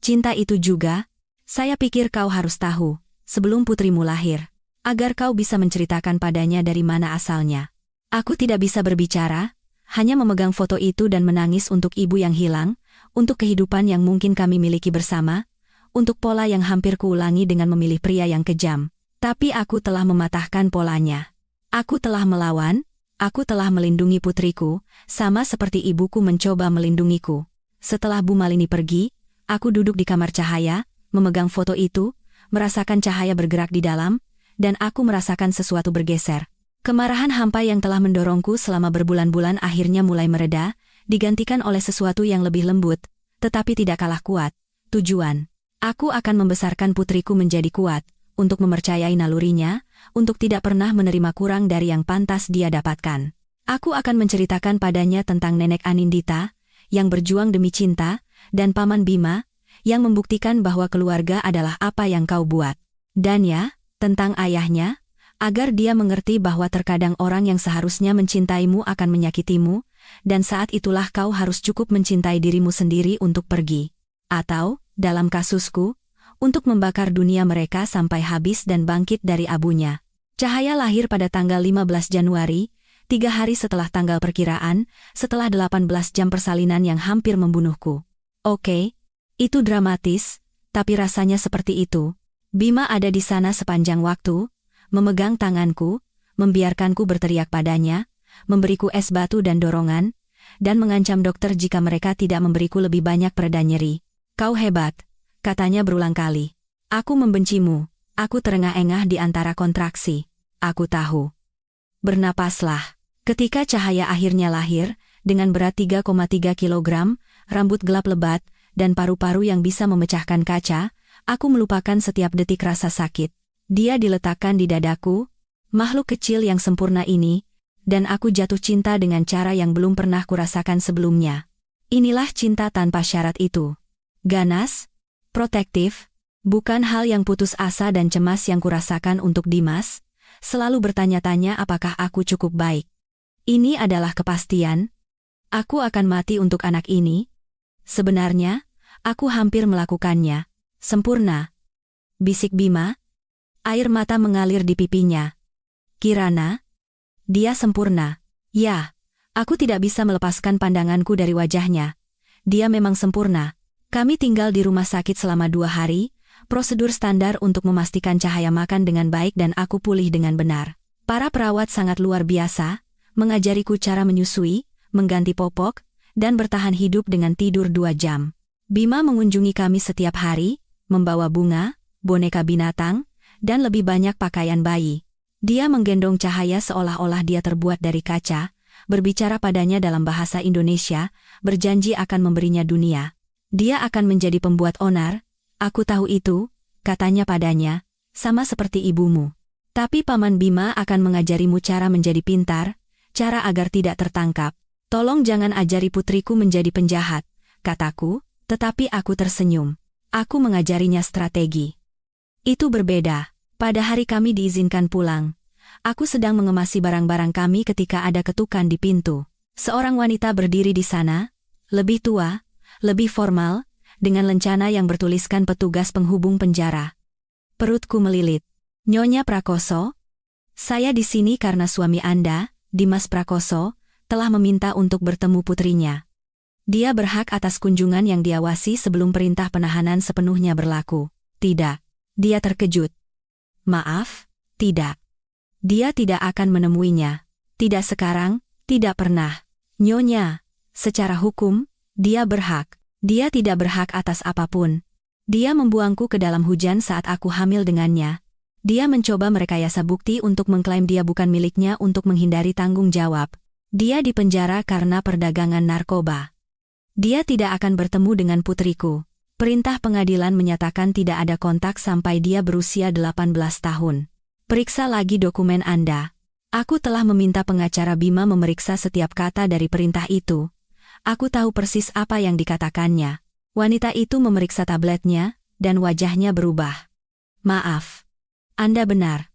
cinta itu juga, saya pikir kau harus tahu, sebelum putrimu lahir, agar kau bisa menceritakan padanya dari mana asalnya. Aku tidak bisa berbicara, hanya memegang foto itu dan menangis untuk ibu yang hilang, untuk kehidupan yang mungkin kami miliki bersama, untuk pola yang hampir kuulangi dengan memilih pria yang kejam. Tapi aku telah mematahkan polanya. Aku telah melawan, aku telah melindungi putriku, sama seperti ibuku mencoba melindungiku. Setelah Bu Malini pergi, aku duduk di kamar cahaya, memegang foto itu, merasakan cahaya bergerak di dalam, dan aku merasakan sesuatu bergeser. Kemarahan hampa yang telah mendorongku selama berbulan-bulan akhirnya mulai mereda, digantikan oleh sesuatu yang lebih lembut, tetapi tidak kalah kuat. Tujuan. Aku akan membesarkan putriku menjadi kuat, untuk mempercayai nalurinya, untuk tidak pernah menerima kurang dari yang pantas dia dapatkan. Aku akan menceritakan padanya tentang Nenek Anindita, yang berjuang demi cinta, dan Paman Bima, yang membuktikan bahwa keluarga adalah apa yang kau buat. Dan ya, tentang ayahnya, agar dia mengerti bahwa terkadang orang yang seharusnya mencintaimu akan menyakitimu, dan saat itulah kau harus cukup mencintai dirimu sendiri untuk pergi. Atau, dalam kasusku, untuk membakar dunia mereka sampai habis dan bangkit dari abunya. Cahaya lahir pada tanggal 15 Januari, 3 hari setelah tanggal perkiraan, setelah 18 jam persalinan yang hampir membunuhku. Oke, itu dramatis, tapi rasanya seperti itu. Bima ada di sana sepanjang waktu, memegang tanganku, membiarkanku berteriak padanya, memberiku es batu dan dorongan, dan mengancam dokter jika mereka tidak memberiku lebih banyak pereda nyeri. Kau hebat, katanya berulang kali. Aku membencimu, aku terengah-engah di antara kontraksi. Aku tahu. Bernapaslah. Ketika cahaya akhirnya lahir, dengan berat 3,3 kilogram, rambut gelap lebat, dan paru-paru yang bisa memecahkan kaca, aku melupakan setiap detik rasa sakit. Dia diletakkan di dadaku, makhluk kecil yang sempurna ini, dan aku jatuh cinta dengan cara yang belum pernah kurasakan sebelumnya. Inilah cinta tanpa syarat itu. Ganas, protektif, bukan hal yang putus asa dan cemas yang kurasakan untuk Dimas, selalu bertanya-tanya apakah aku cukup baik. Ini adalah kepastian. Aku akan mati untuk anak ini. Sebenarnya, aku hampir melakukannya. Sempurna. Bisik Bima. Air mata mengalir di pipinya. Kirana. Dia sempurna. Ya, aku tidak bisa melepaskan pandanganku dari wajahnya. Dia memang sempurna. Kami tinggal di rumah sakit selama 2 hari, prosedur standar untuk memastikan cahaya makan dengan baik dan aku pulih dengan benar. Para perawat sangat luar biasa, mengajariku cara menyusui, mengganti popok, dan bertahan hidup dengan tidur 2 jam. Bima mengunjungi kami setiap hari, membawa bunga, boneka binatang, dan lebih banyak pakaian bayi. Dia menggendong cahaya seolah-olah dia terbuat dari kaca, berbicara padanya dalam bahasa Indonesia, berjanji akan memberinya dunia. Dia akan menjadi pembuat onar, aku tahu itu, katanya padanya, sama seperti ibumu. Tapi Paman Bima akan mengajarimu cara menjadi pintar, cara agar tidak tertangkap. Tolong jangan ajari putriku menjadi penjahat, kataku, tetapi aku tersenyum. Aku mengajarinya strategi. Itu berbeda. Pada hari kami diizinkan pulang. Aku sedang mengemasi barang-barang kami ketika ada ketukan di pintu. Seorang wanita berdiri di sana, lebih tua, lebih formal, dengan lencana yang bertuliskan petugas penghubung penjara. Perutku melilit. Nyonya Prakoso, saya di sini karena suami Anda, Dimas Prakoso, telah meminta untuk bertemu putrinya. Dia berhak atas kunjungan yang diawasi sebelum perintah penahanan sepenuhnya berlaku. Tidak. Dia terkejut. Maaf, tidak. Dia tidak akan menemuinya. Tidak sekarang, tidak pernah. Nyonya, secara hukum, dia berhak. Dia tidak berhak atas apapun. Dia membuangku ke dalam hujan saat aku hamil dengannya. Dia mencoba merekayasa bukti untuk mengklaim dia bukan miliknya untuk menghindari tanggung jawab. Dia dipenjara karena perdagangan narkoba. Dia tidak akan bertemu dengan putriku. Perintah pengadilan menyatakan tidak ada kontak sampai dia berusia 18 tahun. Periksa lagi dokumen Anda. Aku telah meminta pengacara Bima memeriksa setiap kata dari perintah itu. Aku tahu persis apa yang dikatakannya. Wanita itu memeriksa tabletnya, dan wajahnya berubah. Maaf. Anda benar.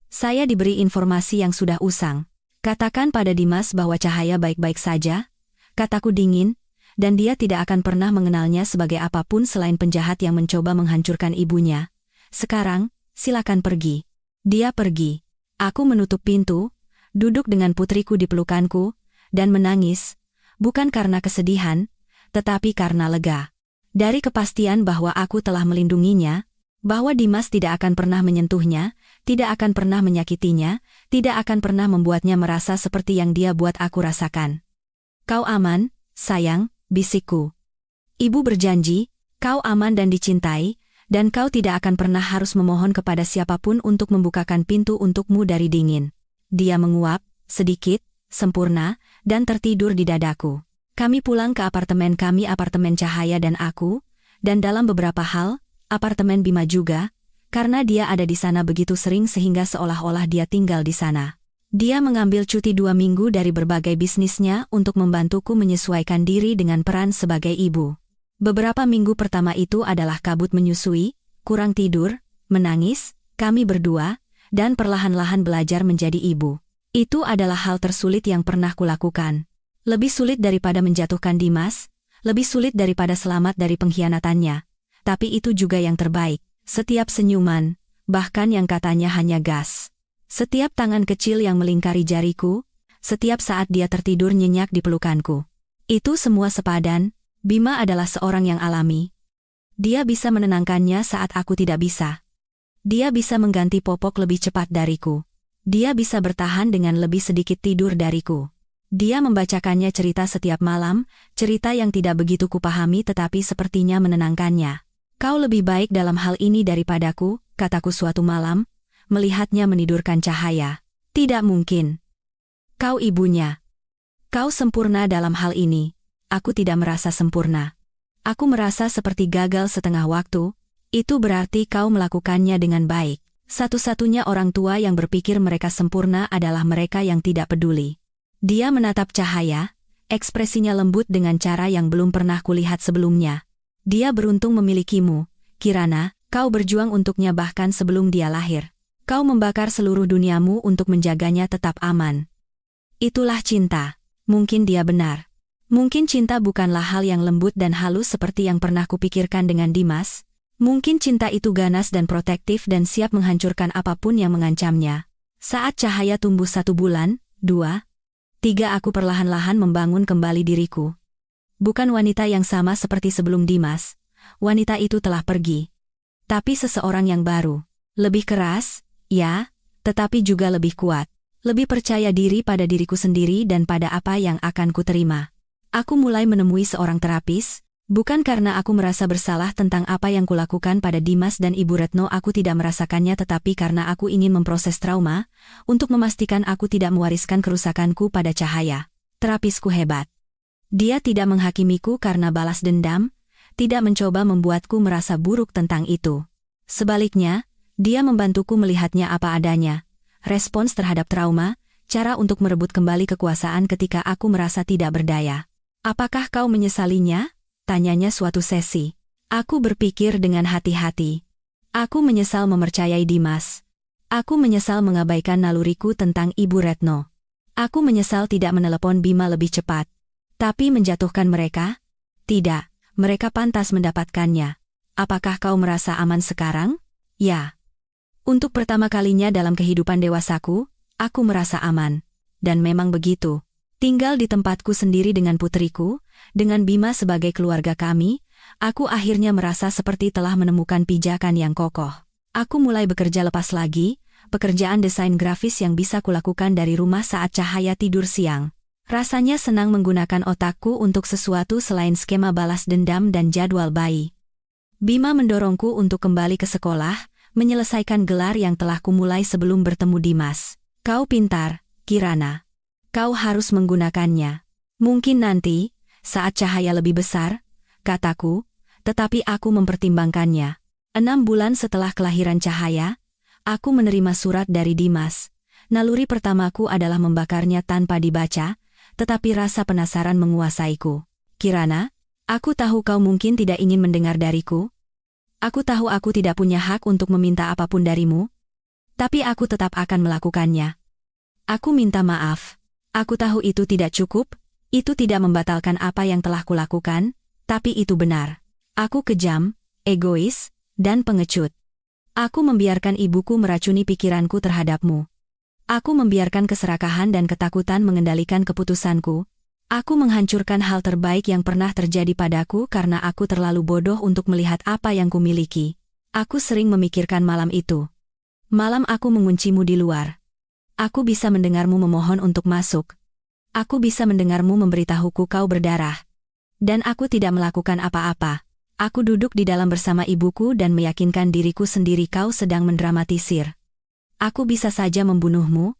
Saya diberi informasi yang sudah usang. Katakan pada Dimas bahwa Cahaya baik-baik saja, kataku dingin, dan dia tidak akan pernah mengenalnya sebagai apapun selain penjahat yang mencoba menghancurkan ibunya. Sekarang, silakan pergi. Dia pergi. Aku menutup pintu, duduk dengan putriku di pelukanku, dan menangis. Bukan karena kesedihan, tetapi karena lega. Dari kepastian bahwa aku telah melindunginya, bahwa Dimas tidak akan pernah menyentuhnya, tidak akan pernah menyakitinya, tidak akan pernah membuatnya merasa seperti yang dia buat aku rasakan. Kau aman, sayang, bisikku. Ibu berjanji, kau aman dan dicintai, dan kau tidak akan pernah harus memohon kepada siapapun untuk membukakan pintu untukmu dari dingin. Dia menguap, sedikit, sempurna, dan tertidur di dadaku. Kami pulang ke apartemen kami, apartemen Cahaya dan aku, dan dalam beberapa hal, apartemen Bima juga, karena dia ada di sana begitu sering sehingga seolah-olah dia tinggal di sana. Dia mengambil cuti 2 minggu dari berbagai bisnisnya untuk membantuku menyesuaikan diri dengan peran sebagai ibu. Beberapa minggu pertama itu adalah kabut menyusui, kurang tidur, menangis, kami berdua, dan perlahan-lahan belajar menjadi ibu. Itu adalah hal tersulit yang pernah kulakukan. Lebih sulit daripada menjatuhkan Dimas, lebih sulit daripada selamat dari pengkhianatannya. Tapi itu juga yang terbaik. Setiap senyuman, bahkan yang katanya hanya gas. Setiap tangan kecil yang melingkari jariku, setiap saat dia tertidur nyenyak di pelukanku. Itu semua sepadan. Bima adalah seorang yang alami. Dia bisa menenangkannya saat aku tidak bisa. Dia bisa mengganti popok lebih cepat dariku. Dia bisa bertahan dengan lebih sedikit tidur dariku. Dia membacakannya cerita setiap malam, cerita yang tidak begitu kupahami tetapi sepertinya menenangkannya. Kau lebih baik dalam hal ini daripadaku, kataku suatu malam, melihatnya menidurkan Cahaya. Tidak mungkin. Kau ibunya. Kau sempurna dalam hal ini. Aku tidak merasa sempurna. Aku merasa seperti gagal setengah waktu. Itu berarti kau melakukannya dengan baik. Satu-satunya orang tua yang berpikir mereka sempurna adalah mereka yang tidak peduli. Dia menatap Cahaya, ekspresinya lembut dengan cara yang belum pernah kulihat sebelumnya. Dia beruntung memilikimu, Kirana, kau berjuang untuknya bahkan sebelum dia lahir. Kau membakar seluruh duniamu untuk menjaganya tetap aman. Itulah cinta. Mungkin dia benar. Mungkin cinta bukanlah hal yang lembut dan halus seperti yang pernah kupikirkan dengan Dimas. Mungkin cinta itu ganas dan protektif dan siap menghancurkan apapun yang mengancamnya. Saat Cahaya tumbuh 1 bulan, 2, 3 aku perlahan-lahan membangun kembali diriku. Bukan wanita yang sama seperti sebelum Dimas. Wanita itu telah pergi. Tapi seseorang yang baru. Lebih keras, ya, tetapi juga lebih kuat. Lebih percaya diri pada diriku sendiri dan pada apa yang akan kuterima. Aku mulai menemui seorang terapis. Bukan karena aku merasa bersalah tentang apa yang kulakukan pada Dimas dan Ibu Retno, aku tidak merasakannya, tetapi karena aku ingin memproses trauma, untuk memastikan aku tidak mewariskan kerusakanku pada Cahaya. Terapisku hebat. Dia tidak menghakimiku karena balas dendam, tidak mencoba membuatku merasa buruk tentang itu. Sebaliknya, dia membantuku melihatnya apa adanya. Respons terhadap trauma, cara untuk merebut kembali kekuasaan ketika aku merasa tidak berdaya. Apakah kau menyesalinya? Tanyanya suatu sesi. Aku berpikir dengan hati-hati. Aku menyesal mempercayai Dimas. Aku menyesal mengabaikan naluriku tentang Ibu Retno. Aku menyesal tidak menelepon Bima lebih cepat. Tapi menjatuhkan mereka, Tidak, mereka pantas mendapatkannya. Apakah kau merasa aman sekarang? Ya. Untuk pertama kalinya dalam kehidupan dewasaku, aku merasa aman. Dan memang begitu. Tinggal di tempatku sendiri dengan putriku, dengan Bima sebagai keluarga kami, aku akhirnya merasa seperti telah menemukan pijakan yang kokoh. Aku mulai bekerja lepas lagi, pekerjaan desain grafis yang bisa kulakukan dari rumah saat Cahaya tidur siang. Rasanya senang menggunakan otakku untuk sesuatu selain skema balas dendam dan jadwal bayi. Bima mendorongku untuk kembali ke sekolah, menyelesaikan gelar yang telah kumulai sebelum bertemu Dimas. Kau pintar, Kirana. Kau harus menggunakannya. Mungkin nanti, saat Cahaya lebih besar, kataku, tetapi aku mempertimbangkannya. 6 bulan setelah kelahiran Cahaya, aku menerima surat dari Dimas. Naluri pertamaku adalah membakarnya tanpa dibaca, tetapi rasa penasaran menguasaiku. Kirana, aku tahu kau mungkin tidak ingin mendengar dariku. Aku tahu aku tidak punya hak untuk meminta apapun darimu. Tapi aku tetap akan melakukannya. Aku minta maaf. Aku tahu itu tidak cukup, itu tidak membatalkan apa yang telah kulakukan, tapi itu benar. Aku kejam, egois, dan pengecut. Aku membiarkan ibuku meracuni pikiranku terhadapmu. Aku membiarkan keserakahan dan ketakutan mengendalikan keputusanku. Aku menghancurkan hal terbaik yang pernah terjadi padaku karena aku terlalu bodoh untuk melihat apa yang kumiliki. Aku sering memikirkan malam itu. Malam aku menguncimu di luar. Aku bisa mendengarmu memohon untuk masuk. Aku bisa mendengarmu memberitahuku kau berdarah. Dan aku tidak melakukan apa-apa. Aku duduk di dalam bersama ibuku dan meyakinkan diriku sendiri kau sedang mendramatisir. Aku bisa saja membunuhmu.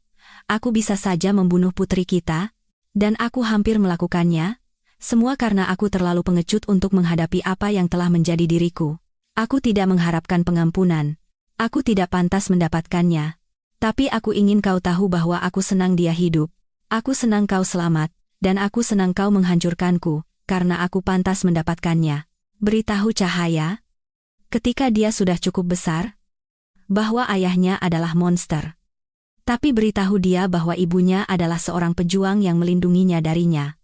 Aku bisa saja membunuh putri kita. Dan aku hampir melakukannya. Semua karena aku terlalu pengecut untuk menghadapi apa yang telah menjadi diriku. Aku tidak mengharapkan pengampunan. Aku tidak pantas mendapatkannya. Tapi aku ingin kau tahu bahwa aku senang dia hidup. Aku senang kau selamat, dan aku senang kau menghancurkanku, karena aku pantas mendapatkannya. Beritahu Cahaya, ketika dia sudah cukup besar, bahwa ayahnya adalah monster. Tapi beritahu dia bahwa ibunya adalah seorang pejuang yang melindunginya darinya.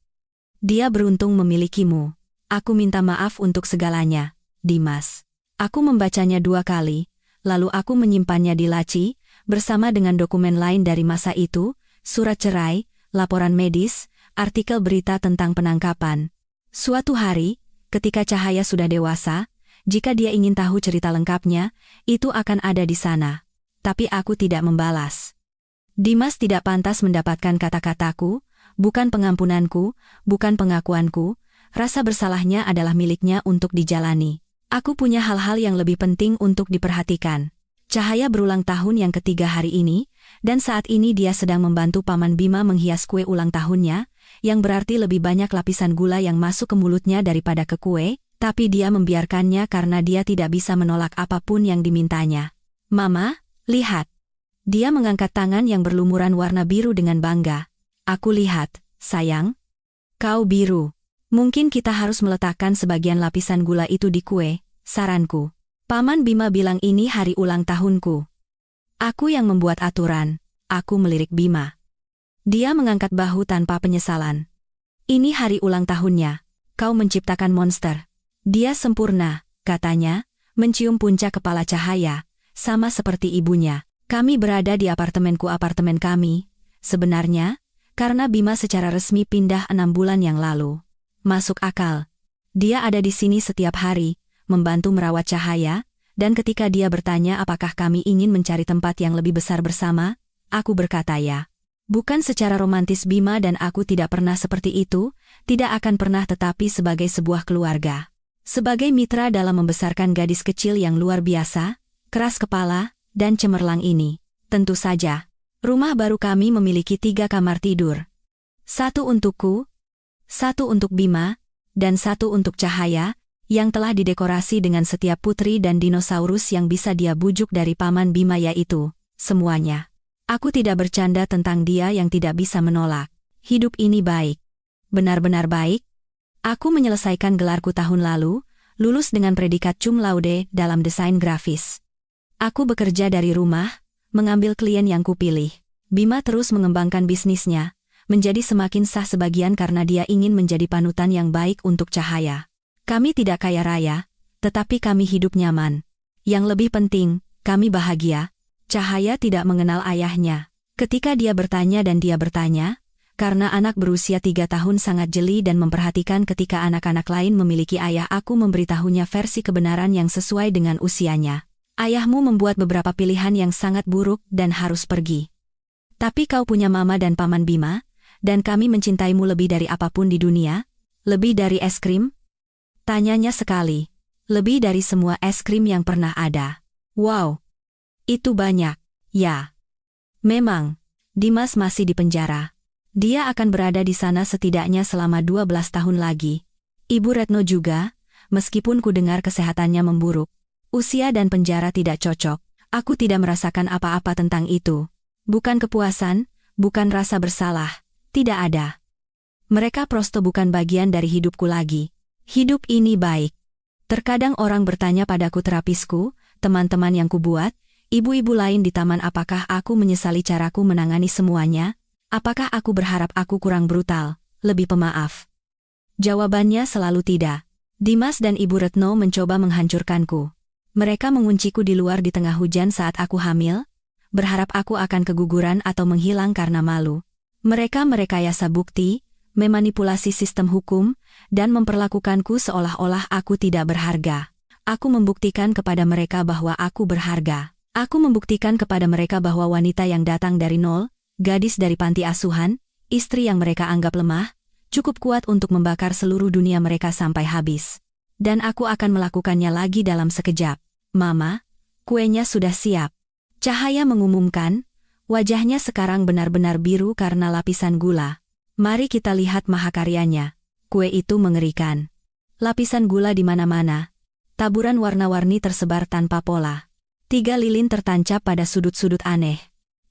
Dia beruntung memilikimu. Aku minta maaf untuk segalanya, Dimas. Aku membacanya 2 kali, lalu aku menyimpannya di laci, bersama dengan dokumen lain dari masa itu, surat cerai, laporan medis, artikel berita tentang penangkapan. Suatu hari, ketika Cahaya sudah dewasa, jika dia ingin tahu cerita lengkapnya, itu akan ada di sana. Tapi aku tidak membalas. Dimas tidak pantas mendapatkan kata-kataku, bukan pengampunanku, bukan pengakuanku, rasa bersalahnya adalah miliknya untuk dijalani. Aku punya hal-hal yang lebih penting untuk diperhatikan. Cahaya berulang tahun yang ketiga hari ini, dan saat ini dia sedang membantu Paman Bima menghias kue ulang tahunnya, yang berarti lebih banyak lapisan gula yang masuk ke mulutnya daripada ke kue, tapi dia membiarkannya karena dia tidak bisa menolak apapun yang dimintanya. Mama, lihat. Dia mengangkat tangan yang berlumuran warna biru dengan bangga. Aku lihat, sayang. Kau biru. Mungkin kita harus meletakkan sebagian lapisan gula itu di kue, saranku. Paman Bima bilang ini hari ulang tahunku. Aku yang membuat aturan. Aku melirik Bima. Dia mengangkat bahu tanpa penyesalan. Ini hari ulang tahunnya. Kau menciptakan monster. Dia sempurna, katanya, mencium puncak kepala Cahaya, sama seperti ibunya. Kami berada di apartemen kami. Sebenarnya, karena Bima secara resmi pindah 6 bulan yang lalu. Masuk akal. Dia ada di sini setiap hari, membantu merawat Cahaya, dan ketika dia bertanya apakah kami ingin mencari tempat yang lebih besar bersama, aku berkata ya. Bukan secara romantis Bima dan aku tidak pernah seperti itu, tidak akan pernah tetapi sebagai sebuah keluarga. Sebagai mitra dalam membesarkan gadis kecil yang luar biasa, keras kepala, dan cemerlang ini. Tentu saja, rumah baru kami memiliki 3 kamar tidur. 1 untukku, 1 untuk Bima, dan 1 untuk Cahaya, yang telah didekorasi dengan setiap putri dan dinosaurus yang bisa dia bujuk dari Paman Bima yaitu, semuanya. Aku tidak bercanda tentang dia yang tidak bisa menolak. Hidup ini baik. Benar-benar baik. Aku menyelesaikan gelarku tahun lalu, lulus dengan predikat cum laude dalam desain grafis. Aku bekerja dari rumah, mengambil klien yang kupilih. Bima terus mengembangkan bisnisnya, menjadi semakin sah sebagian karena dia ingin menjadi panutan yang baik untuk Cahaya. Kami tidak kaya raya, tetapi kami hidup nyaman. Yang lebih penting, kami bahagia. Cahaya tidak mengenal ayahnya. Ketika dia bertanya dan dia bertanya, karena anak berusia 3 tahun sangat jeli dan memperhatikan ketika anak-anak lain memiliki ayah, aku memberitahunya versi kebenaran yang sesuai dengan usianya. Ayahmu membuat beberapa pilihan yang sangat buruk dan harus pergi. Tapi kau punya mama dan paman Bima, dan kami mencintaimu lebih dari apapun di dunia. Lebih dari es krim? Tanyanya sekali. Lebih dari semua es krim yang pernah ada. Wow. Itu banyak. Ya. Memang. Dimas masih di penjara. Dia akan berada di sana setidaknya selama 12 tahun lagi. Ibu Retno juga, meskipun ku dengar kesehatannya memburuk. Usia dan penjara tidak cocok. Aku tidak merasakan apa-apa tentang itu. Bukan kepuasan, bukan rasa bersalah. Tidak ada. Mereka prosto bukan bagian dari hidupku lagi. Hidup ini baik. Terkadang orang bertanya padaku terapisku, teman-teman yang kubuat, ibu-ibu lain di taman, apakah aku menyesali caraku menangani semuanya? Apakah aku berharap aku kurang brutal, lebih pemaaf? Jawabannya selalu tidak. Dimas dan Ibu Retno mencoba menghancurkanku. Mereka mengunciku di luar di tengah hujan saat aku hamil, berharap aku akan keguguran atau menghilang karena malu. Mereka merekayasa bukti, memanipulasi sistem hukum, dan memperlakukanku seolah-olah aku tidak berharga. Aku membuktikan kepada mereka bahwa aku berharga. Aku membuktikan kepada mereka bahwa wanita yang datang dari nol, gadis dari panti asuhan, istri yang mereka anggap lemah, cukup kuat untuk membakar seluruh dunia mereka sampai habis. Dan aku akan melakukannya lagi dalam sekejap. Mama, kuenya sudah siap. Cahaya mengumumkan, wajahnya sekarang benar-benar biru karena lapisan gula. Mari kita lihat mahakaryanya. Kue itu mengerikan. Lapisan gula di mana-mana. Taburan warna-warni tersebar tanpa pola. 3 lilin tertancap pada sudut-sudut aneh.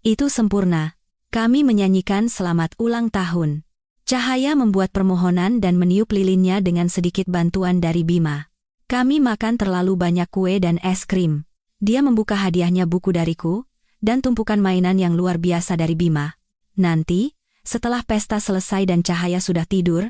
Itu sempurna. Kami menyanyikan selamat ulang tahun. Cahaya membuat permohonan dan meniup lilinnya dengan sedikit bantuan dari Bima. Kami makan terlalu banyak kue dan es krim. Dia membuka hadiahnya, buku dariku, dan tumpukan mainan yang luar biasa dari Bima. Nanti, setelah pesta selesai dan Cahaya sudah tidur,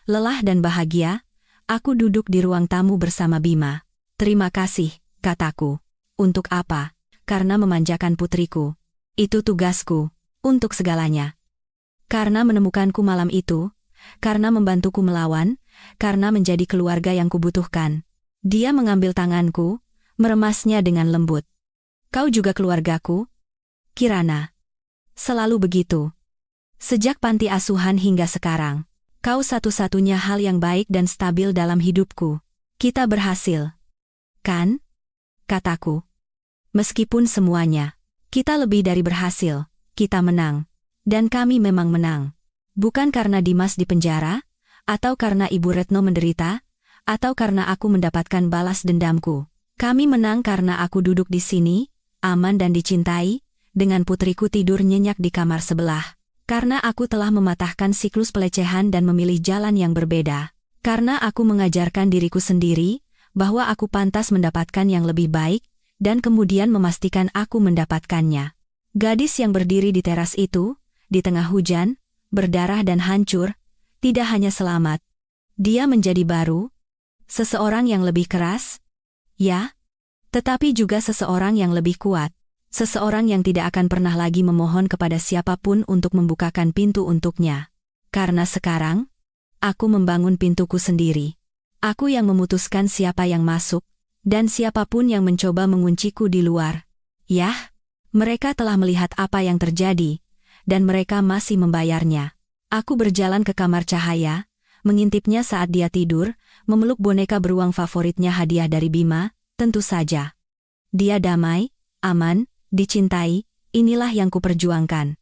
lelah dan bahagia, aku duduk di ruang tamu bersama Bima. Terima kasih, kataku. Untuk apa? Karena memanjakan putriku. Itu tugasku. Untuk segalanya. Karena menemukanku malam itu, karena membantuku melawan, karena menjadi keluarga yang kubutuhkan. Dia mengambil tanganku, meremasnya dengan lembut. Kau juga keluargaku? Kirana. Selalu begitu. Sejak panti asuhan hingga sekarang, kau satu-satunya hal yang baik dan stabil dalam hidupku. Kita berhasil. Kan? Kataku. Meskipun semuanya, kita lebih dari berhasil. Kita menang. Dan kami memang menang. Bukan karena Dimas di penjara, atau karena Ibu Retno menderita, atau karena aku mendapatkan balas dendamku. Kami menang karena aku duduk di sini, aman dan dicintai, dengan putriku tidur nyenyak di kamar sebelah. Karena aku telah mematahkan siklus pelecehan dan memilih jalan yang berbeda. Karena aku mengajarkan diriku sendiri, bahwa aku pantas mendapatkan yang lebih baik, dan kemudian memastikan aku mendapatkannya. Gadis yang berdiri di teras itu, di tengah hujan, berdarah dan hancur, tidak hanya selamat. Dia menjadi baru, seseorang yang lebih keras, ya, tetapi juga seseorang yang lebih kuat. Seseorang yang tidak akan pernah lagi memohon kepada siapapun untuk membukakan pintu untuknya. Karena sekarang, aku membangun pintuku sendiri. Aku yang memutuskan siapa yang masuk, dan siapapun yang mencoba mengunciku di luar. Yah. Mereka telah melihat apa yang terjadi, dan mereka masih membayarnya. Aku berjalan ke kamar Cahaya, mengintipnya saat dia tidur, memeluk boneka beruang favoritnya hadiah dari Bima, tentu saja. Dia damai, aman, dicintai, inilah yang kuperjuangkan.